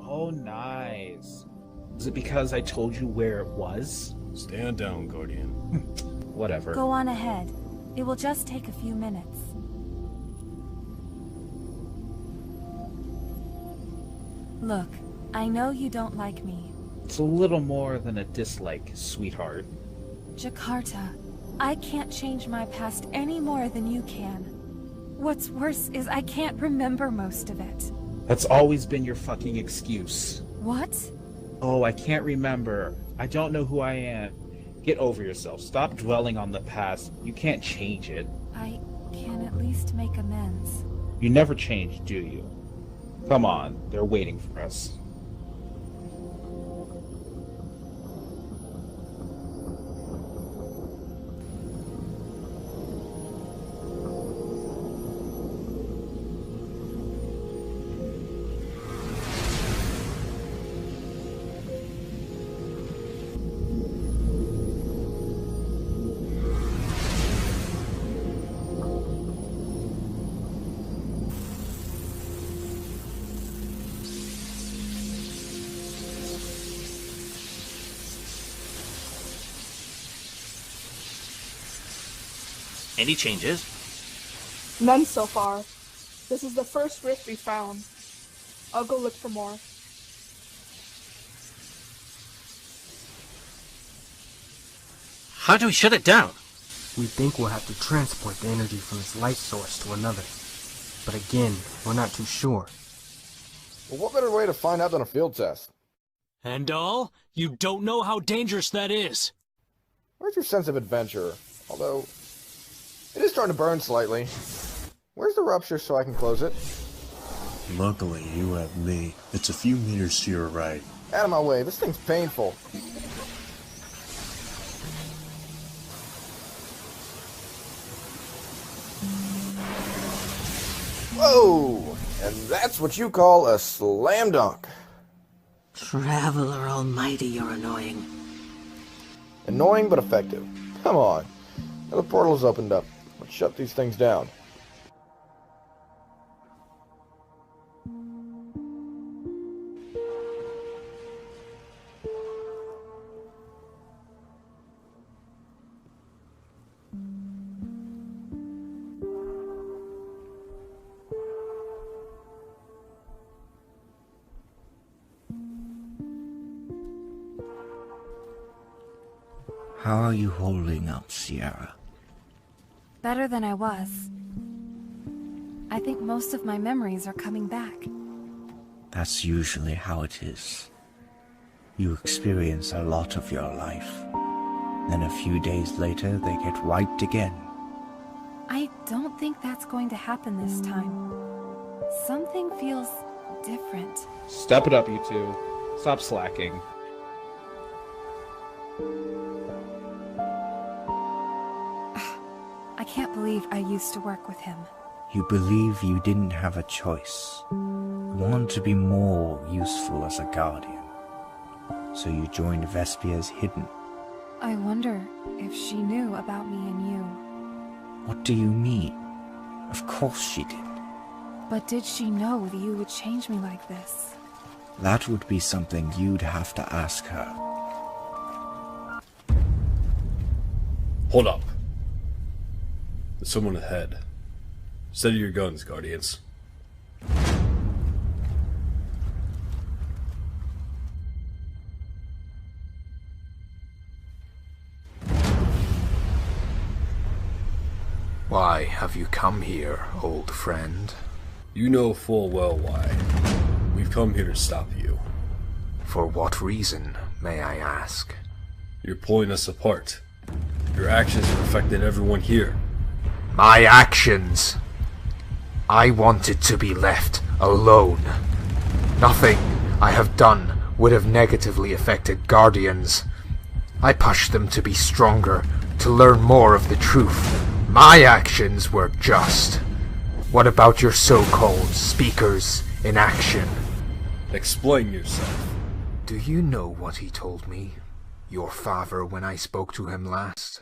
Oh, nice. Is it because I told you where it was? Stand down, Guardian. Whatever. Go on ahead. It will just take a few minutes. Look, I know you don't like me. It's a little more than a dislike, sweetheart. Jakarta, I can't change my past any more than you can. What's worse is I can't remember most of it. That's always been your fucking excuse. What? Oh, I can't remember. I don't know who I am. Get over yourself. Stop dwelling on the past. You can't change it. I can at least make amends. You never change, do you? Come on, they're waiting for us. Any changes? None so far. This is the first rift we found. I'll go look for more. How do we shut it down? We think we'll have to transport the energy from this light source to another. But again, we're not too sure. Well, what better way to find out than a field test? And all? You don't know how dangerous that is. Where's your sense of adventure? Although, it is starting to burn slightly. Where's the rupture so I can close it? Luckily, you have me. It's a few meters to your right. Out of my way, this thing's painful. Whoa! And that's what you call a slam dunk. Traveler Almighty, you're annoying. Annoying but effective. Come on. Now the portal's opened up. Let's shut these things down. How are you holding up, Sierra? Better than I was. I think most of my memories are coming back. That's usually how it is. You experience a lot of your life. Then a few days later, they get wiped again. I don't think that's going to happen this time. Something feels different. Step it up, you two. Stop slacking. I can't believe I used to work with him. You believe you didn't have a choice. You want to be more useful as a guardian. So you joined Vespia's Hidden. I wonder if she knew about me and you. What do you mean? Of course she did. But did she know that you would change me like this? That would be something you'd have to ask her. Hold up. There's someone ahead. Steady your guns, Guardians. Why have you come here, old friend? You know full well why. We've come here to stop you. For what reason, may I ask? You're pulling us apart. Your actions have affected everyone here. My actions? I wanted to be left alone. Nothing I have done would have negatively affected Guardians. I pushed them to be stronger, to learn more of the truth. My actions were just. What about your so-called speakers in action? Explain yourself. Do you know what he told me? Your father when I spoke to him last?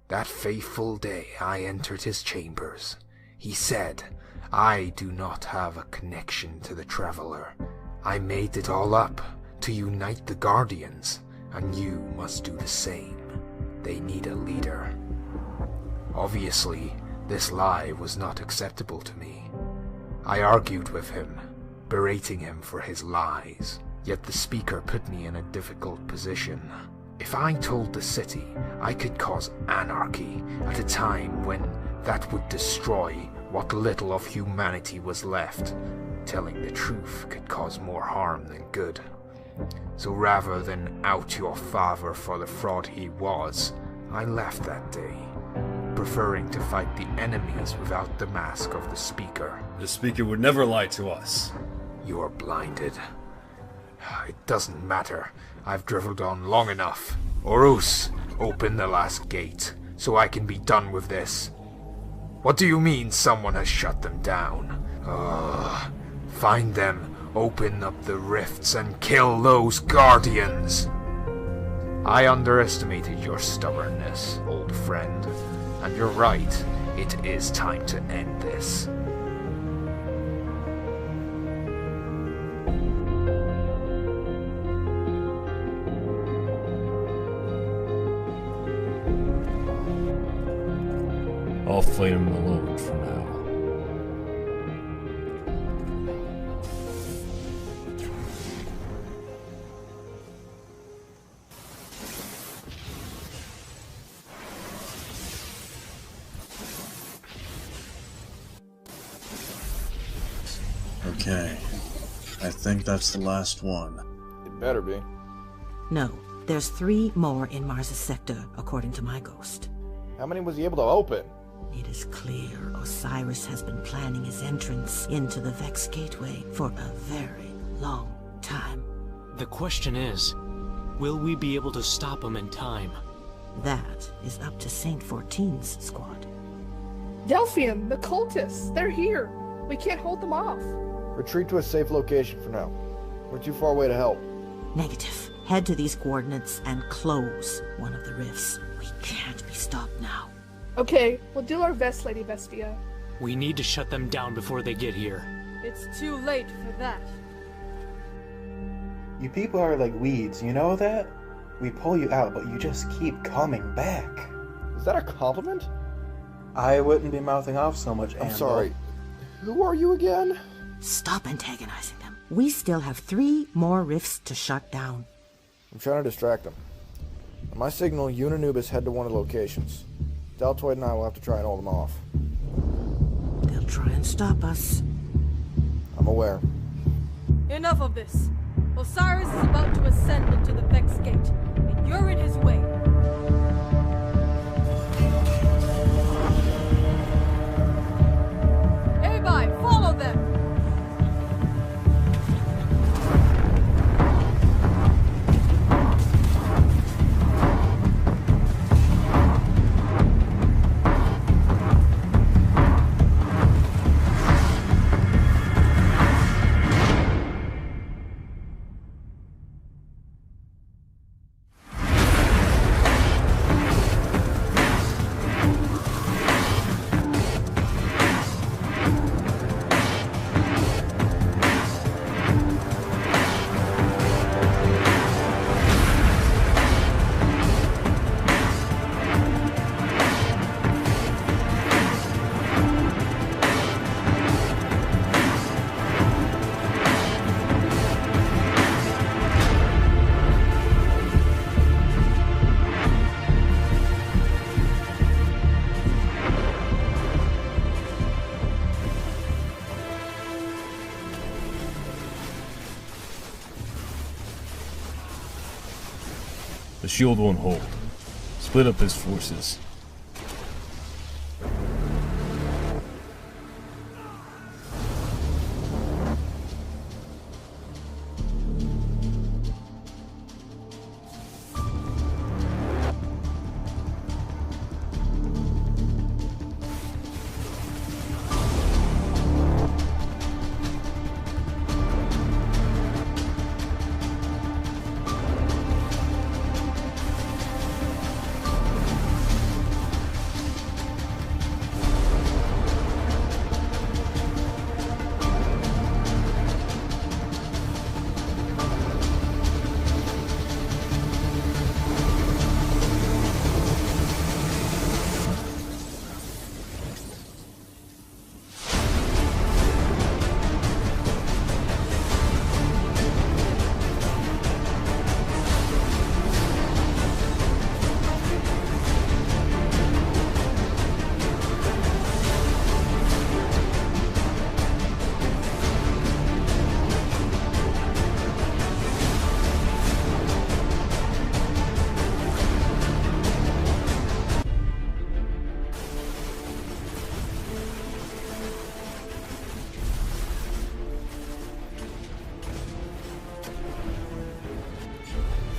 That fateful day I entered his chambers. He said, I do not have a connection to the Traveler. I made it all up to unite the Guardians, and you must do the same. They need a leader. Obviously, this lie was not acceptable to me. I argued with him, berating him for his lies, yet the speaker put me in a difficult position. If I told the city, I could cause anarchy at a time when that would destroy what little of humanity was left. Telling the truth could cause more harm than good. So rather than out your father for the fraud he was, I left that day, preferring to fight the enemies without the mask of the speaker. The speaker would never lie to us. You're blinded. It doesn't matter. I've driveled on long enough. Orus, open the last gate, so I can be done with this. What do you mean someone has shut them down? Find them, open up the rifts, and kill those Guardians! I underestimated your stubbornness, old friend. And you're right, it is time to end this. I'll fight him alone for now. Okay. I think that's the last one. It better be. No, there's 3 more in Mars' sector, according to my ghost. How many was he able to open? It is clear Osiris has been planning his entrance into the Vex Gateway for a very long time. The question is, will we be able to stop him in time? That is up to Saint 14's squad. Delphian, the cultists, they're here. We can't hold them off. Retreat to a safe location for now. We're too far away to help. Negative. Head to these coordinates and close one of the rifts. We can't be stopped now. Okay, we'll do our best, Lady Vestia. We need to shut them down before they get here. It's too late for that. You people are like weeds, you know that? We pull you out, but you just keep coming back. Is that a compliment? I wouldn't be mouthing off so much, I'm sorry. Who are you again? Stop antagonizing them. We still have 3 more rifts to shut down. I'm trying to distract them. On my signal, you and Anubis head to one of the locations. Deltoid and I will have to try and hold them off. They'll try and stop us. I'm aware. Enough of this. Osiris is about to ascend into the Vex Gate, and you're in his way. Abi, follow them! The shield won't hold. Split up his forces.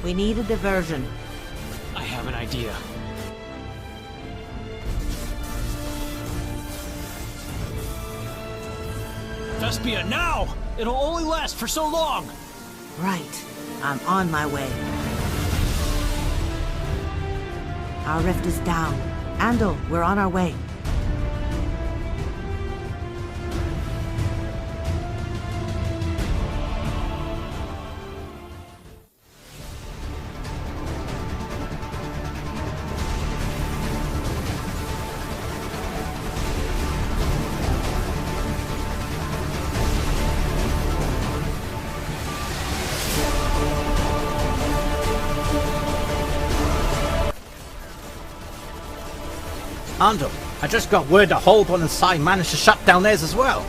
We need a diversion. I have an idea. Vespia, now! It'll only last for so long! Right. I'm on my way. Our rift is down. Andal, we're on our way. handle. I just got word the whole one inside managed to shut down theirs as well.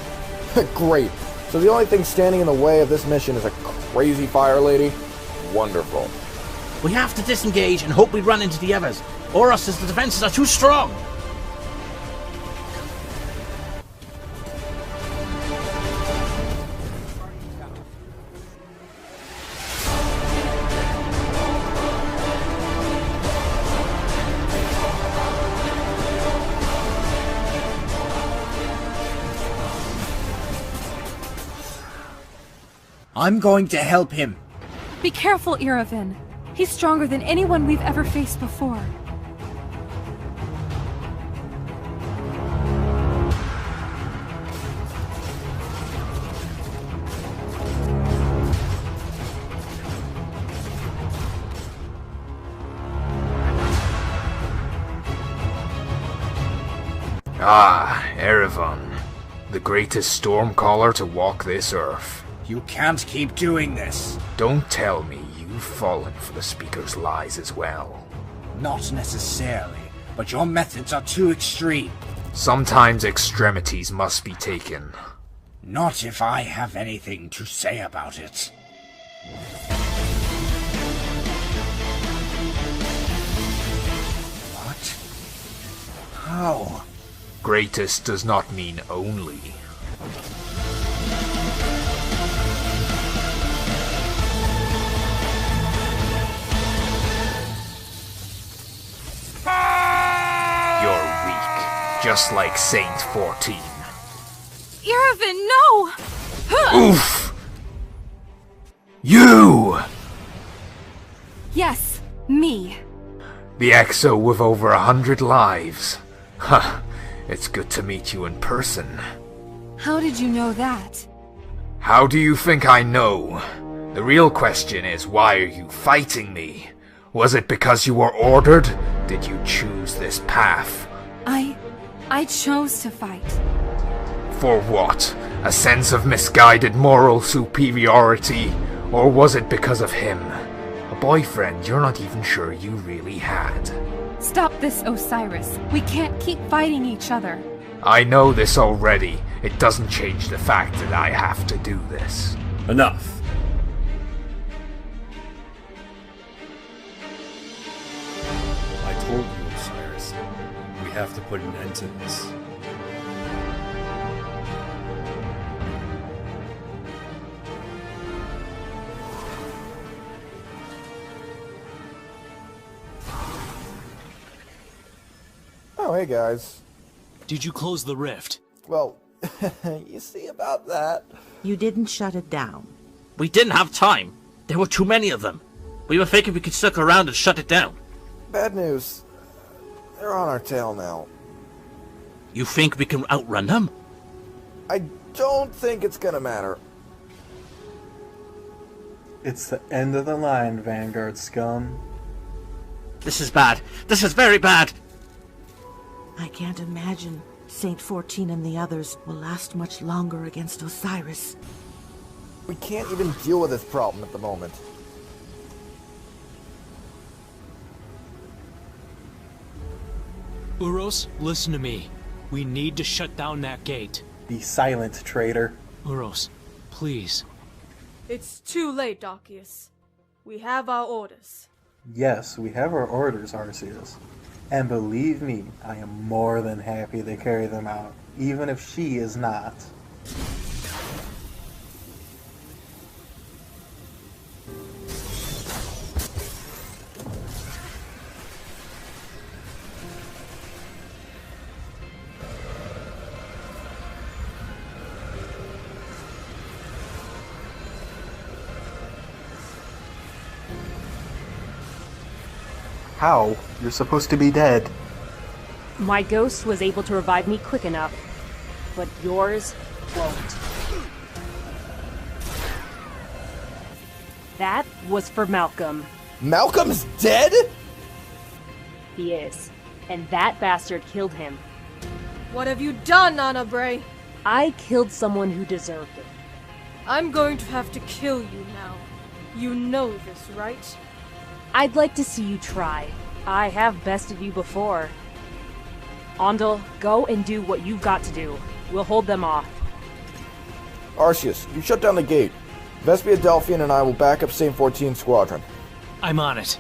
Great. So the only thing standing in the way of this mission is a crazy fire lady? Wonderful. We have to disengage and hope we run into the others, or else the defenses are too strong. I'm going to help him. Be careful, Iraven. He's stronger than anyone we've ever faced before. Ah, Erevan, the greatest stormcaller to walk this earth. You can't keep doing this. Don't tell me you've fallen for the Speaker's lies as well. Not necessarily, but your methods are too extreme. Sometimes extremities must be taken. Not if I have anything to say about it. What? How? Greatest does not mean only. You're weak, just like Saint 14. Iraven, no! Oof! You! Yes, me. The Exo with over 100 lives. Huh, it's good to meet you in person. How did you know that? How do you think I know? The real question is, why are you fighting me? Was it because you were ordered? Did you choose this path? I chose to fight. For what? A sense of misguided moral superiority? Or was it because of him? A boyfriend you're not even sure you really had. Stop this, Osiris. We can't keep fighting each other. I know this already. It doesn't change the fact that I have to do this. Enough. I told you, Osiris. We have to put an end to this. Oh, hey guys. Did you close the rift? Well, you see about that. You didn't shut it down. We didn't have time. There were too many of them. We were thinking we could stick around and shut it down. Bad news. They're on our tail now. You think we can outrun them? I don't think it's gonna matter. It's the end of the line, Vanguard scum. This is bad. This is very bad. I can't imagine Saint 14 and the others will last much longer against Osiris. We can't even deal with this problem at the moment. Uros, listen to me. We need to shut down that gate. Be silent, traitor. Uros, please. It's too late, Arceus. We have our orders. Yes, we have our orders, Arceus. And believe me, I am more than happy to carry them out, even if she is not. How? You're supposed to be dead. My ghost was able to revive me quick enough, but yours won't. That was for Malcolm. Malcolm's dead? He is. And that bastard killed him. What have you done, Anna Bray? I killed someone who deserved it. I'm going to have to kill you now. You know this, right? I'd like to see you try. I have bested you before. Ondel, go and do what you've got to do. We'll hold them off. Arceus, you shut down the gate. Vespia, Delphian, and I will back up St. 14 Squadron. I'm on it.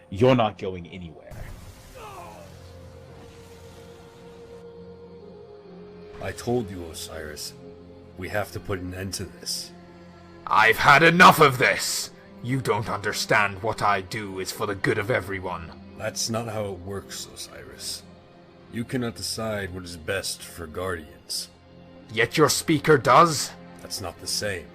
You're not going anywhere. I told you, Osiris. We have to put an end to this. I've had enough of this! You don't understand what I do is for the good of everyone. That's not how it works, Osiris. You cannot decide what is best for Guardians. Yet your speaker does? That's not the same.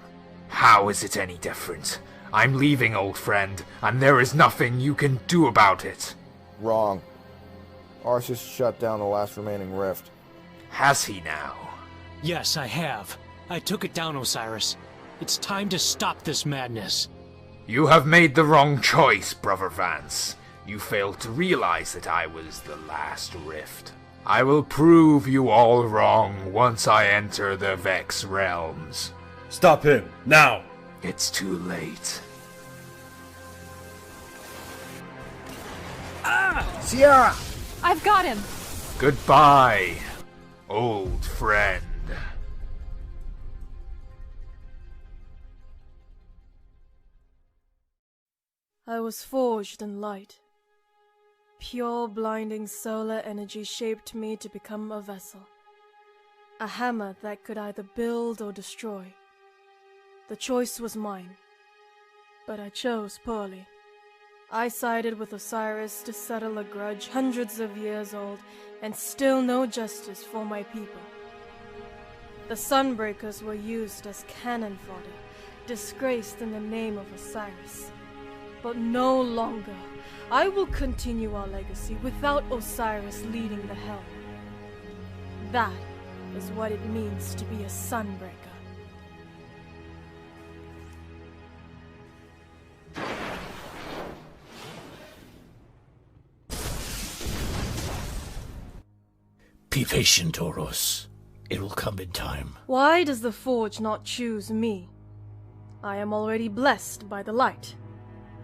How is it any different? I'm leaving, old friend, and there is nothing you can do about it. Wrong. Arceus shut down the last remaining rift. Has he now? Yes, I have. I took it down, Osiris. It's time to stop this madness. You have made the wrong choice, Brother Vance. You failed to realize that I was the last rift. I will prove you all wrong once I enter the Vex realms. Stop him, now! It's too late. Sierra! I've got him! Goodbye, old friend. I was forged in light. Pure, blinding solar energy shaped me to become a vessel. A hammer that could either build or destroy. The choice was mine, but I chose poorly. I sided with Osiris to settle a grudge hundreds of years old, and still no justice for my people. The sunbreakers were used as cannon fodder, disgraced in the name of Osiris. But no longer. I will continue our legacy without Osiris leading the helm. That is what it means to be a sunbreaker. Be patient, Oros. It will come in time. Why does the Forge not choose me? I am already blessed by the light.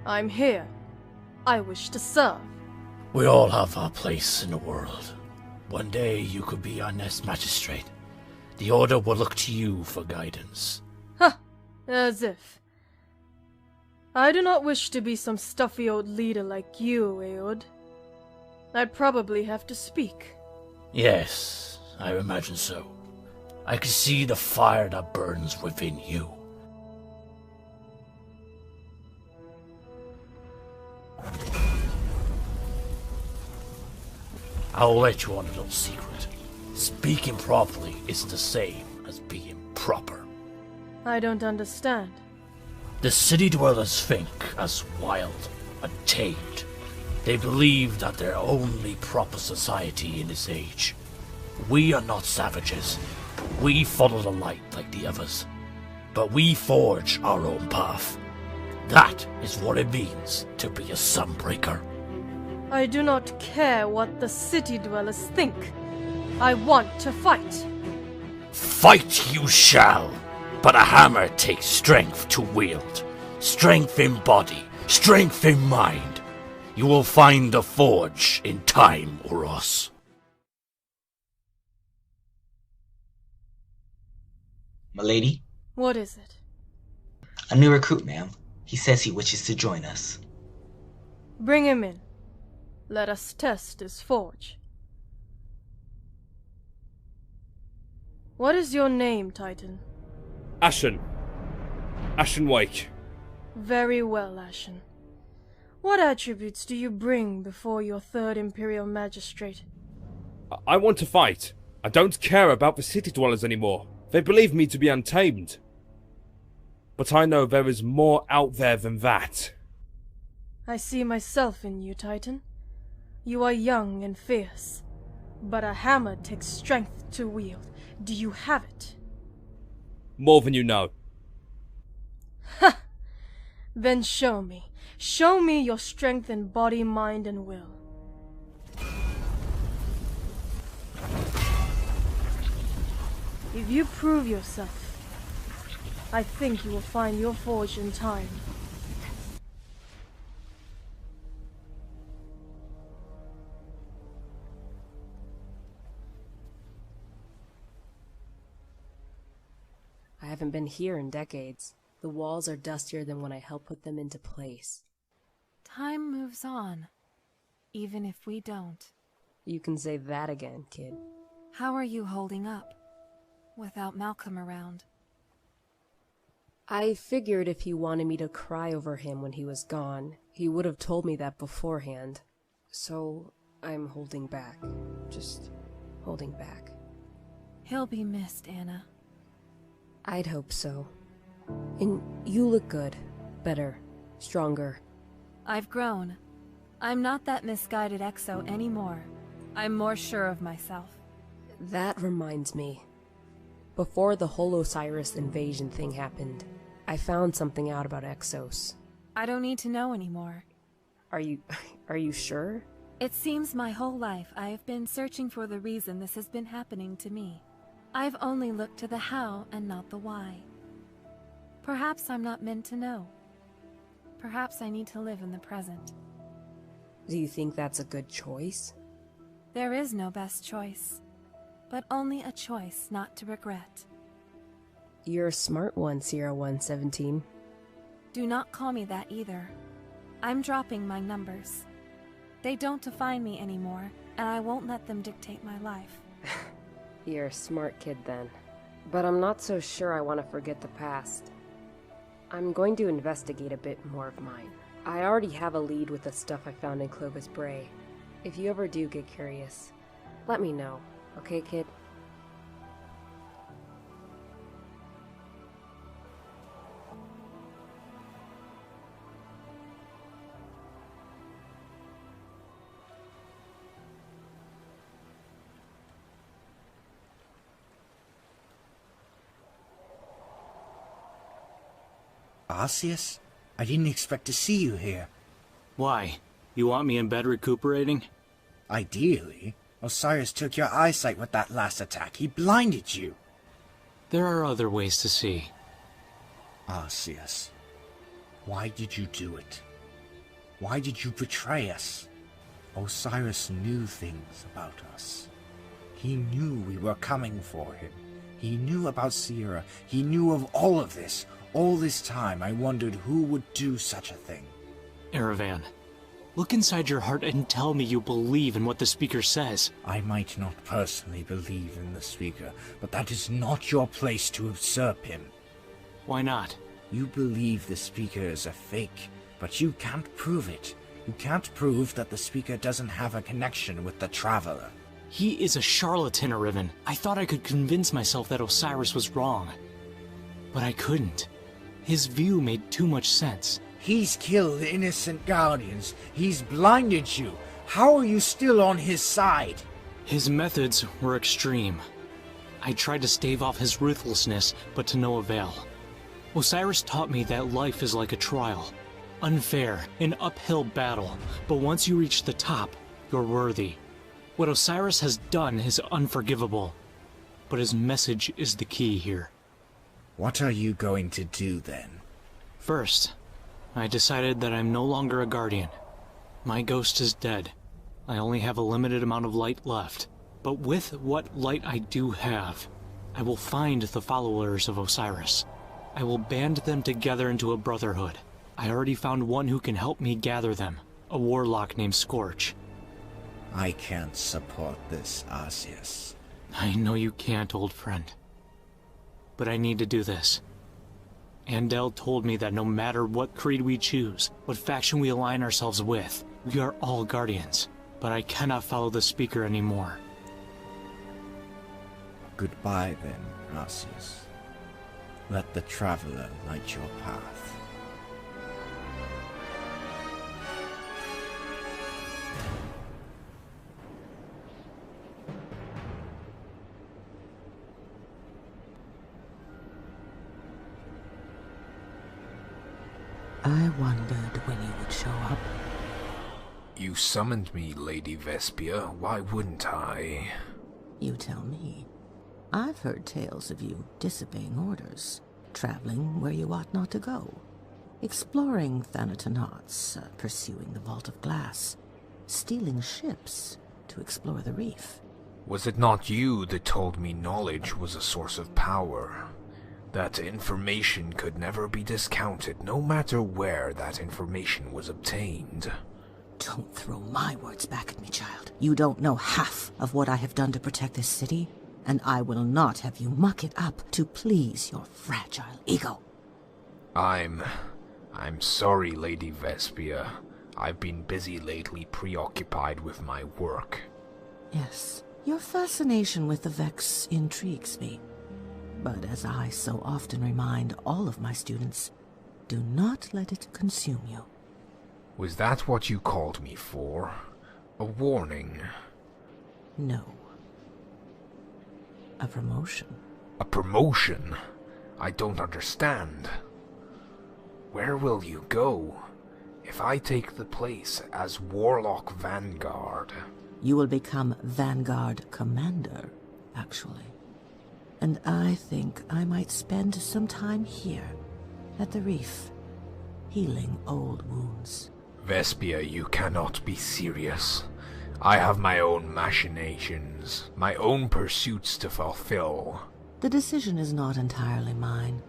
I'm here. I wish to serve. We all have our place in the world. One day you could be our next magistrate. The Order will look to you for guidance. Huh, as if. I do not wish to be some stuffy old leader like you, Aod. I'd probably have to speak. Yes, I imagine so. I can see the fire that burns within you. I'll let you on a little secret. Speaking properly isn't the same as being proper. I don't understand. The city dwellers think us wild, untamed. They believe that they're only proper society in this age. We are not savages. We follow the light like the others. But we forge our own path. That is what it means to be a sunbreaker. I do not care what the city dwellers think. I want to fight. Fight you shall, but a hammer takes strength to wield. Strength in body, strength in mind. You will find the forge in time, Oros. Milady? What is it? A new recruit, ma'am. He says he wishes to join us. Bring him in. Let us test his forge. What is your name, Titan? Ashen. Ashen Wake. Very well, Ashen. What attributes do you bring before your third Imperial Magistrate? I want to fight. I don't care about the city dwellers anymore. They believe me to be untamed. But I know there is more out there than that. I see myself in you, Titan. You are young and fierce, but a hammer takes strength to wield. Do you have it? More than you know. Ha! Then show me. Show me your strength in body, mind, and will. If you prove yourself, I think you will find your forge in time. I haven't been here in decades. The walls are dustier than when I helped put them into place. Time moves on, even if we don't. You can say that again, kid. How are you holding up, without Malcolm around? I figured if he wanted me to cry over him when he was gone, he would have told me that beforehand. So, I'm holding back. Just holding back. He'll be missed, Anna. I'd hope so. And you look good. Better. Stronger. I've grown. I'm not that misguided Exo anymore. I'm more sure of myself. That reminds me. Before the whole Osiris invasion thing happened, I found something out about Exos. I don't need to know anymore. Are you sure? It seems my whole life I have been searching for the reason this has been happening to me. I've only looked to the how and not the why. Perhaps I'm not meant to know. Perhaps I need to live in the present. Do you think that's a good choice? There is no best choice, but only a choice not to regret. You're a smart one, Sierra 117. Do not call me that either. I'm dropping my numbers. They don't define me anymore, and I won't let them dictate my life. You're a smart kid then. But I'm not so sure I want to forget the past. I'm going to investigate a bit more of mine. I already have a lead with the stuff I found in Clovis Bray. If you ever do get curious, let me know, okay, kid? Arceus? I didn't expect to see you here. Why? You want me in bed recuperating? Ideally. Osiris took your eyesight with that last attack. He blinded you. There are other ways to see. Arceus, why did you do it? Why did you betray us? Osiris knew things about us. He knew we were coming for him. He knew about Sierra. He knew of all of this. All this time, I wondered who would do such a thing. Erevan, look inside your heart and tell me you believe in what the speaker says. I might not personally believe in the speaker, but that is not your place to usurp him. Why not? You believe the speaker is a fake, but you can't prove it. You can't prove that the speaker doesn't have a connection with the Traveler. He is a charlatan, Erevan. I thought I could convince myself that Osiris was wrong. But I couldn't. His view made too much sense. He's killed innocent Guardians. He's blinded you. How are you still on his side? His methods were extreme. I tried to stave off his ruthlessness, but to no avail. Osiris taught me that life is like a trial. Unfair, an uphill battle, but once you reach the top, you're worthy. What Osiris has done is unforgivable, but his message is the key here. What are you going to do then? First, I decided that I'm no longer a guardian. My ghost is dead. I only have a limited amount of light left. But with what light I do have, I will find the followers of Osiris. I will band them together into a brotherhood. I already found one who can help me gather them, a warlock named Scorch. I can't support this, Arceus. I know you can't, old friend. But I need to do this. Andel told me that no matter what creed we choose, what faction we align ourselves with, we are all guardians. But I cannot follow the speaker anymore. Goodbye then, Arceus. Let the Traveler light your path. I wondered when you would show up. You summoned me, Lady Vespia. Why wouldn't I? You tell me. I've heard tales of you disobeying orders. traveling where you ought not to go, exploring Thanatonauts, pursuing the Vault of Glass, stealing ships to explore the reef. Was it not you that told me knowledge was a source of power? That information could never be discounted, no matter where that information was obtained? Don't throw my words back at me, child. You don't know half of what I have done to protect this city, and I will not have you muck it up to please your fragile ego. I'm sorry, Lady Vespia. I've been busy lately, preoccupied with my work. Yes, your fascination with the Vex intrigues me. But as I so often remind all of my students, do not let it consume you. Was that what you called me for? A warning? No. A promotion. A promotion? I don't understand. Where will you go? If I take the place as Warlock Vanguard... You will become Vanguard Commander, actually. And I think I might spend some time here, at the reef, healing old wounds. Vespia, you cannot be serious. I have my own machinations, my own pursuits to fulfill. The decision is not entirely mine.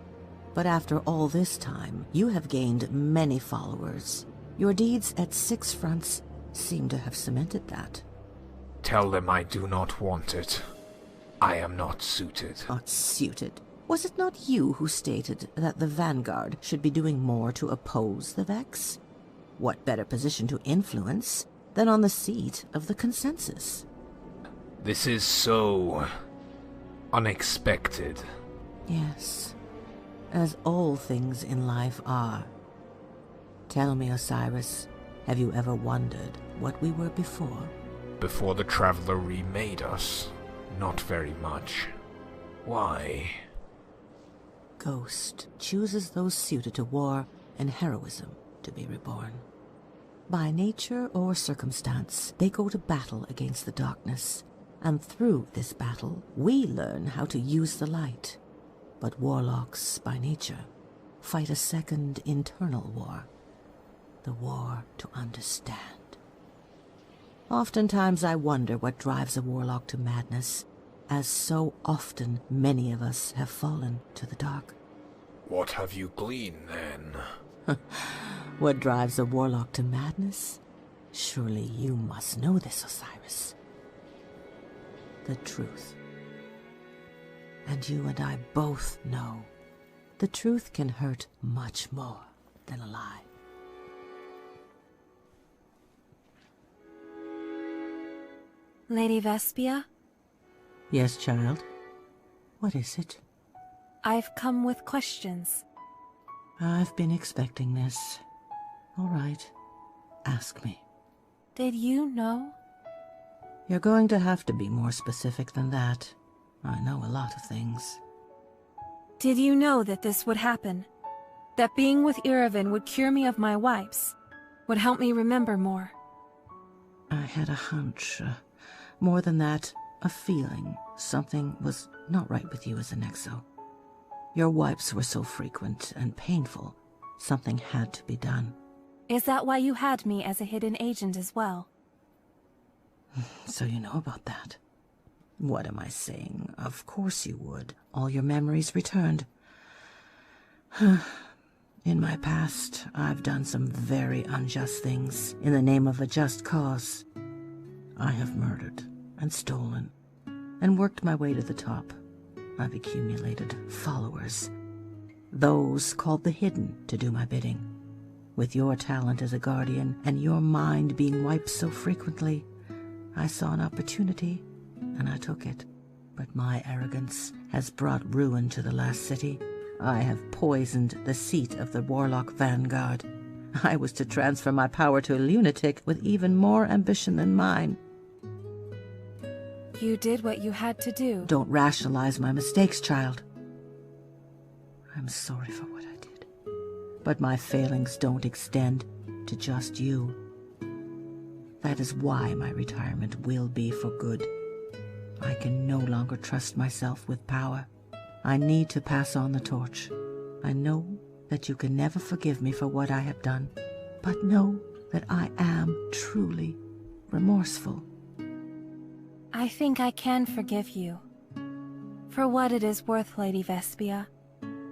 But after all this time, you have gained many followers. Your deeds at Six Fronts seem to have cemented that. Tell them I do not want it. I am not suited. Not suited? Was it not you who stated that the Vanguard should be doing more to oppose the Vex? What better position to influence than on the seat of the consensus? This is so... unexpected. Yes, as all things in life are. Tell me, Osiris, have you ever wondered what we were before? Before the Traveler remade us, not very much. Why? Ghost chooses those suited to war and heroism to be reborn. By nature or circumstance, they go to battle against the darkness, and through this battle, we learn how to use the light. But warlocks, by nature, fight a second internal war, the war to understand. Oftentimes I wonder what drives a warlock to madness, as so often many of us have fallen to the dark. What have you gleaned, then? What drives a warlock to madness? Surely you must know this, Osiris. The truth. And you and I both know the truth can hurt much more than a lie. Lady Vespia? Yes, child. What is it? I've come with questions. I've been expecting this. All right. Ask me. Did you know? You're going to have to be more specific than that. I know a lot of things. Did you know that this would happen? That being with Iravan would cure me of my wipes? Would help me remember more? I had a hunch. More than that, a feeling. Something was not right with you as an exo. Your wipes were so frequent and painful. Something had to be done. Is that why you had me as a hidden agent as well? So you know about that. What am I saying? Of course you would. All your memories returned. In my past, I've done some very unjust things in the name of a just cause. I have murdered and stolen and worked my way to the top. I've accumulated followers, those called the Hidden to do my bidding. With your talent as a guardian and your mind being wiped so frequently, I saw an opportunity and I took it. But my arrogance has brought ruin to the last city. I have poisoned the seat of the Warlock Vanguard. I was to transfer my power to a lunatic with even more ambition than mine. You did what you had to do. Don't rationalize my mistakes, child. I'm sorry for what I did. But my failings don't extend to just you. That is why my retirement will be for good. I can no longer trust myself with power. I need to pass on the torch. I know that you can never forgive me for what I have done, but know that I am truly remorseful. I think I can forgive you. For what it is worth, Lady Vespia.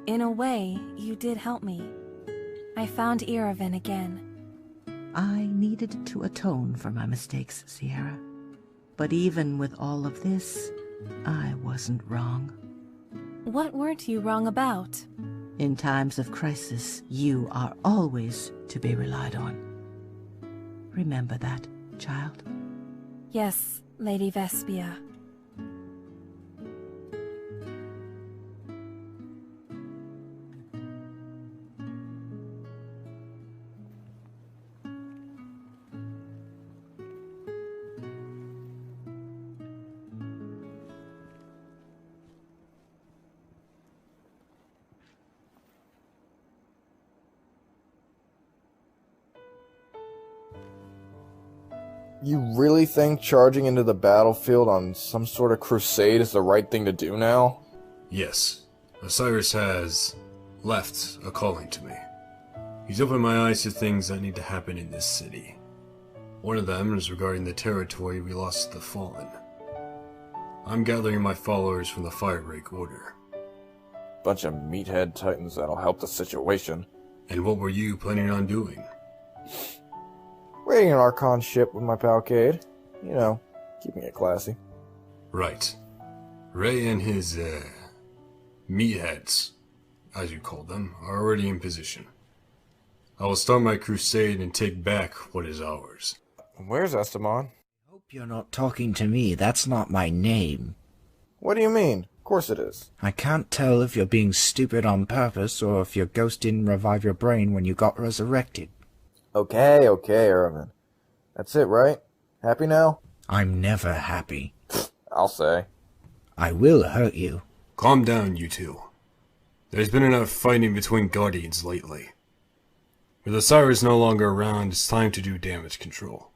In a way, you did help me. I found Iraven again. I needed to atone for my mistakes, Sierra. But even with all of this, I wasn't wrong. What weren't you wrong about? In times of crisis, you are always to be relied on. Remember that, child. Yes, Lady Vespia. You really think charging into the battlefield on some sort of crusade is the right thing to do now? Yes, Osiris has left a calling to me. He's opened my eyes to things that need to happen in this city. One of them is regarding the territory we lost to the Fallen. I'm gathering my followers from the Firebreak Order. Bunch of meathead titans that'll help the situation. And what were you planning on doing? Raiding an Archon ship with my pal Cade. You know, keeping it classy. Right. Ray and his, meatheads, as you call them, are already in position. I will start my crusade and take back what is ours. Where's Esteban? Hope you're not talking to me. That's not my name. What do you mean? Of course it is. I can't tell if you're being stupid on purpose or if your ghost didn't revive your brain when you got resurrected. Okay, Iraven. That's it, right? Happy now? I'm never happy. I'll say. I will hurt you. Calm down, you two. There's been enough fighting between Guardians lately. With Osiris no longer around, it's time to do damage control.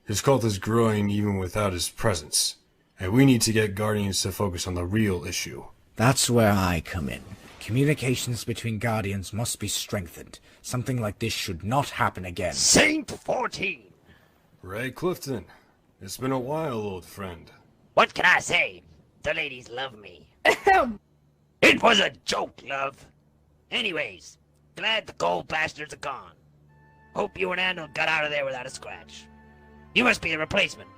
His cult is growing even without his presence, and we need to get Guardians to focus on the real issue. That's where I come in. Communications between Guardians must be strengthened. Something like this should not happen again. Saint 14! Ray Clifton, it's been a while, old friend. What can I say? The ladies love me. It was a joke, love. Anyways, glad the gold bastards are gone. Hope you and Andal got out of there without a scratch. You must be the replacement.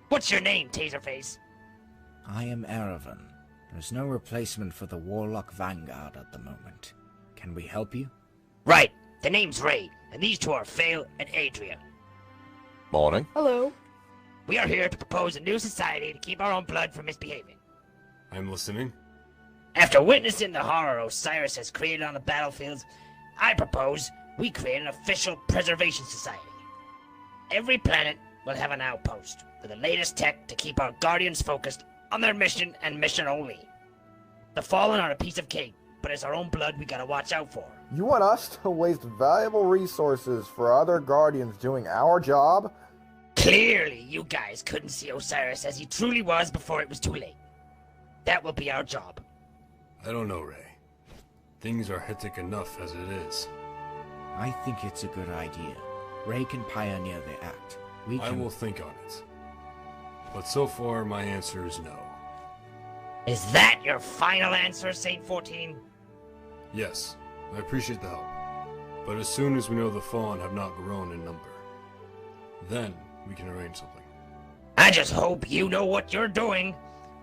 What's your name, Taserface? I am Erevan. There's no replacement for the Warlock Vanguard at the moment. Can we help you? Right. The name's Ray, and these two are Fail and Adria. Morning. Hello. We are here to propose a new society to keep our own blood from misbehaving. I'm listening. After witnessing the horror Osiris has created on the battlefields, I propose we create an official preservation society. Every planet will have an outpost with the latest tech to keep our Guardians focused on their mission and mission only. The Fallen are a piece of cake, but it's our own blood we gotta watch out for. You want us to waste valuable resources for other Guardians doing our job? Clearly, you guys couldn't see Osiris as he truly was before it was too late. That will be our job. I don't know, Ray. Things are hectic enough as it is. I think it's a good idea. Ray can pioneer the act. I will think on it. But so far, my answer is no. Is that your final answer, Saint 14? Yes, I appreciate the help. But as soon as we know the Fallen have not grown in number, then we can arrange something. I just hope you know what you're doing.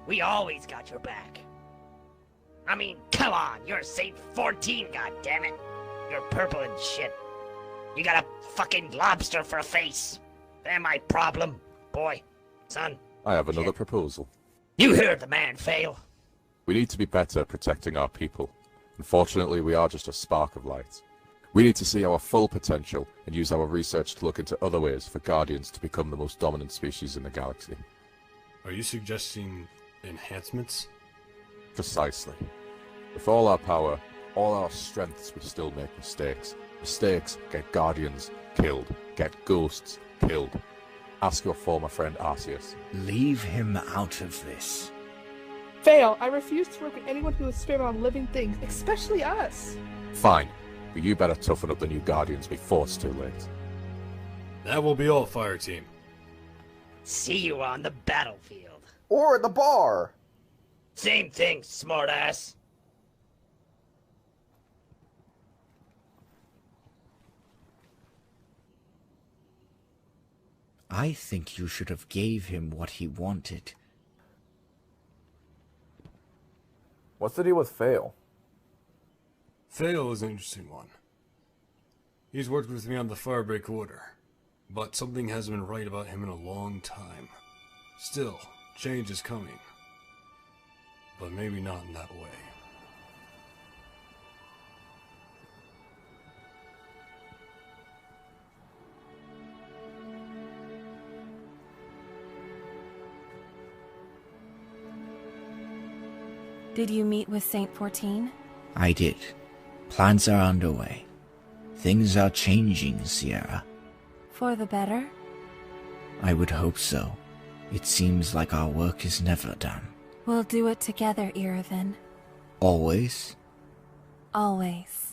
We always got your back. I mean, come on, you're Saint 14, goddammit. You're purple and shit. You got a fucking lobster for a face. They're my problem, boy, son. I have another proposal. You heard the man, Fail. We need to be better protecting our people. Unfortunately, we are just a spark of light. We need to see our full potential and use our research to look into other ways for Guardians to become the most dominant species in the galaxy. Are you suggesting enhancements? Precisely. With all our power, all our strengths, we still make mistakes. Mistakes get Guardians killed, get ghosts killed. Ask your former friend Arceus. Leave him out of this. Fail, I refuse to work with anyone who experiments on living things, especially us. Fine, but you better toughen up the new Guardians before it's too late. That will be all, Fire Team. See you on the battlefield. Or at the bar. Same thing, smartass. I think you should have gave him what he wanted. What's the deal with Fail? Fail is an interesting one. He's worked with me on the Firebreak Order, but something hasn't been right about him in a long time. Still, change is coming. But maybe not in that way. Did you meet with Saint 14? I did. Plans are underway. Things are changing, Sierra. For the better? I would hope so. It seems like our work is never done. We'll do it together, Irvin. Always? Always.